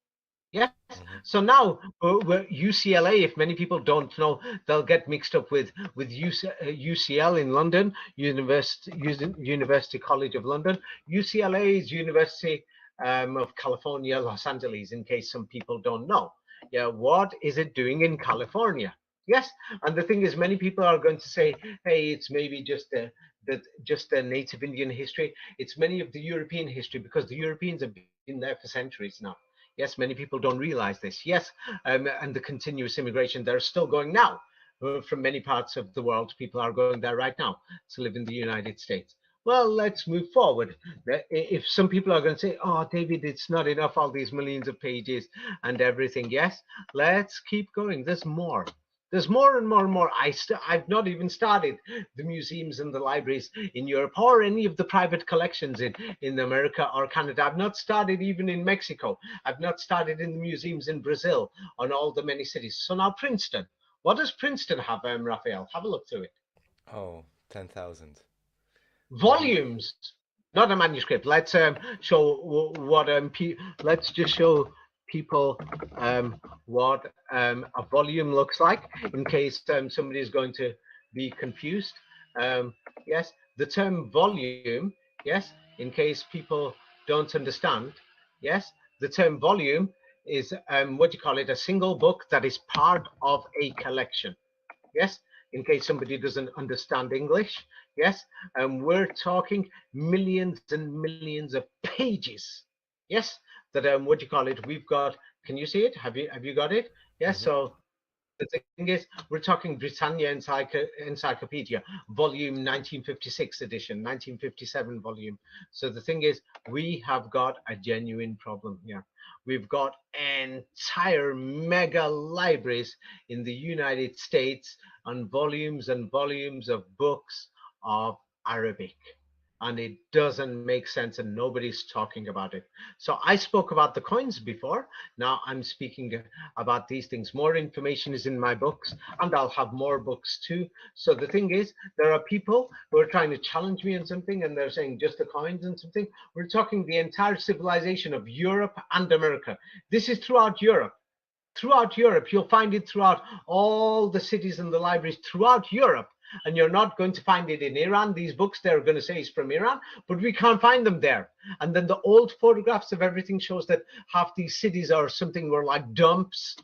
Yes. Hmm. So now UCLA, if many people don't know, they'll get mixed up with UCL in London, University College of London. UCLA is University of California, Los Angeles, in case some people don't know. Yeah, what is it doing in California? Yes, and the thing is, many people are going to say, "Hey, it's maybe just the native Indian history. It's many of the European history because the Europeans have been there for centuries now." Yes, many people don't realize this. Yes, and the continuous immigration, they're still going now. From many parts of the world, people are going there right now to live in the United States. Well, let's move forward. If some people are going to say, "Oh, David, it's not enough, all these millions of pages and everything," yes, let's keep going. There's more. There's more and more and more. I've not even started the museums and the libraries in Europe or any of the private collections in America or Canada. I've not started even in Mexico. I've not started in the museums in Brazil on all the many cities. So now Princeton. What does Princeton have, Raphael? Have a look through it. Oh, 10,000. Hmm. Volumes, not a manuscript. Let's show what let's just show people what a volume looks like in case somebody is going to be confused. Um, yes, the term volume, yes, in case people don't understand, yes, the term volume is what do you call it, a single book that is part of a collection. Yes, in case somebody doesn't understand English. Yes, and we're talking millions and millions of pages. Yes, that what do you call it? We've got. Can you see it? Have you got it? Yes. Hmm. So the thing is, we're talking Britannia Encyclopedia, volume 1956 edition, 1957 volume. So the thing is, we have got a genuine problem here. We've got entire mega libraries in the United States and volumes of books of Arabic, and it doesn't make sense and nobody's talking about it. So I spoke about the coins before. Now I'm speaking about these things. More information is in my books, and I'll have more books too. So the thing is, there are people who are trying to challenge me on something, and they're saying just the coins and something. We're talking the entire civilization of Europe and America. This is throughout Europe. Throughout Europe, you'll find it throughout all the cities and the libraries throughout Europe. And you're not going to find it in Iran. These books they're going to say is from Iran, but we can't find them there. And then the old photographs of everything shows that half these cities are something were like dumps,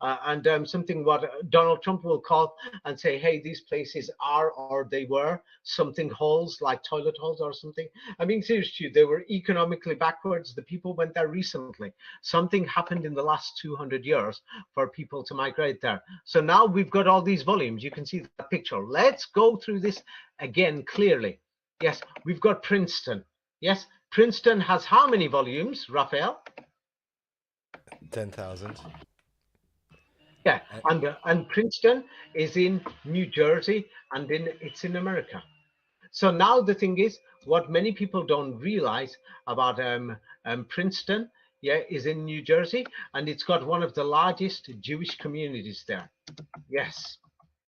and something what Donald Trump will call and say, hey, these places are or they were something holes like toilet holes or something. I mean, seriously, they were economically backwards. The people went there recently. Something happened in the last 200 years for people to migrate there. So now we've got all these volumes. You can see that picture. Let's go through this again clearly. Yes, we've got Princeton. Yes, Princeton has how many volumes, Raphael? 10,000. Yeah, And and Princeton is in New Jersey, and it's in America. So now the thing is, what many people don't realize about Princeton, yeah, is in New Jersey, and it's got one of the largest Jewish communities there. Yes,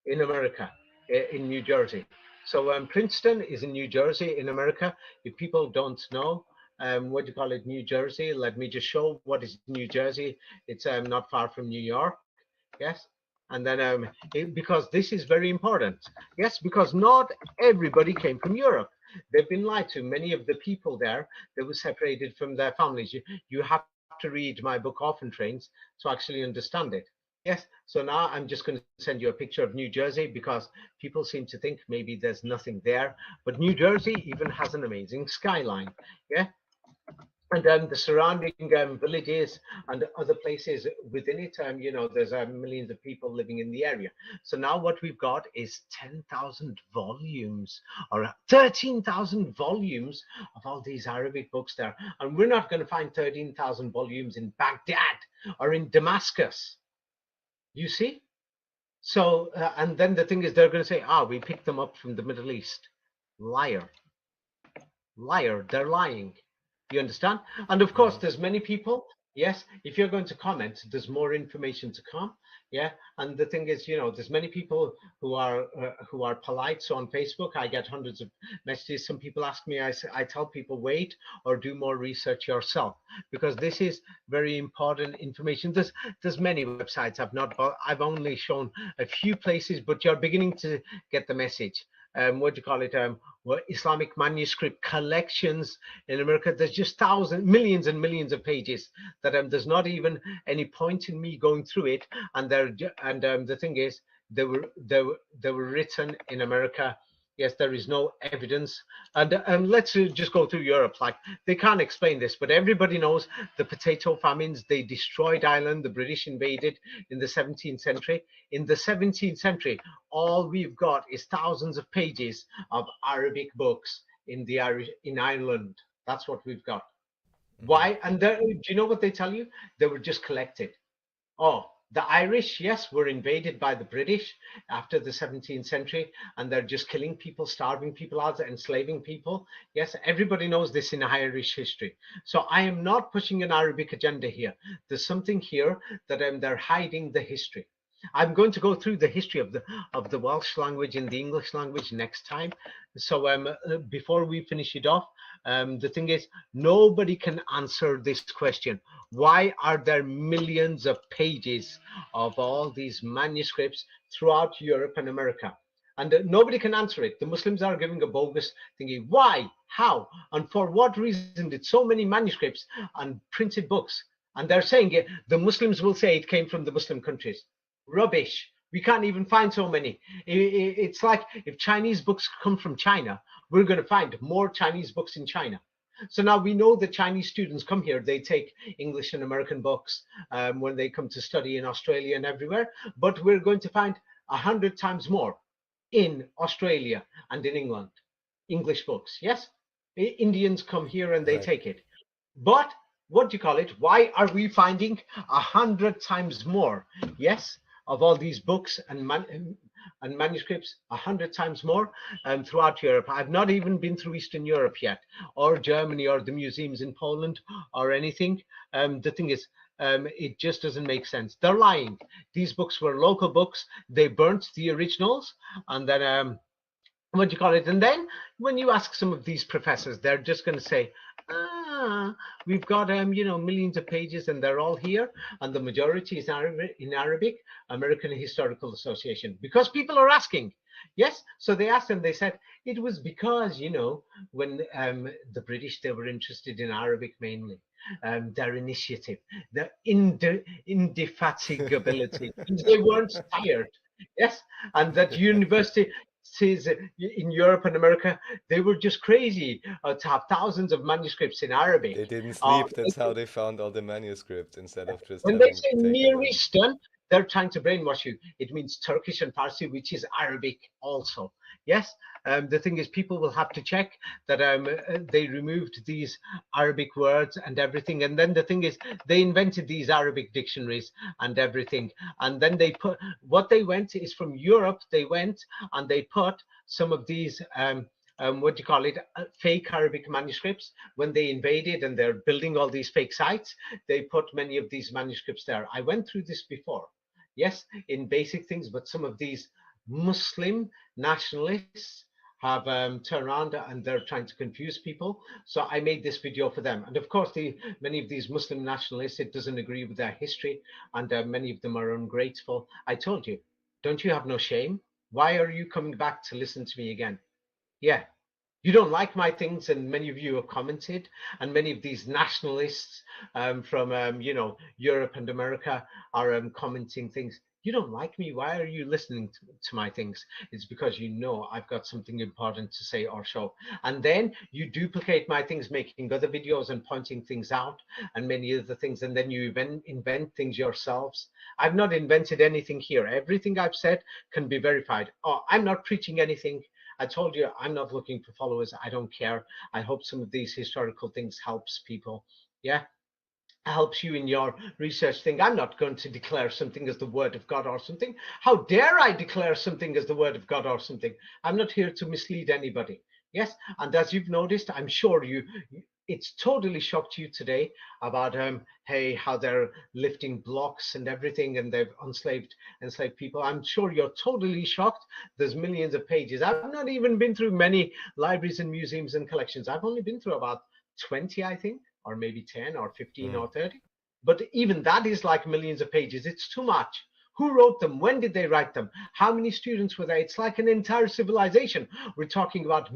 in America, in New Jersey. So Princeton is in New Jersey, in America. If people don't know, what do you call it, New Jersey? Let me just show what is New Jersey. It's not far from New York. Yes, and then because this is very important. Yes, because not everybody came from Europe. They've been lied to. Many of the people there, they were separated from their families. You have to read my book Orphan Trains to actually understand it. Yes, so now I'm just going to send you a picture of New Jersey because people seem to think maybe there's nothing there, but New Jersey even has an amazing skyline. Yeah, and the surrounding villages and other places within it, there's millions of people living in the area. So now what we've got is 10,000 volumes or 13,000 volumes of all these Arabic books there. And we're not going to find 13,000 volumes in Baghdad or in Damascus, you see? So, and then the thing is, they're going to say, we picked them up from the Middle East. Liar. Liar. They're lying. You understand? And of course, there's many people. Yes, if you're going to comment, there's more information to come. Yeah, and the thing is, there's many people who are polite. So on Facebook, I get hundreds of messages. Some people ask me. I tell people wait or do more research yourself, because this is very important information. There's many websites. I've only shown a few places, but you're beginning to get the message. What do you call it? Islamic manuscript collections in America. There's just thousands, millions and millions of pages that there's not even any point in me going through it. And the thing is, they were written in America. Yes, there is no evidence. And let's just go through Europe. Like, they can't explain this, but everybody knows the potato famines. They destroyed Ireland. The British invaded in the 17th century. In the 17th century, all we've got is thousands of pages of Arabic books in Ireland. That's what we've got. Why? And do you know what they tell you? They were just collected. Oh, the Irish, yes, were invaded by the British after the 17th century, and they're just killing people, starving people out, enslaving people. Yes, everybody knows this in Irish history. So I am not pushing an Arabic agenda here. There's something here that they're hiding the history. I'm going to go through the history of the Welsh language and the English language next time. So before we finish it off, the thing is, nobody can answer this question. Why are there millions of pages of all these manuscripts throughout Europe and America? And nobody can answer it. The Muslims are giving a bogus thinking. Why? How? And for what reason did so many manuscripts and printed books? And they're saying it, the Muslims will say it came from the Muslim countries. Rubbish. We can't even find so many. It's like if Chinese books come from China, we're going to find more Chinese books in China. So now we know that Chinese students come here, they take English and American books when they come to study in Australia and everywhere, but we're going to find 100 times more in Australia and in England, English books. Yes, Indians come here and they Right. take it. But what do you call it? Why are we finding 100 times more? Yes, of all these books and manuscripts, 100 times more throughout Europe. I've not even been through Eastern Europe yet, or Germany, or the museums in Poland, or anything. The thing is, it just doesn't make sense. They're lying. These books were local books. They burnt the originals, and then what do you call it? And then when you ask some of these professors, they're just going to say, we've got millions of pages, and they're all here, and the majority is in Arabic, American Historical Association, because people are asking. Yes, so they asked, and they said it was because when the British, they were interested in Arabic mainly. Their initiative, their indefatigability, they weren't tired. Yes, and that university in Europe and America, they were just crazy to have thousands of manuscripts in Arabic. They didn't Uh, sleep. That's how they found all the manuscripts instead of just when they having say taken Near them. Eastern, they're trying to brainwash you. It means Turkish and Farsi, which is Arabic also. Yes, the thing is, people will have to check that they removed these Arabic words and everything. And then the thing is, they invented these Arabic dictionaries and everything. And then they put what they went is from Europe. They went and they put some of these. What do you call it? Fake Arabic manuscripts when they invaded, and they're building all these fake sites. They put many of these manuscripts there. I went through this before, yes, in basic things, but some of these Muslim nationalists have turned around and they're trying to confuse people. So I made this video for them. And of course, many of these Muslim nationalists, it doesn't agree with their history, and many of them are ungrateful. I told you, don't you have no shame? Why are you coming back to listen to me again? Yeah, you don't like my things, and many of you have commented, and many of these nationalists from Europe and America are commenting things. You don't like me. Why are you listening to my things? It's because you know I've got something important to say or show. And then you duplicate my things, making other videos and pointing things out and many other things. And then you invent things yourselves. I've not invented anything here. Everything I've said can be verified. Oh, I'm not preaching anything. I told you I'm not looking for followers. I don't care. I hope some of these historical things helps people. Yeah, helps you in your research thing. I'm not going to declare something as the word of God or something. How dare I declare something as the word of God or something? I'm not here to mislead anybody. Yes, and as you've noticed, I'm sure it's totally shocked you today about hey, how they're lifting blocks and everything, and they've enslaved people. I'm sure you're totally shocked. There's millions of pages. I've not even been through many libraries and museums and collections. I've only been through about 20, I think, or maybe 10 or 15 Mm. or 30. But even that is like millions of pages. It's too much. Who wrote them? When did they write them? How many students were there? It's like an entire civilization. We're talking about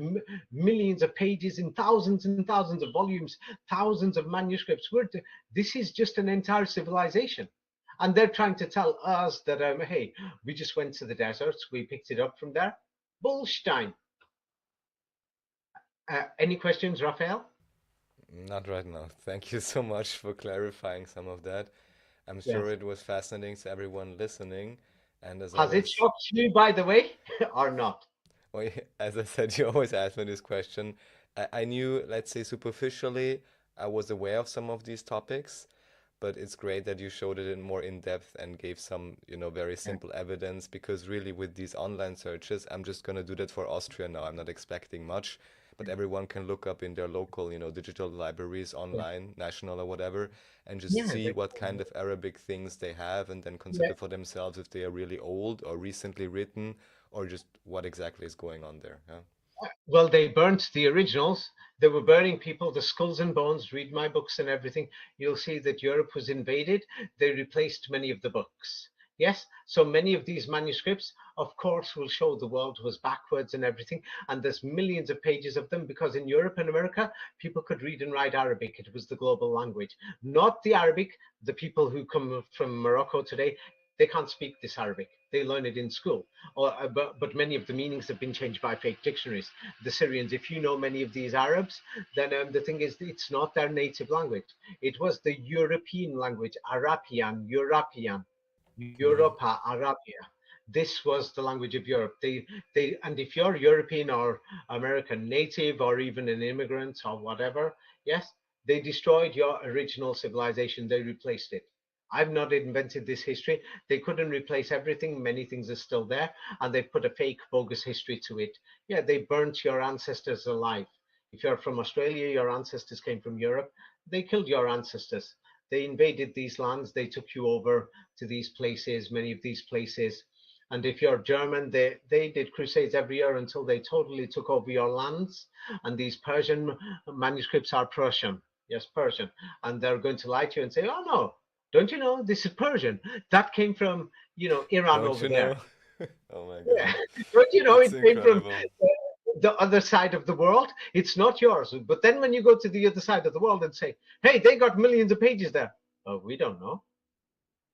millions of pages in thousands and thousands of volumes, thousands of manuscripts. This is just an entire civilization. And they're trying to tell us that, hey, we just went to the deserts, we picked it up from there. Bullstein. Any questions, Raphael? Not right now. Thank you so much for clarifying some of that. I'm sure Yes. it was fascinating to everyone listening. And as Has it always, shocked you, by the way, or not? well, as I said, you always ask me this question. I knew, let's say, superficially, I was aware of some of these topics, but it's great that you showed it in more in depth and gave some, very Yeah. simple evidence because really with these online searches, I'm just gonna do that for Austria now. I'm not expecting much, but everyone can look up in their local, digital libraries Yeah. online, national or whatever, and just Yeah. see what kind of Arabic things they have and then Yeah. consider for themselves if they are really old or recently written or just what exactly is going on there. Yeah. Well, they burnt the originals. They were burning people, the skulls and bones. Read my books and everything. You'll see that Europe was invaded. They replaced many of the books. Yes, so many of these manuscripts, of course, will show the world was backwards and everything. And there's millions of pages of them because in Europe and America, people could read and write Arabic. It was the global language, not the Arabic. The people who come from Morocco today, they can't speak this Arabic. They learn it in school. But many of the meanings have been changed by fake dictionaries. The Syrians, if you know many of these Arabs, then the thing is, it's not their native language. It was the European language, European, Mm-hmm. Europa, Arabia. This was the language of Europe. And if you're European or American native or even an immigrant or whatever, yes, they destroyed your original civilization. They replaced it. I've not invented this history. They couldn't replace everything. Many things are still there, and they put a fake, bogus history to it. Yeah, they burnt your ancestors alive. If you're from Australia, your ancestors came from Europe. They killed your ancestors. They invaded these lands. They took you over to these places, many of these places. And if you're German, they did crusades every year until they totally took over your lands. And these Persian manuscripts are Persian. Yes, Persian. And they're going to lie to you and say, oh, no, don't you know this is Persian? That came from, Iran Don't over you there. know? Oh my Yeah. God. Don't you know It's it came from incredible. the other side of the world? It's not yours. But then when you go to the other side of the world and say, hey, they got millions of pages there. Oh, we don't know.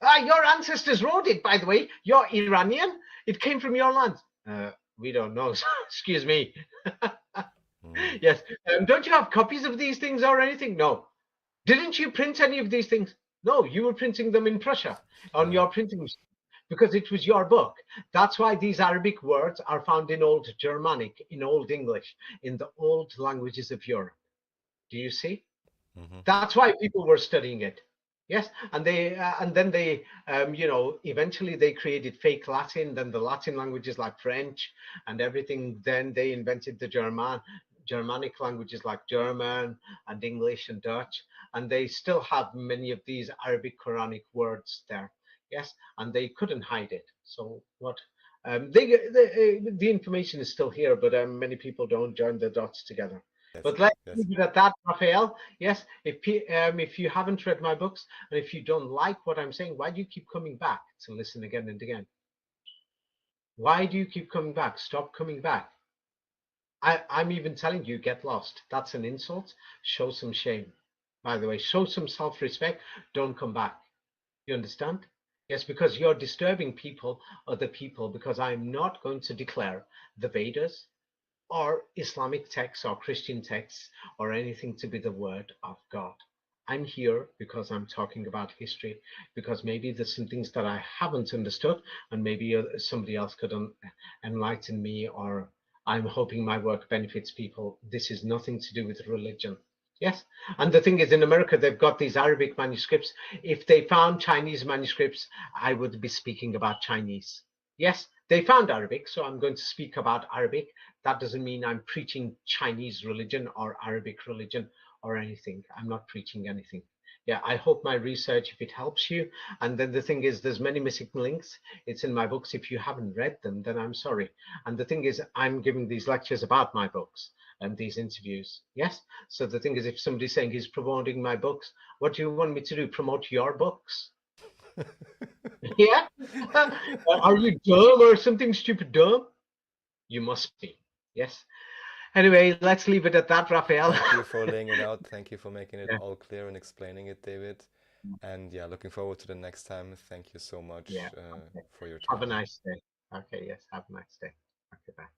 Ah, your ancestors wrote it, by the way. You're Iranian. It came from your land. We don't know. Excuse me. Mm. Yes. Don't you have copies of these things or anything? No. Didn't you print any of these things? No, you were printing them in Prussia on Yeah. your printing machine because it was your book. That's why these Arabic words are found in Old Germanic, in Old English, in the old languages of Europe. Do you see? Hmm. That's why people were studying it. Yes, and then they, eventually they created fake Latin. Then the Latin languages like French and everything. Then they invented the Germanic languages like German and English and Dutch, and they still have many of these Arabic Quranic words there. Yes, and they couldn't hide it. So what? The information is still here, but many people don't join the dots together. Yes. But let's Yes. leave it at that, Raphael. Yes, if you haven't read my books and if you don't like what I'm saying, why do you keep coming back to listen again and again? Why do you keep coming back? Stop coming back. I'm even telling you, get lost. That's an insult. Show some shame. By the way, show some self-respect. Don't come back. You understand? Yes, because you're disturbing people, other people, because I'm not going to declare the Vedas or Islamic texts or Christian texts or anything to be the word of God. I'm here because I'm talking about history, because maybe there's some things that I haven't understood, and maybe somebody else could enlighten me, or I'm hoping my work benefits people. This is nothing to do with religion. Yes. And the thing is, in America, they've got these Arabic manuscripts. If they found Chinese manuscripts, I would be speaking about Chinese. Yes, they found Arabic, so I'm going to speak about Arabic. That doesn't mean I'm preaching Chinese religion or Arabic religion or anything. I'm not preaching anything. Yeah, I hope my research, if it helps you. And then the thing is, there's many missing links. It's in my books. If you haven't read them, then I'm sorry. And the thing is, I'm giving these lectures about my books and these interviews. Yes. So the thing is, if somebody's saying he's promoting my books, what do you want me to do? Promote your books? Yeah. Are you dumb or something stupid dumb? You must be. Yes. Anyway, let's leave it at that, Raphael. Thank you for laying it out. Thank you for making it Yeah. all clear and explaining it, David. And yeah, looking forward to the next time. Thank you so Yeah. much Okay. for your Have a time. nice day. Okay. Yes. Have a nice day. Okay. Bye.